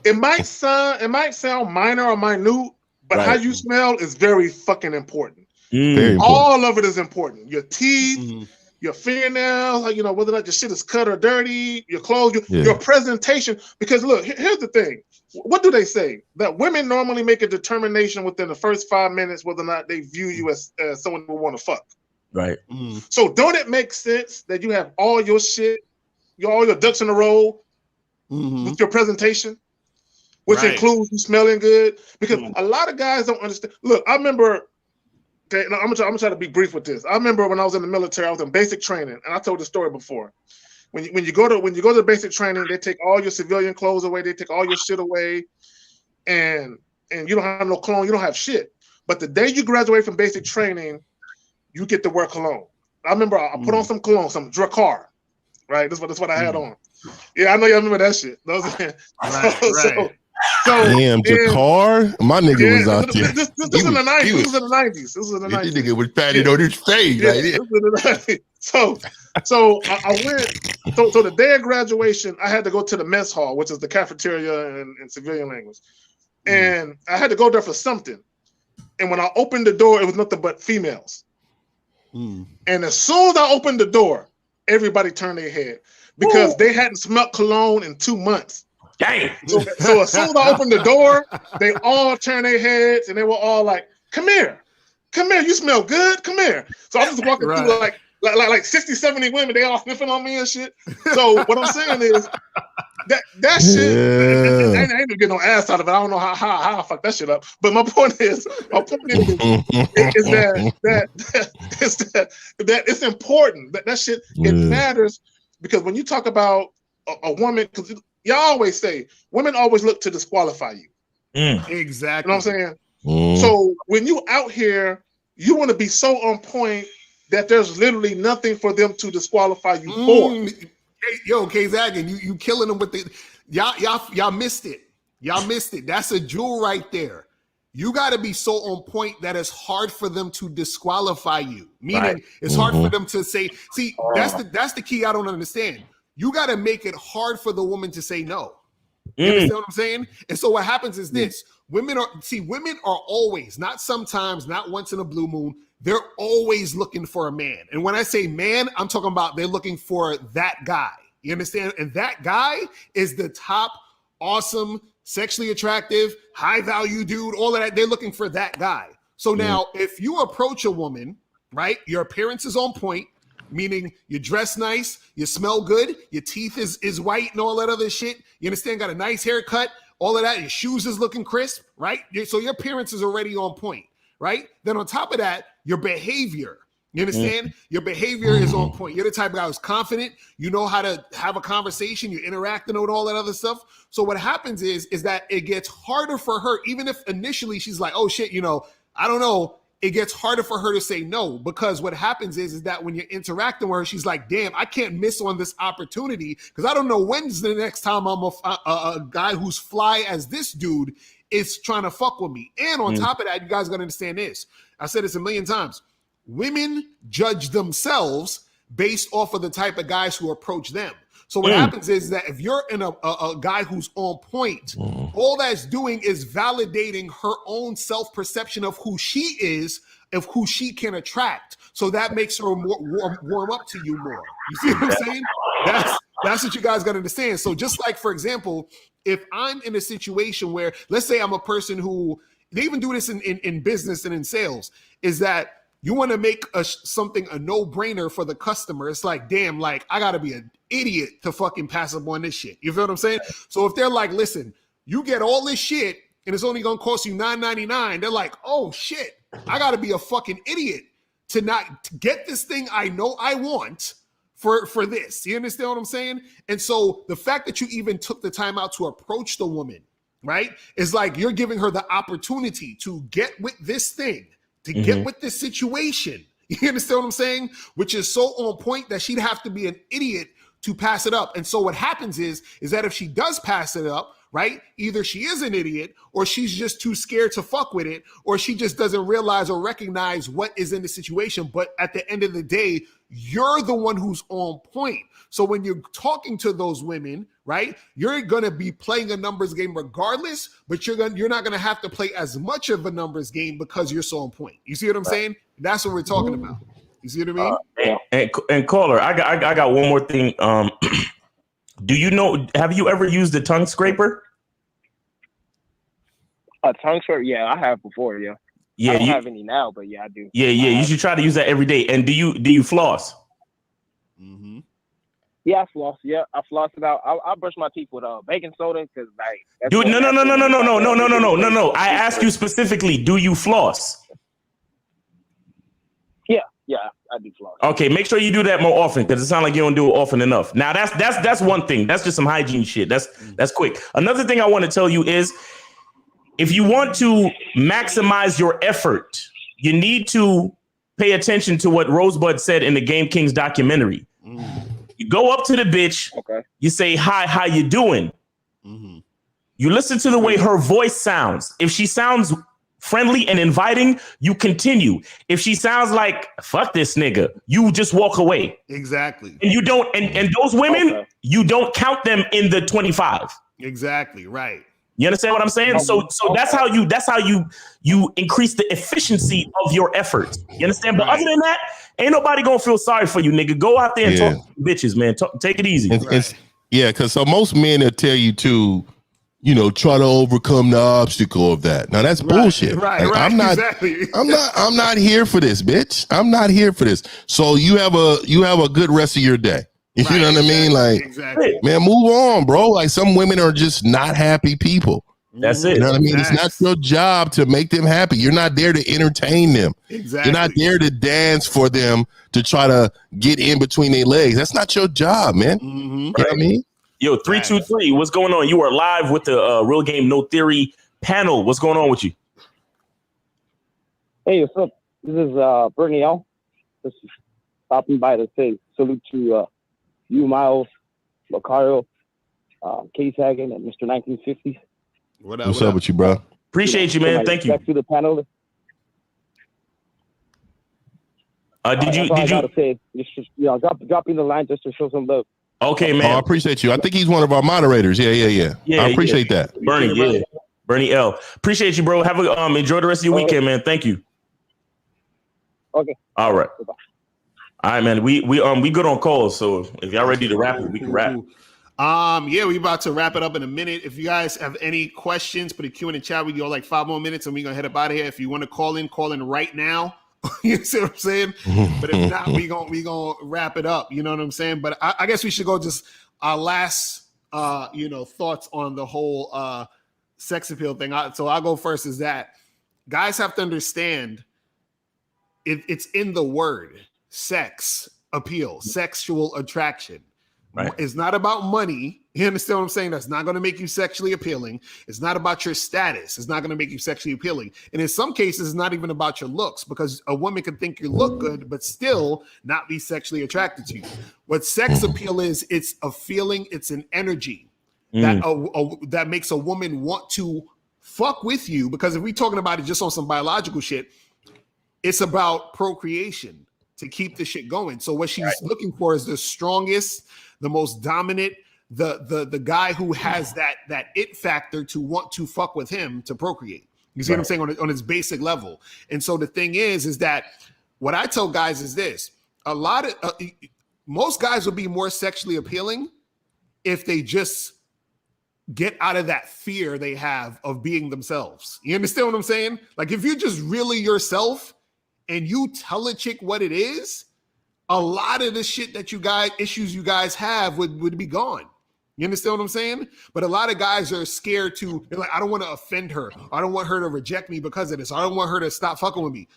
It might sound minor or minute, but how you smell is very fucking important. Very important. All of it is important. Your teeth, your fingernails, whether or not your shit is cut or dirty, your clothes, your presentation. Because look, here's the thing. What do they say? That women normally make a determination within the first 5 minutes whether or not they view you as someone who want to fuck. Right. So don't it make sense that you have all your shit, all your ducks in a row with your presentation? Which includes you smelling good, because a lot of guys don't understand. Look, I remember. Okay, I'm gonna try to be brief with this. I remember when I was in the military, I was in basic training, and I told the story before. When you go to basic training, they take all your civilian clothes away, they take all your shit away, and you don't have no cologne, you don't have shit. But the day you graduate from basic training, you get to wear cologne. I remember I put on some cologne, some Dracar, right? That's what I had on. Yeah, I know y'all remember that shit. So damn, Jakar, my nigga was out there. This is in the 90s. This is in the 90s. This is in the 90s. This nigga was patted on his face. Yeah, Like, this is in the 90s. So I went. So the day of graduation, I had to go to the mess hall, which is the cafeteria in civilian language, and I had to go there for something. And when I opened the door, it was nothing but females. And as soon as I opened the door, everybody turned their head because they hadn't smelled cologne in 2 months. Dang. So as soon as I opened the door, they all turned their heads and they were all like, come here, you smell good, come here. So I'm just walking through like 60, 70 women, they all sniffing on me and shit. So what I'm saying is that shit, I ain't gonna get no ass out of it. I don't know how I fuck that shit up. But my point is that it's important. That shit, it matters, because when you talk about a woman, because y'all always say women always look to disqualify you. Exactly. You know what I'm saying? So when you out here, you want to be so on point that there's literally nothing for them to disqualify you for. Hey, yo, K-Zaggin, you killing them with the y'all missed it. Y'all missed it. That's a jewel right there. You got to be so on point that it's hard for them to disqualify you. Meaning it's hard for them to say, see, that's the key I don't understand. You got to make it hard for the woman to say no. You understand what I'm saying? And so what happens is this. Women are always, not sometimes, not once in a blue moon, they're always looking for a man. And when I say man, I'm talking about they're looking for that guy. You understand? And that guy is the top, awesome, sexually attractive, high value dude, all of that. They're looking for that guy. So now if you approach a woman, right, your appearance is on point, meaning you dress nice, you smell good, your teeth is white and all that other shit. You understand? Got a nice haircut, all of that. Your shoes is looking crisp, right? So your appearance is already on point, right? Then on top of that, your behavior, you understand? Your behavior is on point. You're the type of guy who's confident. You know how to have a conversation. You're interacting with all that other stuff. So what happens is that it gets harder for her, even if initially she's like, oh shit, I don't know. It gets harder for her to say no, because what happens is that when you're interacting with her, she's like, damn, I can't miss on this opportunity, because I don't know when's the next time I'm a guy who's fly as this dude is trying to fuck with me. And on top of that, you guys got to understand this. I said this a million times. Women judge themselves based off of the type of guys who approach them. So what happens is that if you're in a guy who's on point, all that's doing is validating her own self-perception of who she is, of who she can attract. So that makes her warm up to you more. You see what I'm saying? That's what you guys got to understand. So just like, for example, if I'm in a situation where, let's say I'm a person who, they even do this in business and in sales, is that you want to make something a no-brainer for the customer. It's like, damn, like I got to be an idiot to fucking pass up on this shit. You feel what I'm saying? So if they're like, listen, you get all this shit and it's only going to cost you $9.99, they're like, oh shit, I got to be a fucking idiot to get this thing I know I want for this. You understand what I'm saying? And so the fact that you even took the time out to approach the woman, right, is like you're giving her the opportunity to get with this thing, to get with this situation. You understand what I'm saying? Which is so on point that she'd have to be an idiot to pass it up. And so what happens is that if she does pass it up, right, either she is an idiot or she's just too scared to fuck with it, or she just doesn't realize or recognize what is in the situation. But at the end of the day, you're the one who's on point. So when you're talking to those women, right, you're going to be playing a numbers game regardless, but you're not going to have to play as much of a numbers game because you're so on point. You see what I'm saying? That's what we're talking about. You see what I mean? And caller, I got one more thing. Do you know, have you ever used a tongue scraper? A tongue scraper? Yeah, I have before, yeah. Yeah, I don't have any now, but yeah, I do. Yeah, you should try to use that every day. And do you floss? Yeah, I floss. Yeah, I floss it out. I brush my teeth with baking soda because like. Dude, no. I asked you specifically, do you floss? Yeah, I do floss. Okay, make sure you do that more often because it sounds like you don't do it often enough. Now that's one thing. That's just some hygiene shit. That's quick. Another thing I want to tell you is, if you want to maximize your effort, you need to pay attention to what Rosebud said in the Game Kings documentary. You go up to the bitch, you say, hi, how you doing? You listen to the way her voice sounds. If she sounds friendly and inviting, you continue. If she sounds like fuck this nigga, you just walk away. Exactly. And you don't. And those women, you don't count them in the 25. Exactly. Right. You understand what I'm saying? So that's how you increase the efficiency of your efforts. You understand? But other than that, ain't nobody gonna feel sorry for you, nigga. Go out there and talk to bitches, man. Take it easy. Yeah, because so most men will tell you to, try to overcome the obstacle of that. Now that's bullshit. Right. I'm not. Exactly. I'm not here for this, bitch. I'm not here for this. So you have a good rest of your day. You know what I mean? Like, man, move on, bro. Like some women are just not happy people. That's it. You know what I mean? It's not your job to make them happy. You're not there to entertain them. Exactly. You're not there to dance for them, to try to get in between their legs. That's not your job, man. You know what I mean? Yo, 323, what's going on? You are live with the Real Game No Theory panel. What's going on with you? Hey, what's up? This is Bernie L. Just stopping by to say salute to you, Miles, Macario, Case Hagen, and Mr. 1950s. What's up with you, bro? Appreciate you, man. Thank you. Back to the panel. Did you say, dropping the line just to show some love. Okay, man. I appreciate you. I think he's one of our moderators. Yeah. I appreciate that. Bernie L. Appreciate you, bro. Have a enjoy the rest of your weekend, man. Thank you. Okay. All right. Bye-bye. All right, man. We good on calls, so if y'all ready to wrap it, we can wrap. We about to wrap it up in a minute. If you guys have any questions, put a Q in the chat. We go like 5 more minutes and we're gonna head up out of here. If you want to call in right now. You see what I'm saying? But if not, we gonna wrap it up. You know what I'm saying? But I guess we should go just our last thoughts on the whole sex appeal thing. So I'll go first. Is that guys have to understand it's in the word sex appeal, sexual attraction. Right. It's not about money. You understand what I'm saying? That's not going to make you sexually appealing. It's not about your status. It's not going to make you sexually appealing. And in some cases, it's not even about your looks, because a woman can think you look good, but still not be sexually attracted to you. What sex appeal is, it's a feeling, it's an energy that makes a woman want to fuck with you. Because if we're talking about it just on some biological shit, it's about procreation to keep the shit going. So what she's looking for is the strongest, the most dominant, the guy who has that it factor to want to fuck with him to procreate. You see what I'm saying on its basic level. And so the thing is that what I tell guys is this: most guys will be more sexually appealing if they just get out of that fear they have of being themselves. You understand what I'm saying? Like if you're just really yourself and you tell a chick what it is, a lot of the shit that issues you guys have would be gone. You understand what I'm saying? But a lot of guys are scared they're like, I don't want to offend her. I don't want her to reject me because of this. I don't want her to stop fucking with me.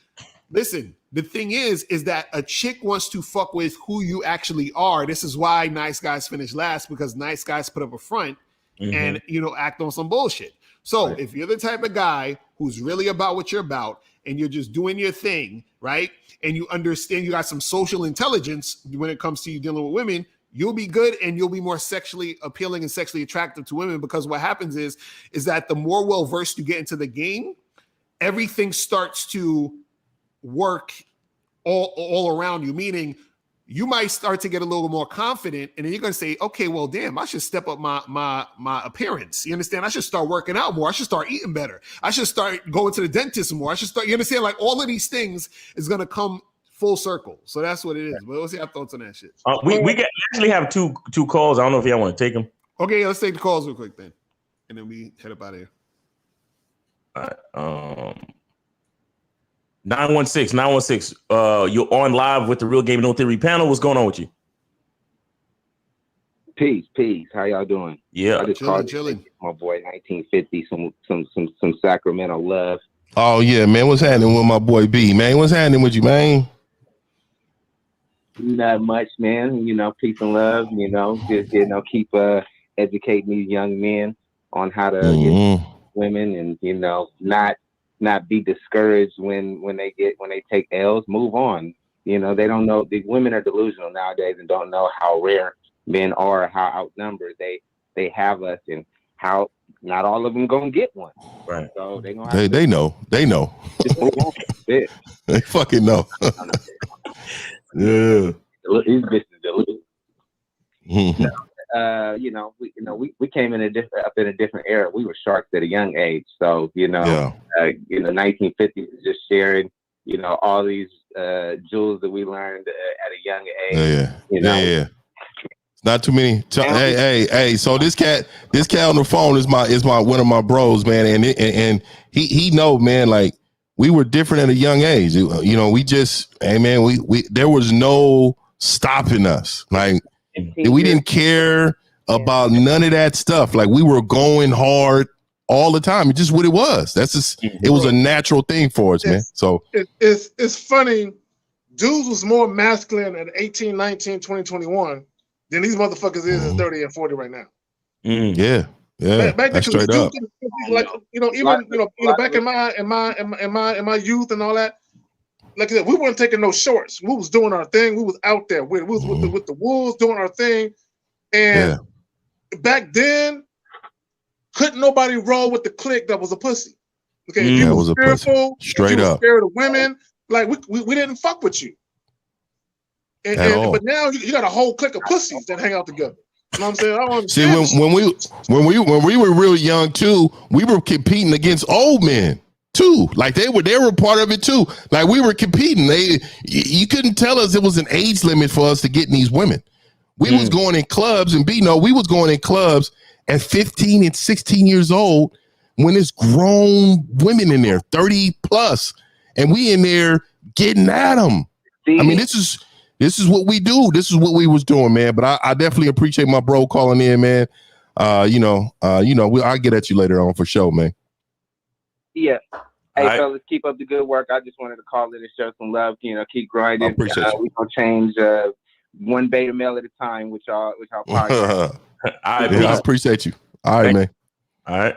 Listen, the thing is that a chick wants to fuck with who you actually are. This is why nice guys finish last, because nice guys put up a front and, act on some bullshit. So if you're the type of guy who's really about what you're about and you're just doing your thing, right? And you understand you got some social intelligence when it comes to you dealing with women, you'll be good and you'll be more sexually appealing and sexually attractive to women, because what happens is that the more well-versed you get into the game, everything starts to work all around you, meaning you might start to get a little more confident, and then you're going to say, okay, well, damn, I should step up my appearance. You understand? I should start working out more. I should start eating better. I should start going to the dentist more. I should start, you understand? Like all of these things is going to come full circle. So that's what it is. But let's see our thoughts on that shit. We actually have two calls. I don't know if y'all want to take them. Okay, let's take the calls real quick then. And then we head up out of here. All right. 916. You're on live with the Real Game No Theory panel. What's going on with you? Peace. How y'all doing? Yeah, I just chilling. My boy 1950, some Sacramento love. Oh yeah, man. What's happening with my boy B, man? What's happening with you, man? Not much, man. Peace and love. Just keep educating these young men on how to get women, and not be discouraged when they take L's. Move on. They don't know. The women are delusional nowadays and don't know how rare men are, how outnumbered they have us, and how not all of them gonna get one. Right. So they gonna have They know. They know. Yeah. They fucking know. Yeah. These bitches delusional. Mhm. We came in up in a different era. We were sharks at a young age. So, in the 1950s, just sharing, all these jewels that we learned at a young age. Yeah. Not too many. Hey. So this cat on the phone is my one of my bros, man, and he know, man, like we were different at a young age. We just, hey, man, we there was no stopping us. Like we didn't care about none of that stuff. Like we were going hard all the time. It's just what it was. That's just it was a natural thing for us, man. So it's funny. Dudes was more masculine at 18, 19, 20, 21 than these motherfuckers is at 30 and 40 right now. Yeah. Back then, straight up. like back in my youth and all that. Like I said, we weren't taking no shorts. We was doing our thing. We was out there. We was with the wolves doing our thing. And back then, couldn't nobody roll with the clique that was a pussy. Okay, if you was fearful, straight if you up, was scared of women, like we didn't fuck with you. But now you got a whole clique of pussies that hang out together. You know what I'm saying? I don't understand. See, when we were real young too, we were competing against old men too. Like they were part of it too. Like we were competing. You couldn't tell us it was an age limit for us to get these women. We was going in clubs and we was going in clubs at 15 and 16 years old when there's grown women in there, 30 plus, and we in there getting at them. I mean, this is what we do. This is what we was doing, man. But I definitely appreciate my bro calling in, man. I'll get at you later on for sure, man. Yeah. Hey, fellas, keep up the good work. I just wanted to call in and show some love. Keep grinding. I appreciate you. We're gonna change one beta male at a time with y'all podcast. I appreciate you. All right, man. All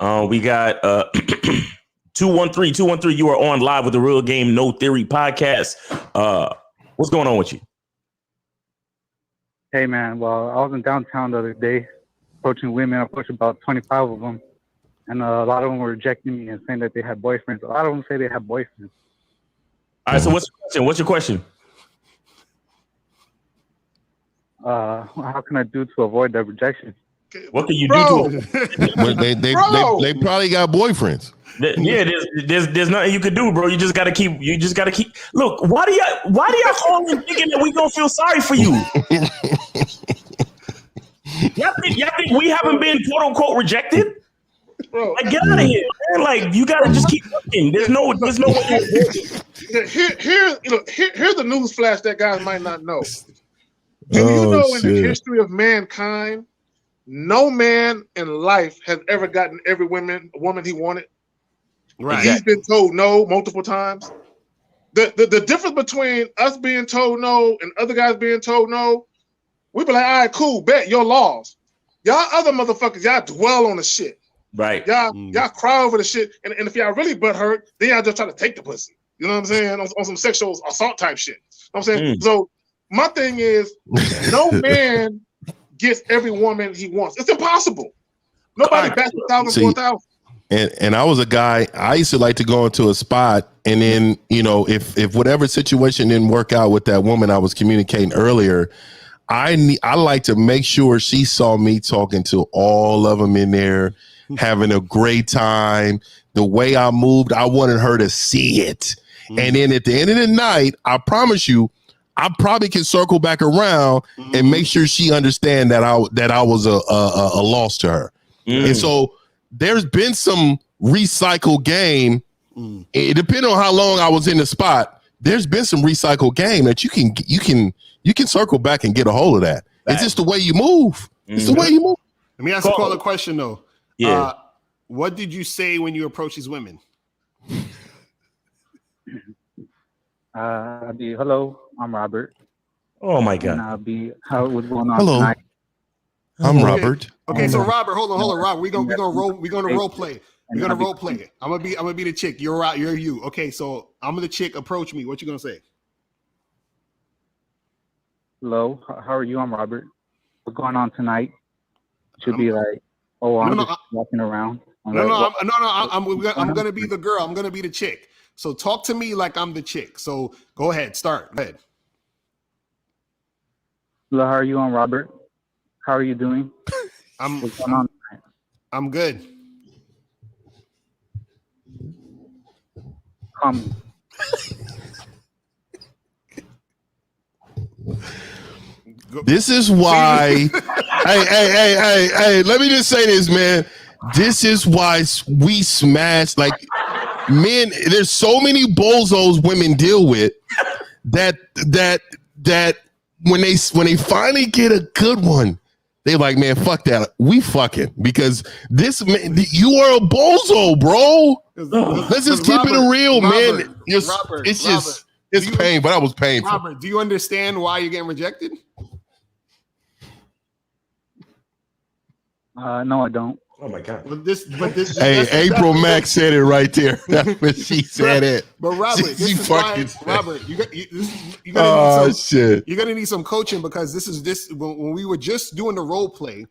right. We got 213. You are on live with the Real Game No Theory podcast. What's going on with you? Hey, man. Well, I was in downtown the other day approaching women. I approached about 25 of them. And a lot of them were rejecting me and saying that they had boyfriends. A lot of them say they have boyfriends. All right. So what's your question? How can I do to avoid that rejection? What can you do to they probably got boyfriends. Yeah, there's nothing you can do, bro. You just gotta keep. Look, why do y'all call in thinking that we gonna feel sorry for you? y'all think we haven't been quote unquote rejected? Bro, like get out of here, man. Like you gotta just keep looking. There's no way. Here's the news flash that guys might not know. Do you know in the history of mankind, no man in life has ever gotten every woman he wanted? Right. He's been told no multiple times. The difference between us being told no and other guys being told no, we be like, all right, cool, bet your laws. Y'all other motherfuckers, y'all dwell on the shit. Right. Y'all cry over the shit. And if y'all really butthurt, then y'all just try to take the pussy. You know what I'm saying? On some sexual assault type shit. You know what I'm saying? So my thing is, no man gets every woman he wants. It's impossible. Nobody bats 1,000 for 1,000. And I was a guy, I used to like to go into a spot and then, if whatever situation didn't work out with that woman I was communicating earlier, I like to make sure she saw me talking to all of them in there, having a great time. The way I moved, I wanted her to see it. And then at the end of the night, I promise you, I probably can circle back around and make sure she understand that I was a loss to her. And so there's been some recycled game. It depending on how long I was in the spot. There's been some recycled game that you can circle back and get a hold of that. It's just the way you move. It's the way you move. Let me ask a caller question though. Yeah. What did you say when you approach these women? I'll be, hello, I'm Robert. Oh my God. And I'll be, what's going on Hello. tonight? I'm Robert. Okay, so Robert, hold on, Robert. We're gonna role play. We're gonna role play it. I'm gonna be the chick. You're out. You're you. Okay, so I'm the chick. Approach me. What you gonna say? Hello, how are you? I'm Robert. What's going on tonight? Should be like, Oh, I'm No, just walking around. I'm gonna be the girl. I'm gonna be the chick. So talk to me like I'm the chick. So go ahead, start. Go ahead. Hello, how are you on, Robert? How are you doing? What's going on? I'm good. Call me. This is why. hey, let me just say this, man. This is why we smash like men. There's so many bozos women deal with that when they finally get a good one, they're like, man, fuck that. We fucking because this man, you are a bozo, bro. Let's just keep it real, man. It's pain, but I was painful. Robert, do you understand why you're getting rejected? No, I don't. Oh my God. But this hey, April Mack said it right there. That's what she said it. But Robert, this is why, Robert, you're gonna need some coaching because when we were just doing the role play,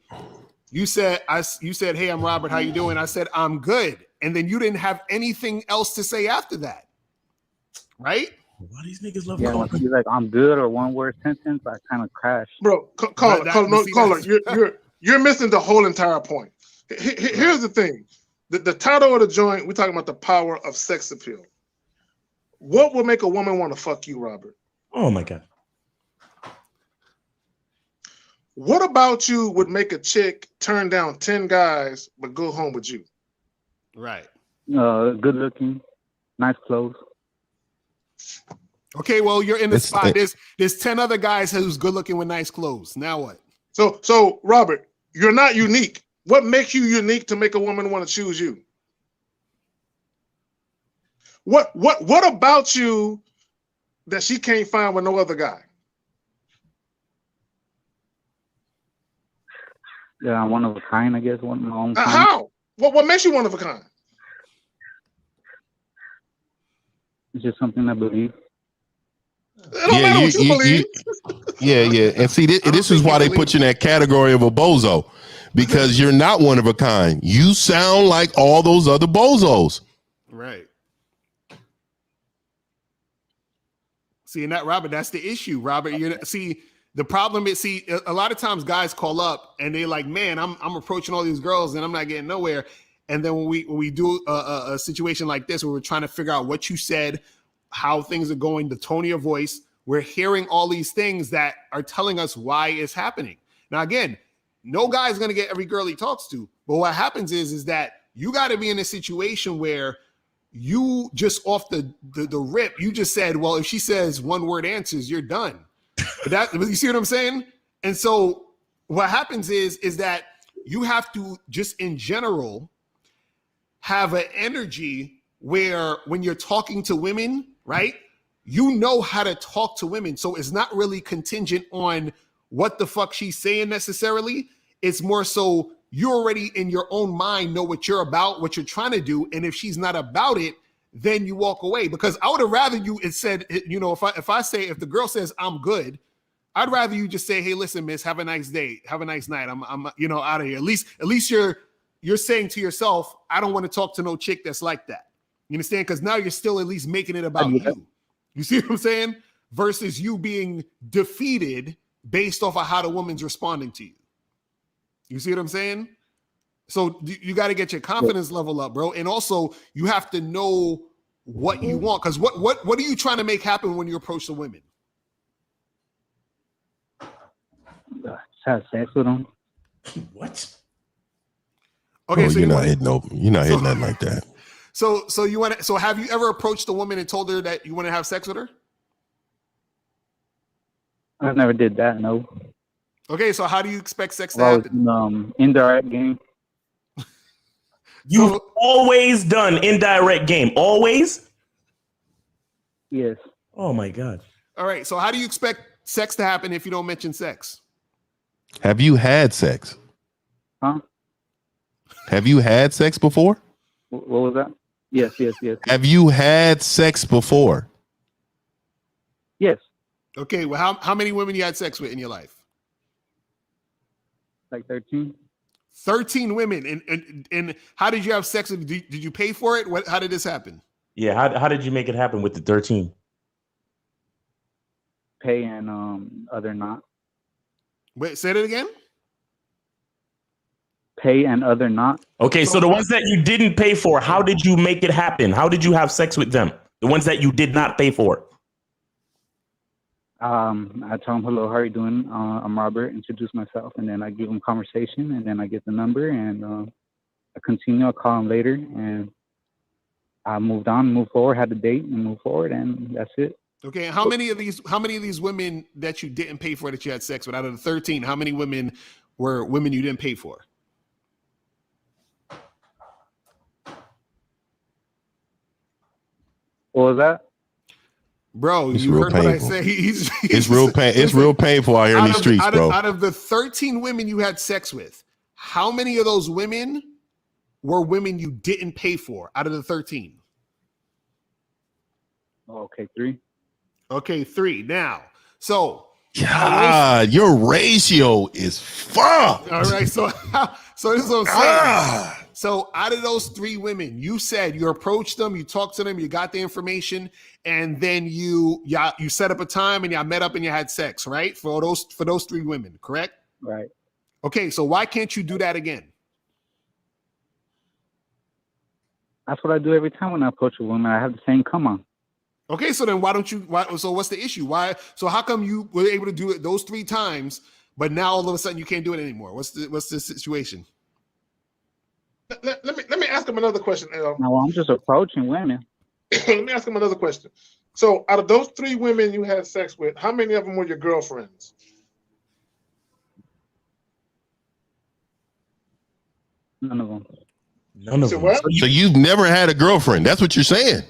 you said, hey, I'm Robert, how you doing? I said, I'm good. And then you didn't have anything else to say after that. Right? Why these niggas love when he's like, I'm good or one word sentence, I kind of crash. Bro, caller, you're missing the whole entire point. Here's the thing. The title of the joint, we're talking about the power of sex appeal. What would make a woman want to fuck you, Robert? Oh my God. What about you would make a chick turn down 10 guys but go home with you? Right. Good looking, nice clothes. Okay, well, you're in the spot. There's 10 other guys who's good looking with nice clothes. Now what? So Robert, you're not unique. What makes you unique to make a woman want to choose you? What about you that she can't find with no other guy? Yeah, I'm one of a kind, I guess. One of my own kind. How? What makes you one of a kind? It's just something I believe. Yeah. And see, this is why they put you in that category of a bozo, because you're not one of a kind. You sound like all those other bozos. Right. See, and that, Robert, that's the issue, Robert. The problem is, a lot of times guys call up and they're like, man, I'm approaching all these girls and I'm not getting nowhere. And then when we do a situation like this, where we're trying to figure out what you said, how things are going, the tone of your voice, we're hearing all these things that are telling us why it's happening. Now, again, no guy's going to get every girl he talks to. But what happens is that you got to be in a situation where you just off the rip, you just said, well, if she says one word answers, you're done. You see what I'm saying? And so what happens is that you have to just in general have an energy where when you're talking to women, right, you know how to talk to women. So it's not really contingent on what the fuck she's saying necessarily. It's more so you already in your own mind know what you're about, what you're trying to do. And if she's not about it, then you walk away. Because I would have rather you it said, you know, if the girl says I'm good, I'd rather you just say, hey, listen, miss, have a nice day. Have a nice night. I'm out of here. At least you're saying to yourself, I don't want to talk to no chick that's like that. You understand? Because now you're still at least making it about you. You see what I'm saying? Versus you being defeated based off of how the woman's responding to you. You see what I'm saying? So you got to get your confidence level up, bro. And also you have to know what you want. Because what are you trying to make happen when you approach the women? Have sex with them. What? Okay, so you're not hitting nothing like that. So have you ever approached a woman and told her that you want to have sex with her? I never did that, no. Okay, so how do you expect sex to happen? Indirect game. You've always done indirect game. Always? Yes. Oh my God. All right, so how do you expect sex to happen if you don't mention sex? Have you had sex? Huh? Have you had sex before? What was that? Yes. Have you had sex before? Yes. Okay, well, how many women you had sex with in your life? Like 13. 13 women. And how did you have sex with? Did you pay for it? How did this happen? Yeah, how did you make it happen with the 13? Pay and other not. Wait, say that again. Pay and other not. Okay, so the ones that you didn't pay for, how did you make it happen? How did you have sex with them? The ones that you did not pay for. I tell him, hello, how are you doing? I'm Robert, introduce myself, and then I give him conversation, and then I get the number, and I continue. I call him later, and I moved forward, had a date, and moved forward, and that's it. Okay, how many of these women that you didn't pay for that you had sex with out of the 13? How many women were women you didn't pay for? What was that? Bro, it's you heard painful. what I say. It's real pain. It's real painful out here in these streets, bro. Out of the 13 women you had sex with, how many of those women were women you didn't pay for out of the 13? Okay, 3. Okay, 3. Now, so God, your ratio is fucked. All right, so this is what I'm saying. So out of those 3 women, you said you approached them, you talked to them, you got the information, and then you set up a time and y'all met up and you had sex, right? For those 3 women, correct? Right. Okay, so why can't you do that again? That's what I do every time when I approach a woman. I have the same come on. Okay, so then so what's the issue? So how come you were able to do it those 3 times, but now all of a sudden you can't do it anymore? What's the situation? Let me ask him another question, L. No, I'm just approaching women. Let me ask him another question. So, out of those 3 women you had sex with, how many of them were your girlfriends? None of them. None of them. So you've never had a girlfriend? That's what you're saying?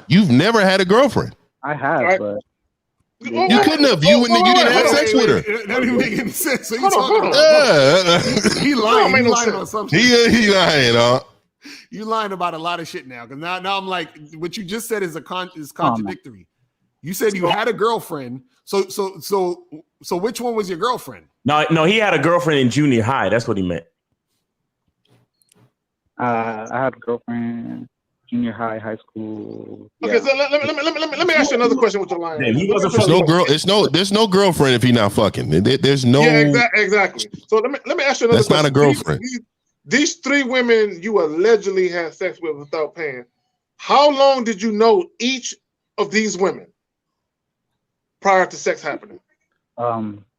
You've never had a girlfriend? I have, Right. but You couldn't have. You didn't have sex with her. That didn't make any sense. So you Hold on. talking He lying. make He no lying sense. on something. He lying, huh? You lying about a lot of shit now. Because now I'm like, what you just said is contradictory. You said you had a girlfriend. So which one was your girlfriend? No, he had a girlfriend in junior high. That's what he meant. I had a girlfriend, junior high, high school. Okay, Yeah. so let me ask you another question with your line. Yeah, he wasn't There's no girl. There's no girlfriend if he not fucking. There's no. Yeah, exactly. So let me ask you another That's question. not a girlfriend. These 3 women you allegedly had sex with without paying. How long did you know each of these women prior to sex happening?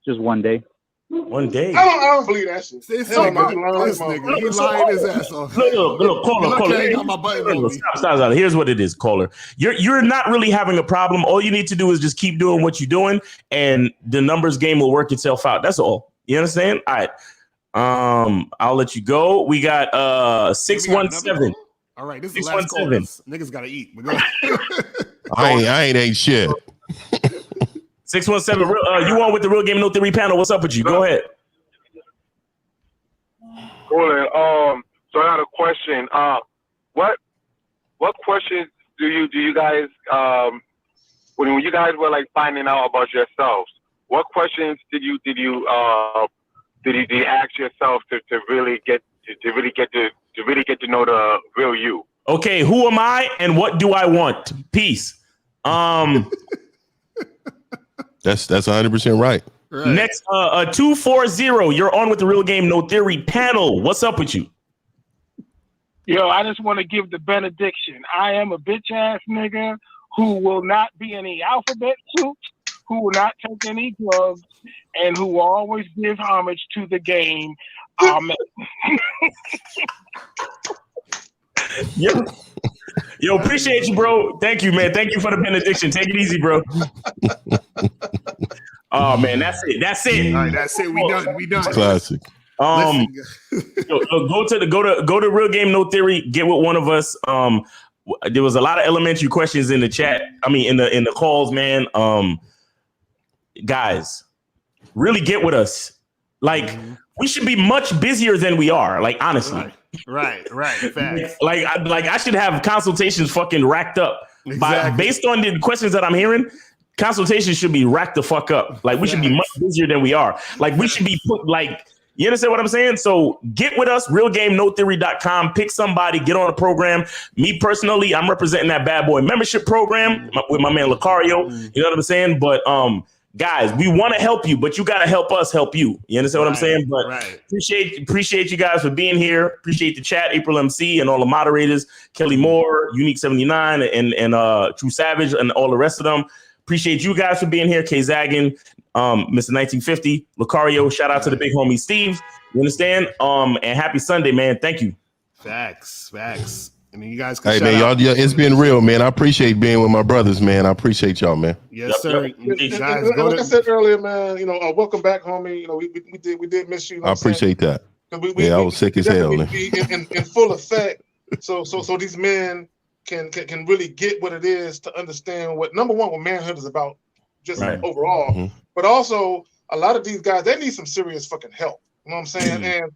Just one day. One day. I don't believe that shit. This nigga, he lying his ass off. Look, caller. Stop. Here's what it is, caller. You're not really having a problem. All you need to do is just keep doing what you're doing, and the numbers game will work itself out. That's all. You understand? All right. I'll let you go. We got 617. All right, this is the last call. Niggas gotta eat. I ain't ate shit. 617. You on with the Real Game No Theory panel? What's up with you? Go ahead. Cool. So I had a question. What questions do you guys when you guys were like finding out about yourselves? What questions did you ask yourself to really get to know the real you? Okay, who am I and what do I want? Peace. That's 100% right. Next, 240. You're on with the Real Game No Theory panel. What's up with you? Yo, I just want to give the benediction. I am a bitch ass nigga who will not be any alphabet soup, who will not take any drugs, and who will always give homage to the game. Amen. Yo, appreciate you, bro. Thank you, man. Thank you for the benediction. Take it easy, bro. Oh man, that's it. All right, that's it. We done. Classic. Go to Real Game No Theory. Get with one of us. There was a lot of elementary questions in the chat. I mean, in the calls, man. Guys, really get with us. Like, we should be much busier than we are. Like, honestly. Right. Facts. Like I should have consultations fucking racked up. Exactly. Based on the questions that I'm hearing, consultations should be racked the fuck up. Like, we should be much busier than we are. Like, we should be put like, You understand what I'm saying? So get with us, realgamenotheory.com. Pick somebody, get on the program. Me personally, I'm representing that bad boy membership program with my man Lucario. You know what I'm saying? But guys, we want to help you, but you got to help us help you. You understand what I'm saying? But appreciate you guys for being here. Appreciate the chat, April MC, and all the moderators, Kelly Moore, Unique 79, and True Savage, and all the rest of them. Appreciate you guys for being here. K Zaggin, Mr. 1950, Lucario. Shout out to the big homie Steve. You understand? And happy Sunday, man. Thank you. Facts. I mean, you guys can hey, man, y'all, it's been real, man. I appreciate being with my brothers, man. I appreciate y'all, man. Yes, sir. Guys, like I said earlier, man, welcome back, homie. We did miss you. I appreciate that. I was sick as hell. Be in full effect. So these men can really get what it is to understand what manhood is about, just overall. But also, a lot of these guys, they need some serious fucking help. You know what I'm saying?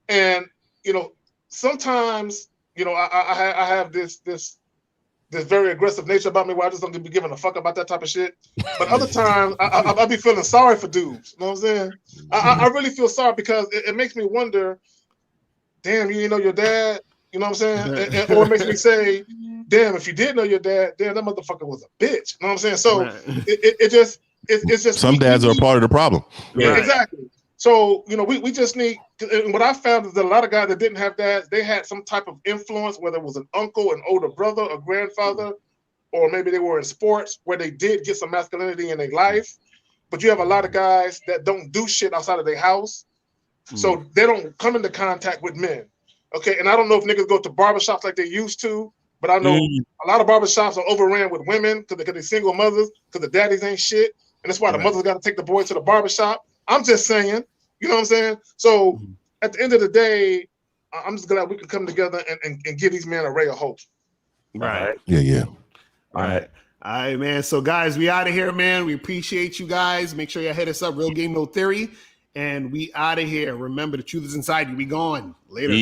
And sometimes, I have this very aggressive nature about me where I just don't be giving a fuck about that type of shit. But other times, I be feeling sorry for dudes. You know what I'm saying? I really feel sorry because it makes me wonder, damn, you didn't know your dad? You know what I'm saying? Or it makes me say, damn, if you did know your dad, damn, that motherfucker was a bitch. You know what I'm saying? So it's just some dads are a part of the problem. Yeah, exactly. So, we just need, and what I found is that a lot of guys that didn't have dads, they had some type of influence, whether it was an uncle, an older brother, a grandfather, or maybe they were in sports where they did get some masculinity in their life. But you have a lot of guys that don't do shit outside of their house. So they don't come into contact with men. Okay, and I don't know if niggas go to barbershops like they used to, but I know a lot of barbershops are overran with women because they're single mothers, because the daddies ain't shit. And that's why the mothers got to take the boys to the barbershop. I'm just saying, you know what I'm saying? So at the end of the day, I'm just glad we can come together and give these men a ray of hope. Right. Yeah. All right, man. So, guys, we out of here, man. We appreciate you guys. Make sure you hit us up, Real Game No Theory. And we out of here. Remember, the truth is inside you. We gone. Later.